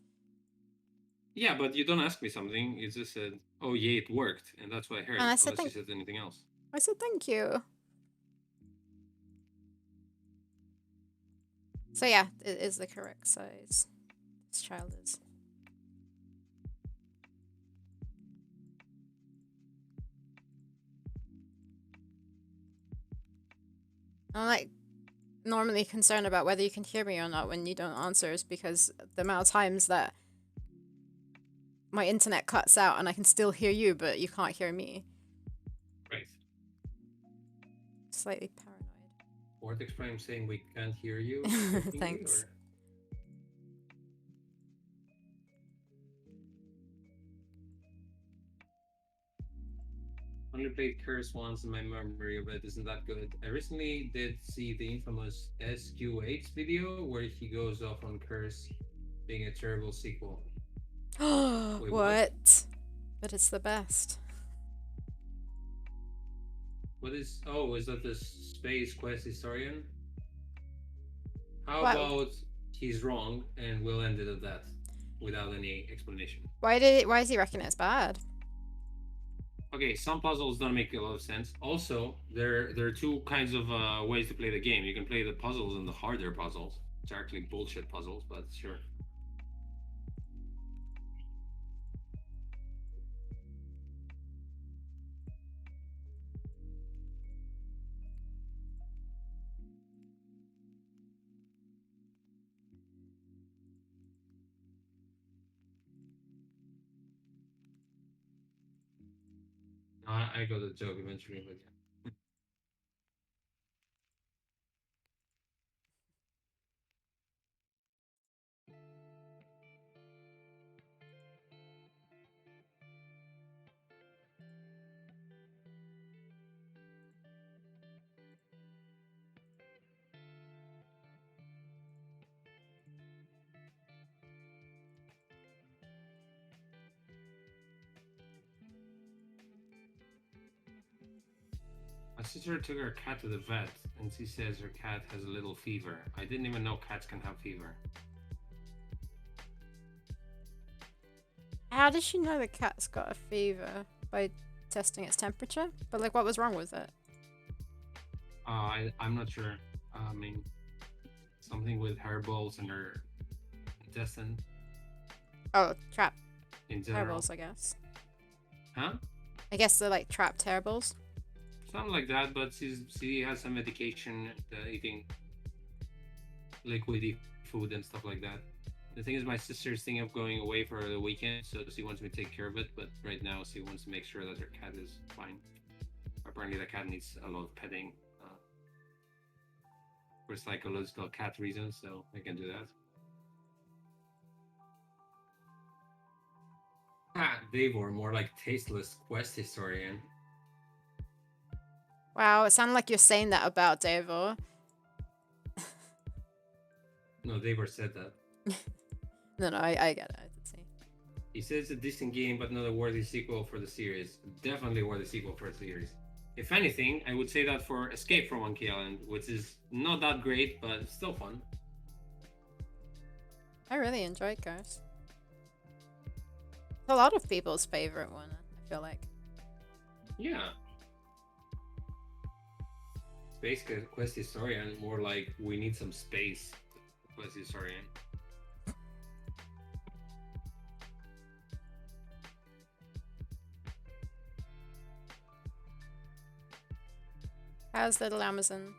Yeah, but you don't ask me something. You just said, "Oh yeah, it worked," and that's what I heard. And I said Unless you said anything else. I said thank you. So yeah, it is the correct size. This child is. I'm like normally concerned about whether you can hear me or not when you don't answer is because the amount of times that my internet cuts out and I can still hear you, but you can't hear me. Right. Slightly paranoid. Vortex Prime saying we can't hear you. Thanks. Or... Only played Curse once in my memory of it isn't that good. I recently did see the infamous SQ8 video where he goes off on Curse being a terrible sequel. Wait, what? But it's the best. What is... Oh, is that the Space Quest Historian? How Wow. about he's wrong and we'll end it at that without any explanation? Why does he reckon it's bad? Okay, some puzzles don't make a lot of sense. Also, there are two kinds of ways to play the game. You can play the puzzles and the harder puzzles. It's actually bullshit puzzles, but sure. I got the joke eventually, but yeah. My sister took her cat to the vet, and she says her cat has a little fever. I didn't even know cats can have fever. How does she know the cat's got a fever? By testing its temperature? But like, what was wrong with it? I'm not sure. I mean, something with her balls and her intestine Oh, trap in general. terribles, I guess. Huh? I guess they're like trap terribles. Something like that, but she has some medication, eating liquidy food and stuff like that. The thing is, my sister's thinking of going away for the weekend, so she wants me to take care of it. But right now, she wants to make sure that her cat is fine. Apparently, the cat needs a lot of petting for psychological cat reasons, so I can do that. Ah, Davor, more like tasteless quest historian. Wow, it sounded like you're saying that about Davor. No, Davor said that. No, I get it. I did see. He says it's a decent game, but not a worthy sequel for the series. Definitely worthy sequel for the series. If anything, I would say that for Escape from Monkey Island, which is not that great, but still fun. I really enjoyed Ghost. It's a lot of people's favorite one, I feel like. Yeah. Space Quest Historian, more like we need some space. Quest Historian. How's Little Amazon?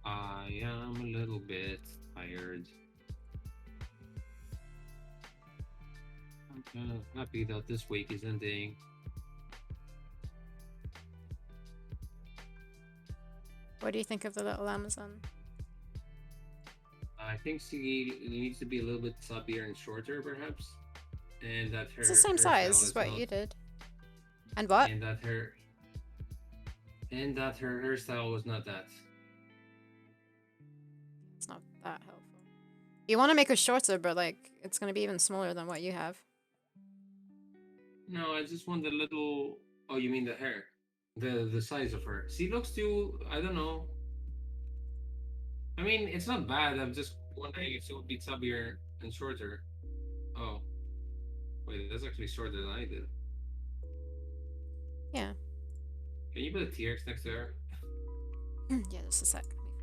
I am a little bit tired. I'm kind of happy that this week is ending. What do you think of the Little Amazon? I think she needs to be a little bit subbier and shorter, perhaps. And that her. It's the same size as what you did. And what? And that her hairstyle was not that. It's not that helpful. You want to make her shorter, but like it's gonna be even smaller than what you have. No, I just want the little. Oh, you mean the hair? The size of her. She looks too. I don't know. I mean, it's not bad. I'm just wondering if she would be subbier and shorter. Oh, wait, that's actually shorter than I did. Yeah. Can you put a T-Rex next to her? Yeah, just a sec. Let me find it.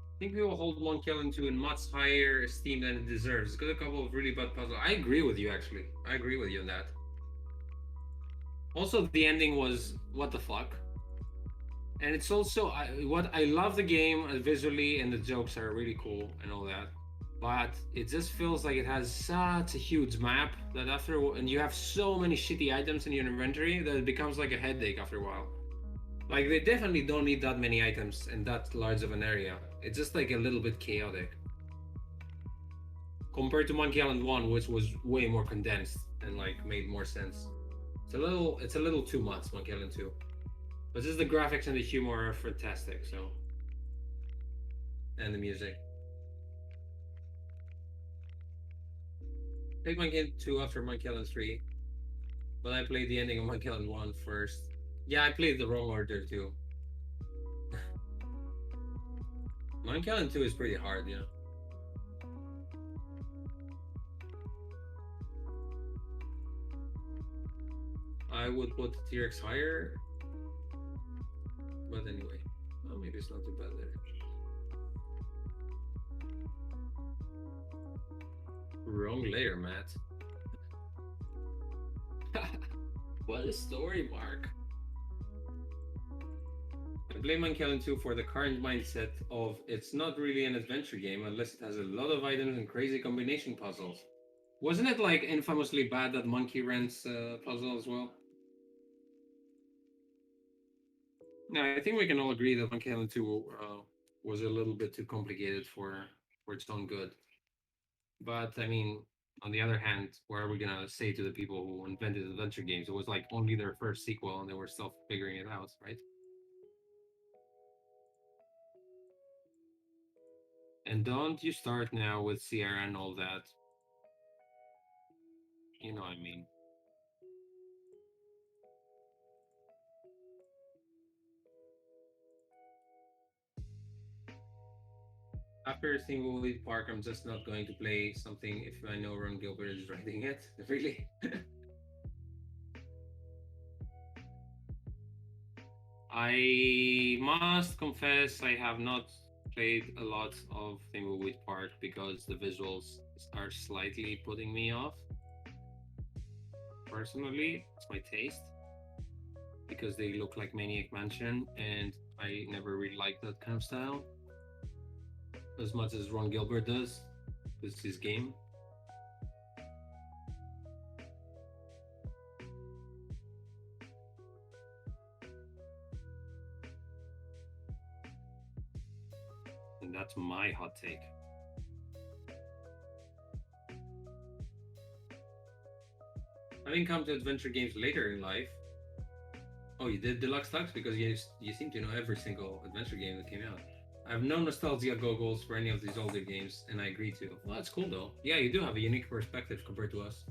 I think we will hold Monkey Island 2 in much higher esteem than it deserves. It's got a couple of really bad puzzles. I agree with you, actually. I agree with you on that. Also, the ending was what the fuck. And it's also what I love the game visually, and the jokes are really cool and all that. But it just feels like it has such a huge map that and you have so many shitty items in your inventory that it becomes like a headache after a while. Like they definitely don't need that many items in that large of an area. It's just like a little bit chaotic compared to Monkey Island 1, which was way more condensed and like made more sense. It's a little too much Monkey Island 2. But just the graphics and the humor are fantastic, so and the music. Played Monkey Island 2 after Monkey Island 3, but I played the ending of Monkey Island 1 first. Yeah, I played the wrong order too. Monkey Island 2 is pretty hard, you know. I would put T-Rex higher, but anyway. Oh, maybe it's not too bad there. Wrong layer, Matt. What a story, Mark. I blame Monkey Island 2 for the current mindset of it's not really an adventure game unless it has a lot of items and crazy combination puzzles. Wasn't it like infamously bad that Monkey Rent's puzzle as well? No, I think we can all agree that Monkey Island 2 was a little bit too complicated for its own good. But I mean, on the other hand, what are we gonna say to the people who invented adventure games? It was like only their first sequel, and they were still figuring it out, right? And don't you start now with Sierra and all that. You know what I mean. After Thimbleweed Park, I'm just not going to play something if I know Ron Gilbert is writing it. Really? I must confess I have not played a lot of Thimbleweed Park because the visuals are slightly putting me off. Personally, it's my taste because they look like Maniac Mansion, and I never really liked that kind of style as much as Ron Gilbert does. It's his game. And that's my hot take. Having come to adventure games later in life. Oh, you did Deluxe Tux because you seem to know every single adventure game that came out. I have no nostalgia goggles for any of these older games, and I agree to. Well, that's cool though. Yeah, you do have a unique perspective compared to us.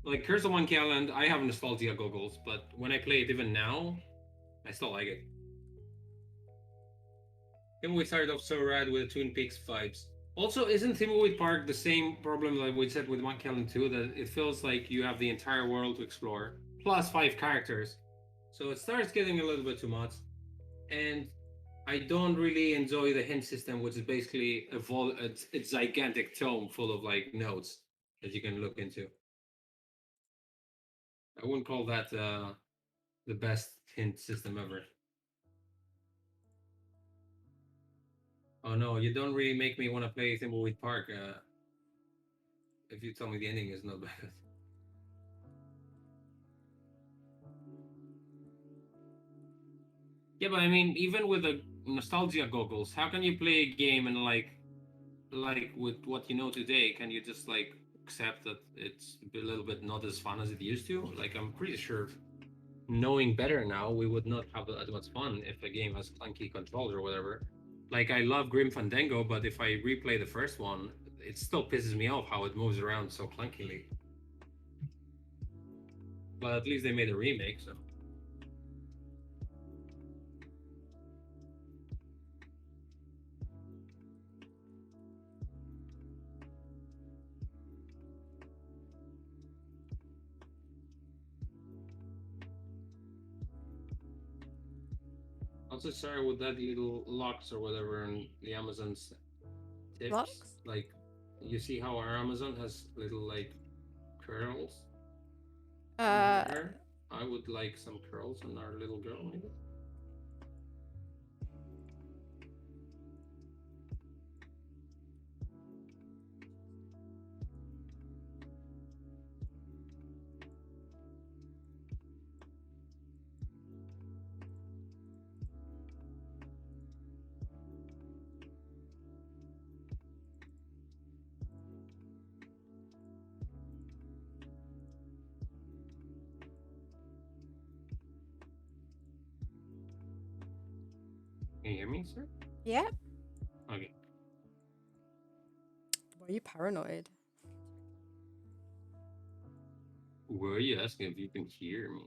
Like Curse of Monkey Island, I have nostalgia goggles, but when I play it even now, I still like it. Thimbleweed started off so rad with the Twin Peaks vibes. Also, isn't Thimbleweed Park the same problem that we said with Monkey Island 2? That it feels like you have the entire world to explore, plus 5 characters. So it starts getting a little bit too much. And I don't really enjoy the hint system, which is basically a gigantic tome full of like notes that you can look into. I wouldn't call that the best hint system ever. Oh no, you don't really make me want to play Thimbleweed Park if you tell me the ending is not bad. Yeah, but I mean, even with the nostalgia goggles, how can you play a game and like with what you know today, can you just like accept that it's a little bit not as fun as it used to? Like, I'm pretty sure knowing better now, we would not have as much fun if a game has clunky controls or whatever. Like, I love Grim Fandango, but if I replay the first one, it still pisses me off how it moves around so clunkily. But at least they made a remake, so. Also, sorry with that little locks or whatever in the Amazon's tips. Locks? Like, you see how our Amazon has little like curls in her Uh, hair? I would like some curls on our little girl, maybe. Can you hear me, sir? Yeah. Okay. Why are you paranoid? Were you asking if you can hear me?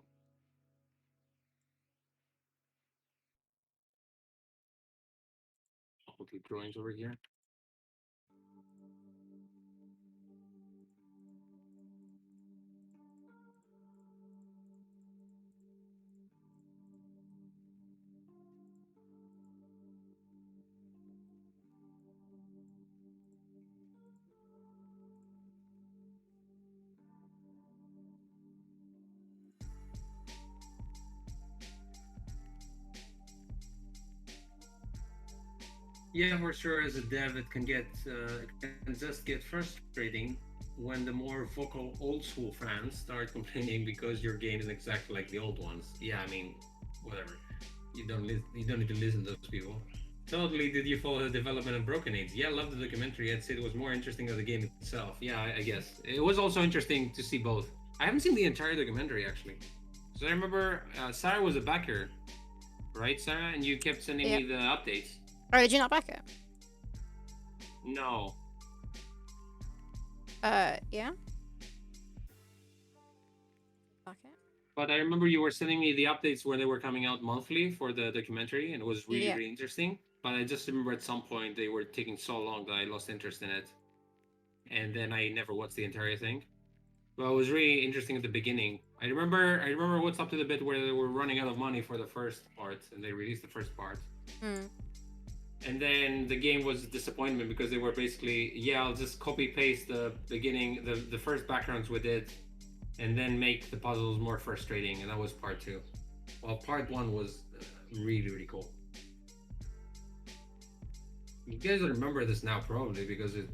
All the drawings over here. Yeah, for sure. As a dev, it can just get frustrating when the more vocal old school fans start complaining because your game is exactly like the old ones. Yeah, I mean, whatever. You don't need to listen to those people. Totally. Did you follow the development of Broken Age? Yeah, I loved the documentary. I'd say it was more interesting than the game itself. Yeah, I guess it was also interesting to see both. I haven't seen the entire documentary actually. So I remember Sarah was a backer, right, Sarah? And you kept sending Yeah. me the updates. Oh, did you not back it? No. Yeah. Back it. But I remember you were sending me the updates where they were coming out monthly for the documentary, and it was really, Yeah. really interesting. But I just remember at some point they were taking so long that I lost interest in it. And then I never watched the entire thing. But it was really interesting at the beginning. I remember what's up to the bit where they were running out of money for the first part, and they released the first part. Mm. And then the game was a disappointment because they were basically, yeah, I'll just copy paste the beginning, the first backgrounds we did, and then make the puzzles more frustrating. And that was part two. Well, part one was really, really cool. You guys remember this now probably because it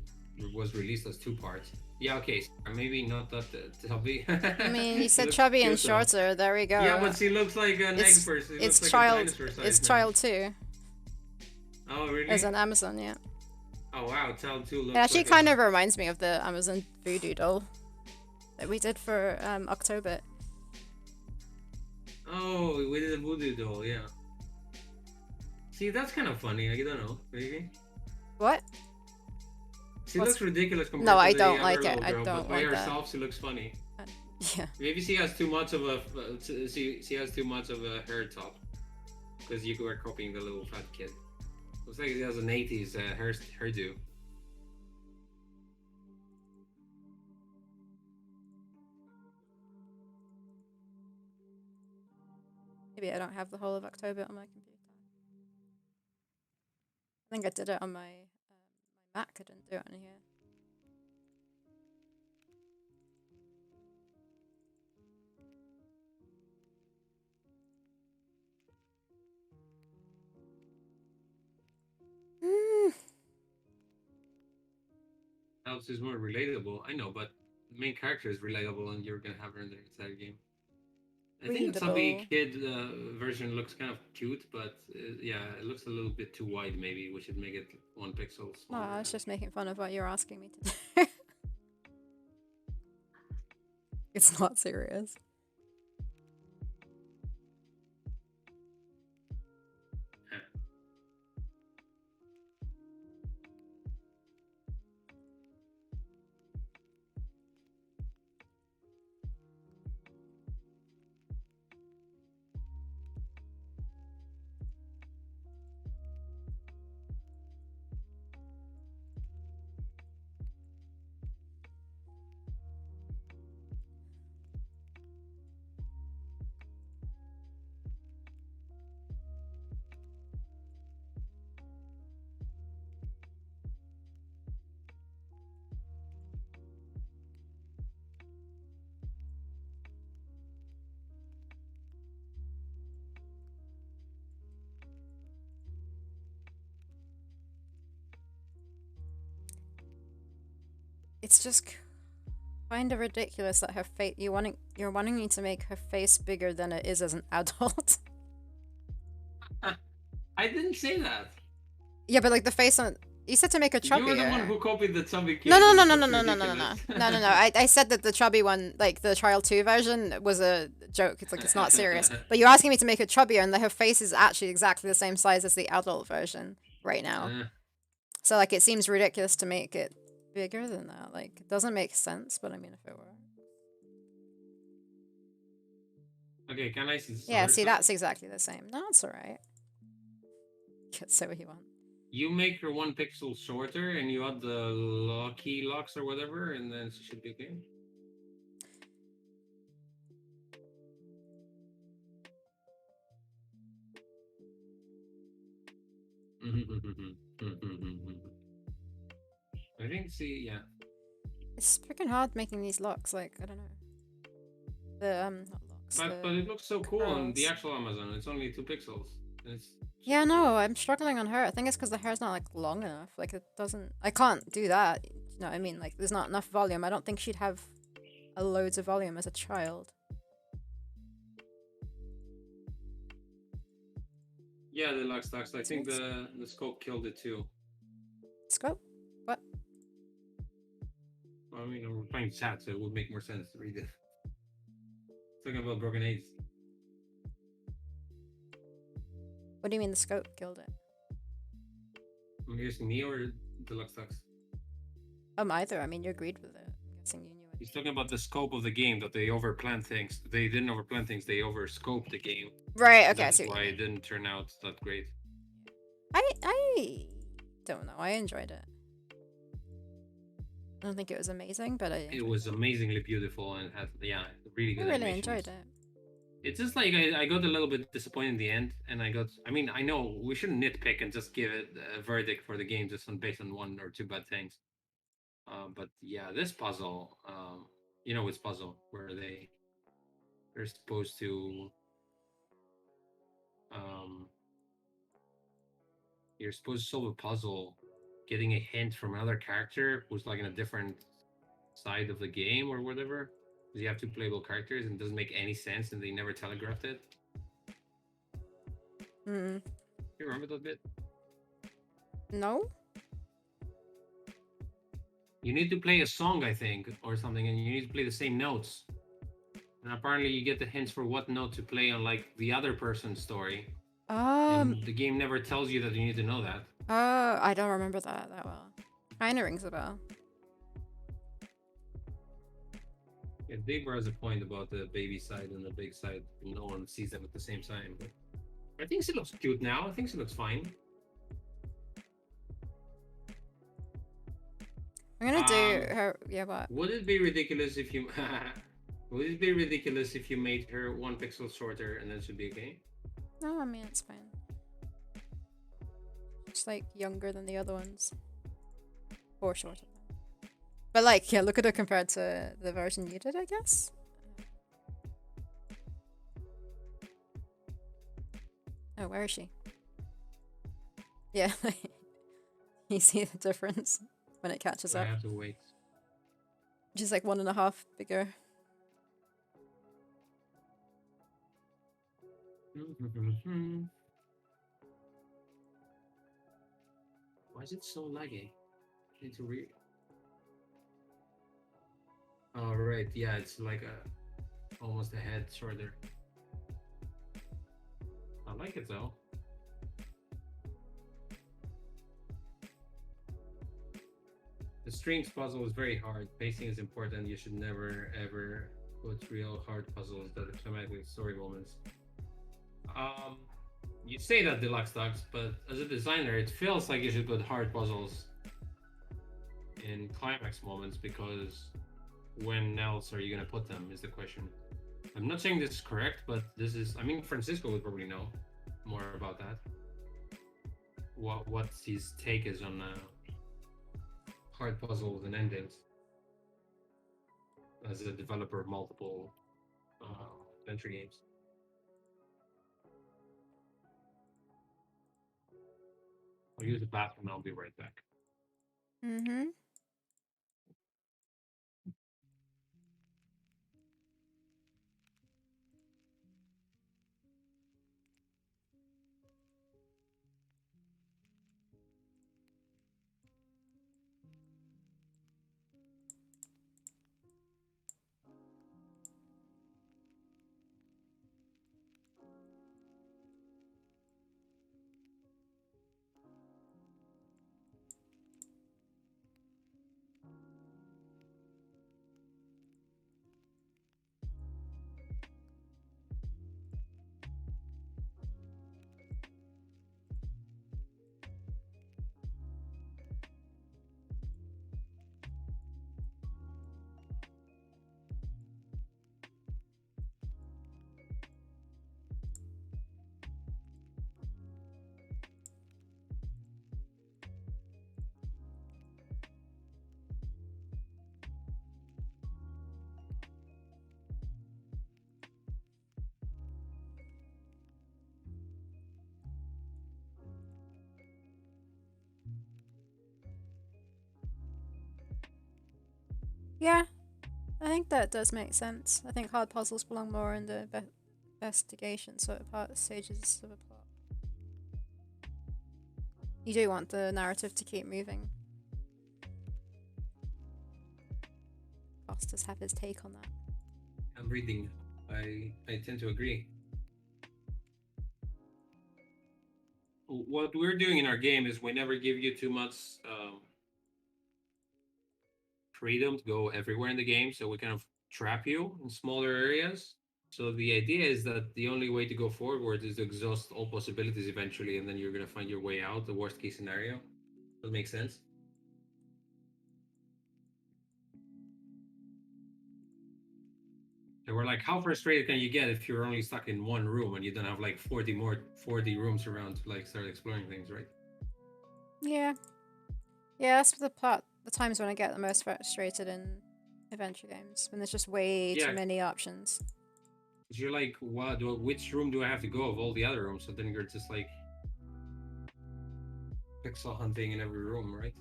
was released as two parts. Yeah, okay, maybe not that chubby. I mean, you said looks chubby and cute, though. shorter. There we go. Yeah, but she looks like an egg it's person. She it's looks like a child. dinosaur size It's now. child too. Oh, really? As an Amazon, yeah. Oh, wow, child 2 looks It actually like kind of reminds me of the Amazon voodoo doll that we did for October. Oh, we did a voodoo doll, yeah. See, that's kind of funny. I don't know, maybe. What? She What's- looks ridiculous compared No, to I the don't other like it. little I girl, don't but by want that. herself, she looks funny. Yeah. Maybe she has too much of a she has too much of a hair top because you were copying the little fat kid. Looks like she has an 80s hairdo. Maybe I don't have the whole of October on my computer. I think I did it on my Mac. I didn't do it on here. Else is more relatable. I know, but the main character is relatable, and you're gonna have her in the entire game. I think the chubby kid version looks kind of cute, but yeah, it looks a little bit too wide. Maybe we should make it 1 pixel No, smaller. I was just making fun of what you're asking me to do. It's not serious. It's just kind of ridiculous that her face. You're wanting me to make her face bigger than it is as an adult. I didn't say that. Yeah, but like the face on. You said to make her You were the one chubbier. who copied the chubby No, kid, no, and no, it no, no, looks no, no, no, no, no, ridiculous. no, no, no. I said that the chubby one, like the Trial 2 version, was a joke. It's like it's not serious. But you're asking me to make it chubbier, and her face is actually exactly the same size as the adult version right now. So like it seems ridiculous to make it bigger than that. Like it doesn't make sense. But I mean, if it were. Okay, can I see this Yeah, other see, side? that's exactly the same. No, it's alright. Say what you want. You make her 1 pixel shorter, and you add the key locks or whatever, and then she should be okay. I think, see, yeah. It's freaking hard making these locks. Like I don't know. The not locks. But it looks so cool on the curls. actual Amazon. It's only 2 pixels. It's Yeah, super no, cool. I'm struggling on her. I think it's because the hair's not like long enough. Like it doesn't. I can't do that. You know what I mean? Like there's not enough volume. I don't think she'd have a loads of volume as a child. Yeah, the lock stocks. I think Sweet. the scope killed it too. Scope. What? Well, I mean, we're playing chat, so it would make more sense to read it. Talking about broken aids. What do you mean the scope killed it? I'm guessing me or Deluxe Stocks. Either. I mean, you agreed with it. I'm guessing you knew it. He's talking about the scope of the game, that they overplan things. They didn't overplan things, they overscoped the game. Right. Okay. I That's see what why you it mean. didn't turn out that great. I don't know. I enjoyed it. I don't think it was amazing, but It was amazingly beautiful and had, yeah, really I good really animations. enjoyed it. It's just like I got a little bit disappointed in the end, and I mean, I know we shouldn't nitpick and just give it a verdict for the game just based on 1 or 2 bad things. But yeah, this puzzle, it's puzzle where they're supposed to, um, you're supposed to solve a puzzle, getting a hint from another character who's like in a different side of the game or whatever. Because you have 2 playable characters and it doesn't make any sense, and they never telegraphed it. Hmm. You remember that bit? No. You need to play a song, I think, or something, and you need to play the same notes. And apparently, you get the hints for what note to play on like the other person's story. And the game never tells you that you need to know that. Oh, I don't remember that well. Kinda rings a bell. Yeah, Debra has a point about the baby side and the big side. No one sees them at the same time. But I think she looks cute now. I think she looks fine. I'm gonna do her. Yeah, what? Would it be ridiculous if you? Would it be ridiculous if you made her 1 pixel shorter and then she'd be okay? No, I mean it's fine. Just like younger than the other ones, or shorter. But like, yeah, look at her compared to the version you did, I guess. Oh, where is she? Yeah, you see the difference when it catches I up. have to wait. She's like 1.5 bigger. Why is it so laggy? I need to read. Oh right, yeah, it's like almost a head shorter. I like it though. The streams puzzle is very hard. Pacing is important. You should never ever put real hard puzzles that are thematic story moments. You say that, Deluxe Ducks, but as a designer, it feels like you should put hard puzzles in climax moments, because when else are you gonna put them is the question. I'm not saying this is correct, but this is, I mean, Francisco would probably know more about that. What his take is on hard puzzles and endings as a developer of multiple adventure games. I'll use the bathroom and I'll be right back. Mm-hmm. Yeah, I think that does make sense. I think hard puzzles belong more in the investigation sort of part stages of a plot. You do want the narrative to keep moving. Foster's have his take on that. I'm reading. I tend to agree. What we're doing in our game is we never give you too much freedom to go everywhere in the game, so we kind of trap you in smaller areas. So the idea is that the only way to go forward is to exhaust all possibilities eventually, and then you're gonna find your way out. The worst case scenario. That makes sense. And we're like, how frustrated can you get if you're only stuck in one room and you don't have like 40 rooms around to like start exploring things, right? Yeah. Yeah, that's the part, the times when I get the most frustrated in adventure games, when there's just way too Yeah, many options. because you're like, which room do I have to go of all the other rooms? So then you're just like pixel hunting in every room, right?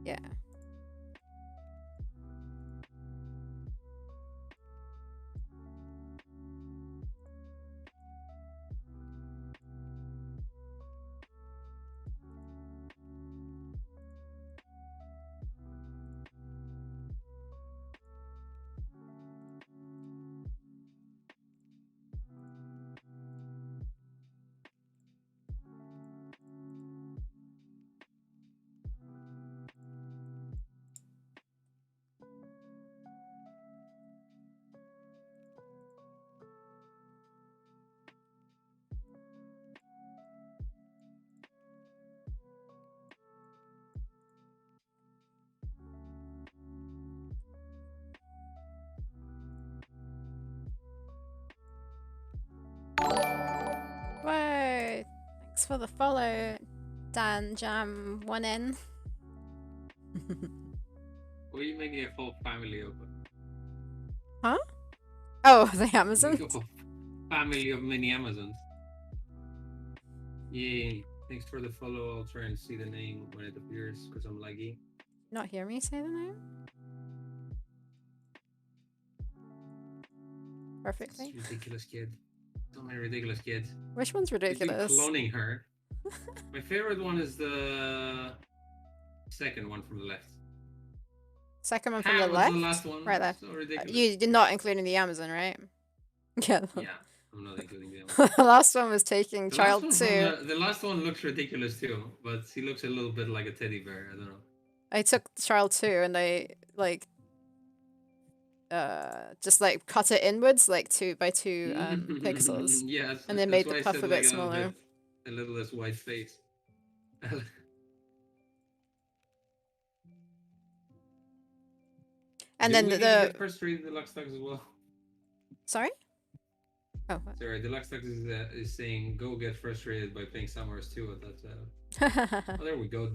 Yeah. Whoa! Thanks for the follow, Dan Jam 1N. Or you making a whole family of Huh? Oh, the Amazon? family of mini Amazons. Yay. Thanks for the follow. I'll try and see the name when it appears because I'm laggy. Not hear me say the name? Perfectly. This ridiculous kid. So many ridiculous kids. Which one's He's been ridiculous? cloning her. My favorite one is the second one from the left. Second one from the What's left? the last one? Right there. So ridiculous. You're not including the Amazon, right? Yeah. Yeah, I'm not including the The last one was taking child 2. The last one looks ridiculous too, but he looks a little bit like a teddy bear. I don't know. I took child 2 and I like just like cut it inwards like 2 by 2 pixels. Yes, And then that's made why the I puff said a like bit smaller. a little less white face. And Did then we need to the get frustrated Deluxe Tux as well? Sorry? Oh, what? Sorry, Deluxe Tux is saying go get frustrated by playing Summers 2 at that. Oh, there we go.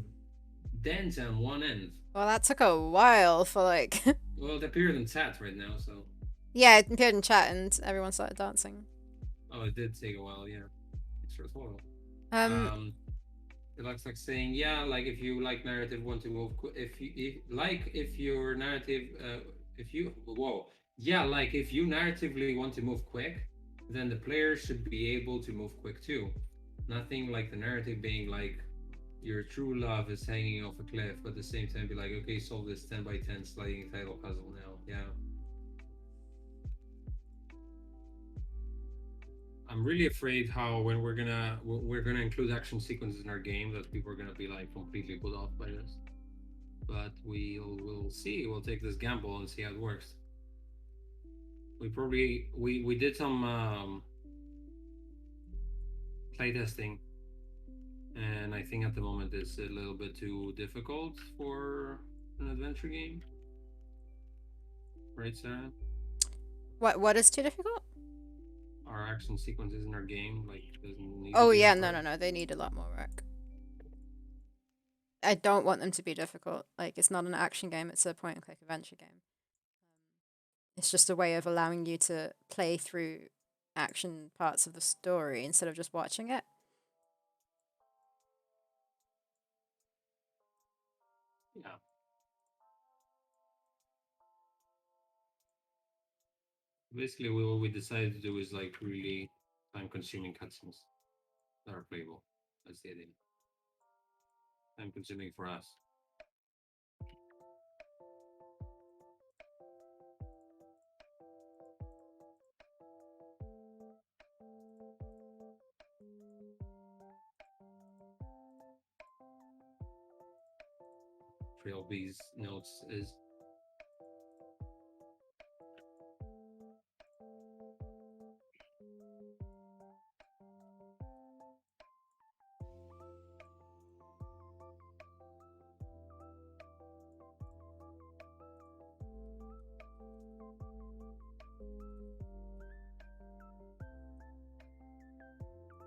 Dance on one end. Well, that took a while for like. Well, it appeared in chat right now, so. Yeah, it appeared in chat and everyone started dancing. Oh, it did take a while, yeah. It's for total. It looks like saying, yeah, like if you like narrative, want to move, if your narrative, like if you narratively want to move quick, then the player should be able to move quick too. Nothing like the narrative being like your true love is hanging off a cliff, but at the same time be like, okay, solve this 10 by 10 sliding title puzzle now. Yeah. I'm really afraid how when we're gonna include action sequences in our game that people are gonna be like completely put off by this. But we'll see. We'll take this gamble and see how it works. We did some playtesting, and I think at the moment it's a little bit too difficult for an adventure game. Right, Sarah? What is too difficult? Our action sequences in our game doesn't need. Oh yeah, no, they need a lot more work. I don't want them to be difficult. Like it's not an action game; it's a point and click adventure game. It's just a way of allowing you to play through action parts of the story instead of just watching it. Yeah. Basically, what we decided to do is like really time-consuming cutscenes that are playable. That's the idea. Time-consuming for us. Trilby's notes is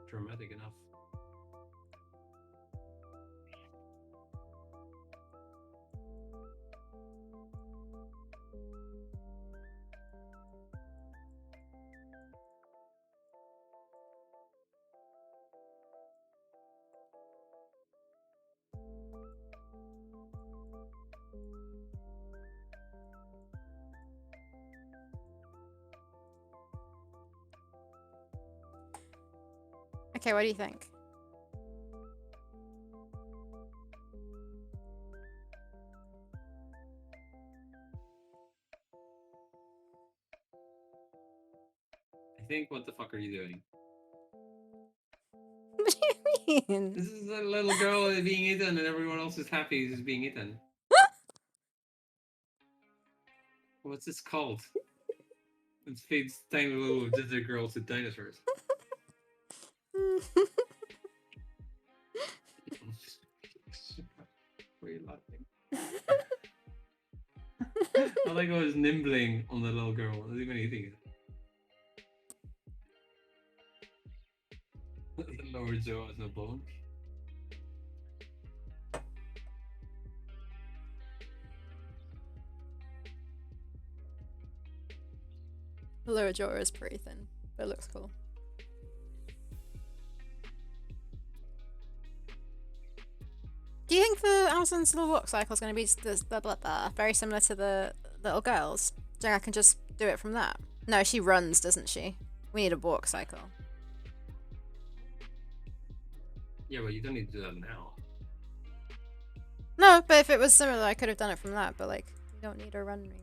dramatic enough. Okay, what do you think? I think, what the fuck are you doing? What do you mean? This is a little girl being eaten, and everyone else is happy he's being eaten. What's this called? It feeds tiny little ginger girls to dinosaurs. Why are you laughing? I like how it's nibbling on the little girl. Not even eating it. The lower jaw has no bone. The lower jaw is pretty thin, but it looks cool. Do you think the Amazon's little walk cycle is going to be very similar to the little girls? Do you think I can just do it from that? No, she runs, doesn't she? We need a walk cycle. Yeah, but you don't need to do that now. No, but if it was similar, I could have done it from that. But like, you don't need a running one.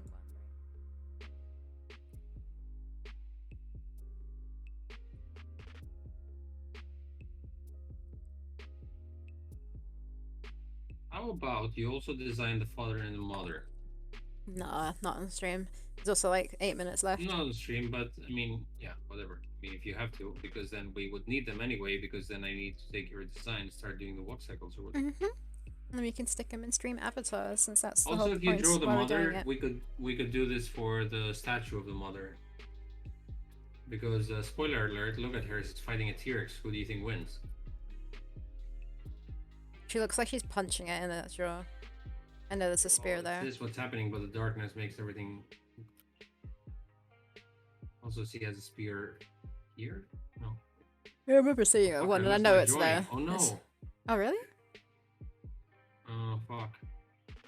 How about you also design the father and the mother? Nah, not on stream. There's also like 8 minutes left. Not on stream, but I mean, yeah, whatever. I mean, if you have to, because then we would need them anyway, because then I need to take your design and start doing the walk cycles or whatever. And we can stick them in stream avatars, since that's the Also, whole if you point draw the why we're doing mother, it. we could do this for the statue of the mother. Because spoiler alert, look at her, she's fighting a T-Rex. Who do you think wins? She looks like she's punching it in the jaw. I know there's a spear there. This is what's happening, but the darkness makes everything. Also, she has a spear here. No. I remember seeing one, and I know it's there. Oh no. Oh really? Oh fuck.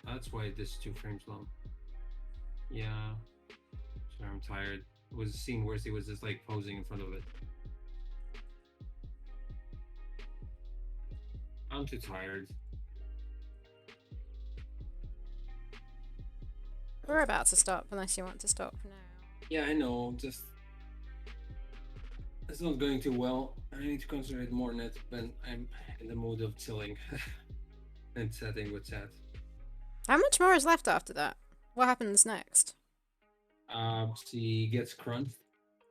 That's why this is 2 frames long. Yeah. Sorry, I'm tired. It was a scene where he was just like posing in front of it. I'm too tired. We're about to stop, unless you want to stop now. Yeah, I know. Just it's not going too well. I need to concentrate more on it, but I'm in the mood of chilling and chatting with chat. How much more is left after that? What happens next? She gets crunched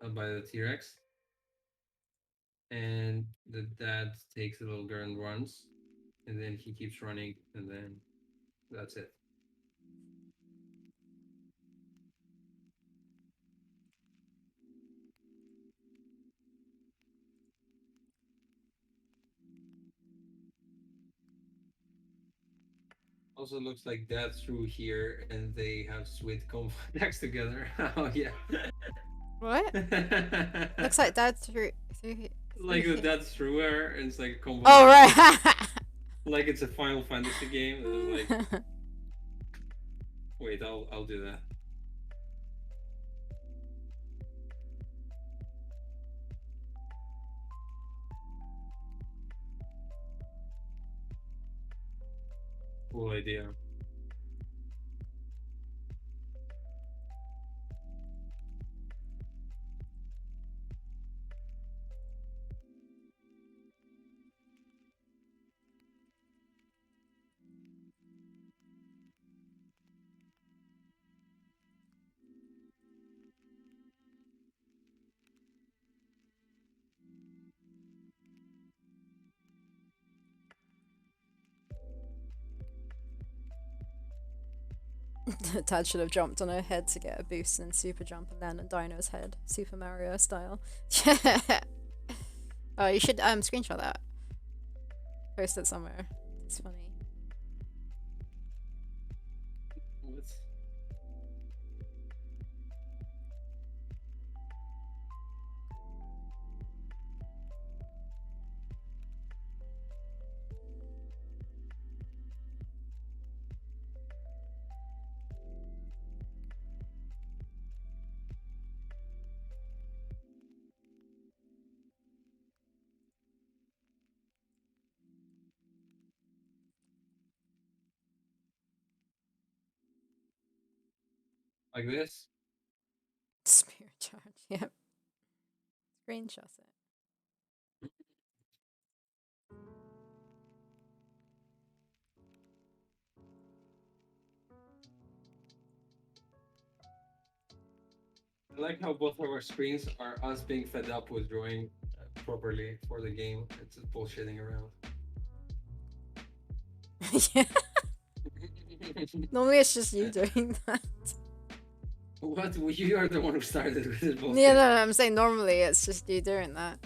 by the T-Rex, and the dad takes the little girl and runs, and then he keeps running, and then that's it. Also looks like dad's through here, and they have sweet contacts together. Oh yeah. What? Looks like dad through like the dad's through her, and it's like a combo. Oh right. Like it's a Final Fantasy game. And it's like, wait, I'll do that. cool idea. Tad should have jumped on her head to get a boost and super jump and land on Dino's head, Super Mario style. Oh, you should screenshot that. Post it somewhere. It's funny. What? Like this? Spirit charge. Yep. Screenshot it. I like how both of our screens are us being fed up with drawing properly for the game. It's just bullshitting around. Yeah. Normally it's just you doing that. What? Well, you are the one who started with this bullshit. Yeah, no, I'm saying normally it's just you doing that.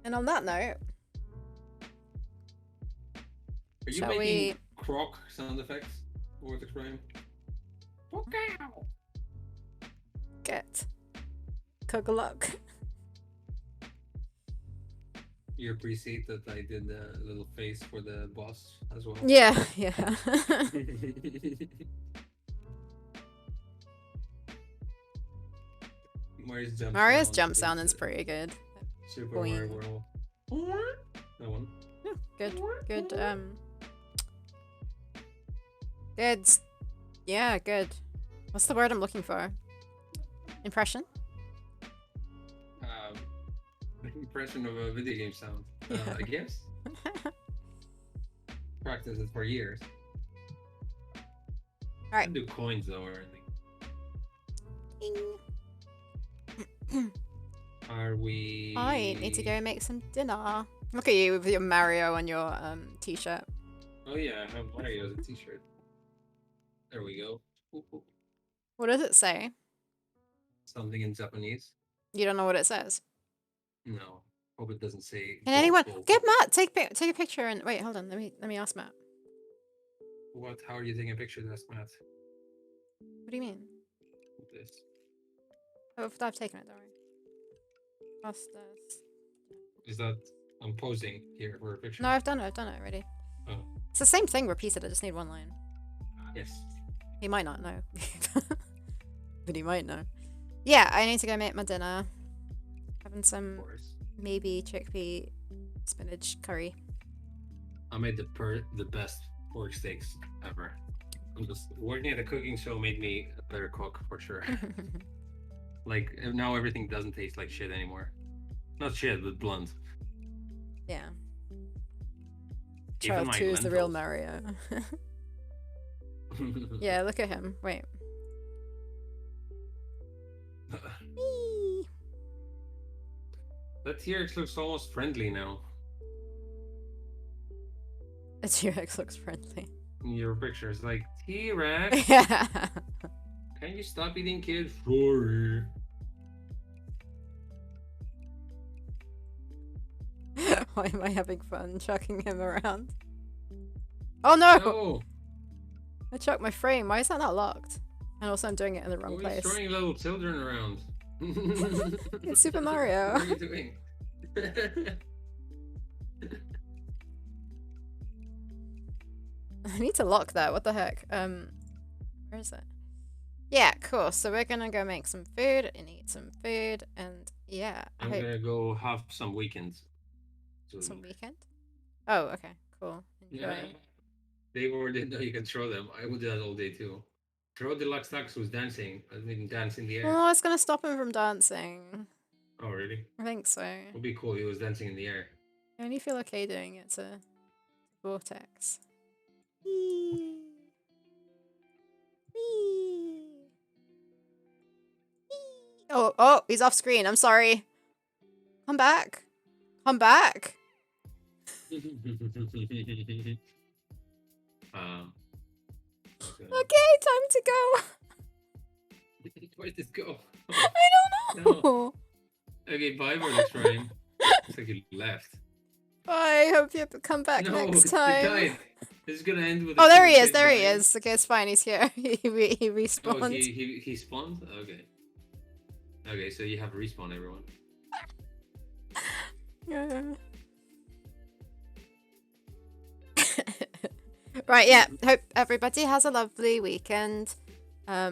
And on that note, Are you shall making croc sound effects for the crime? Okay. get Kugeluk? You appreciate that I did a little face for the boss as well. Yeah, yeah. Mario's jump sound is pretty good. Super Boing. Mario World. That one. Yeah, good, good. Good. Yeah, good. What's the word I'm looking for? Impression? Impression of a video game sound. I guess. Practice it for years. Alright. I do coins though or anything. Are we? I need to go make some dinner. Look at you with your Mario and your t-shirt. Oh yeah, I have Mario as a t-shirt. There we go. Ooh, ooh. What does it say? Something in Japanese? You don't know what it says. No. Hope it doesn't say. Can anyone go. get Matt? Take a picture and wait. Hold on. Let me ask Matt. What? How are you taking a picture of this, Matt? What do you mean? With this. Oh, I've taken it. Don't worry. Past this. Is that I'm posing here for a picture? No, I've done it already. Oh. It's the same thing repeated. I just need one line. Yes. He might not know, but he might know. Yeah, I need to go make my dinner. Having some Of course. maybe chickpea spinach curry. I made the best pork steaks ever. I'm just working at a cooking show made me a better cook for sure. Like now everything doesn't taste like shit anymore. Not shit, but blunt. Yeah. Even Child my 2 is the real lentils. Mario. Yeah, look at him. Wait. Eee. That T-Rex looks almost friendly now. The T-Rex looks friendly. In your picture, it's like T-Rex. Yeah. Can you stop eating kids? Sorry. Why am I having fun chucking him around? Oh no! No. I chucked my frame. Why is that not locked? And also I'm doing it in the wrong Always place. throwing little children around. It's Super Mario. What are you doing? I need to lock that. What the heck? Where is it? Yeah, cool. So we're gonna go make some food and eat some food, and yeah, I'm gonna go have some weekends. some weekend. Oh, okay, cool. Yeah. Enjoy. They were didn't know you can throw them. I would do that all day too. Throw Deluxe Tax was dancing. I didn't dance in the air. Oh, it's gonna stop him from dancing. Oh really? I think so. Would be cool. He was dancing in the air. I only feel okay doing it to vortex. Whee! Whee! Whee! Oh, he's off screen. I'm sorry. Come back. Come back. Okay, time to go. Where'd this go? I don't know. Okay, bye for this frame. Looks like he left. I hope you come back next time. He died. This is gonna end with. Oh, there he is. There he is. Okay, it's fine. He's here. he respawned. Oh, he spawned. Okay. Okay, so you have respawn, everyone. Yeah. Right, yeah. Hope everybody has a lovely weekend. Yeah.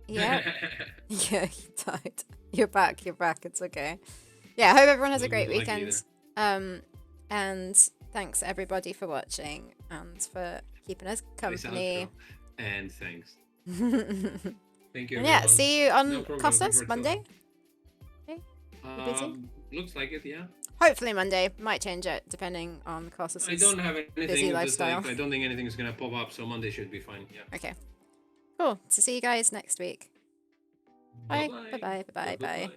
Yeah, he died. You're back. You're back. It's okay. Yeah, I hope everyone has a great weekend. And thanks everybody for watching and for keeping us company. And thanks. Thank you. And yeah, see you on Costas Monday. Okay. Looks like it, yeah. Hopefully Monday. Might change it depending on Costas' I don't have anything. busy lifestyle. I don't think anything is gonna pop up, so Monday should be fine. Yeah. Okay. Cool. So see you guys next week. Bye. Bye. Bye. Bye. Bye.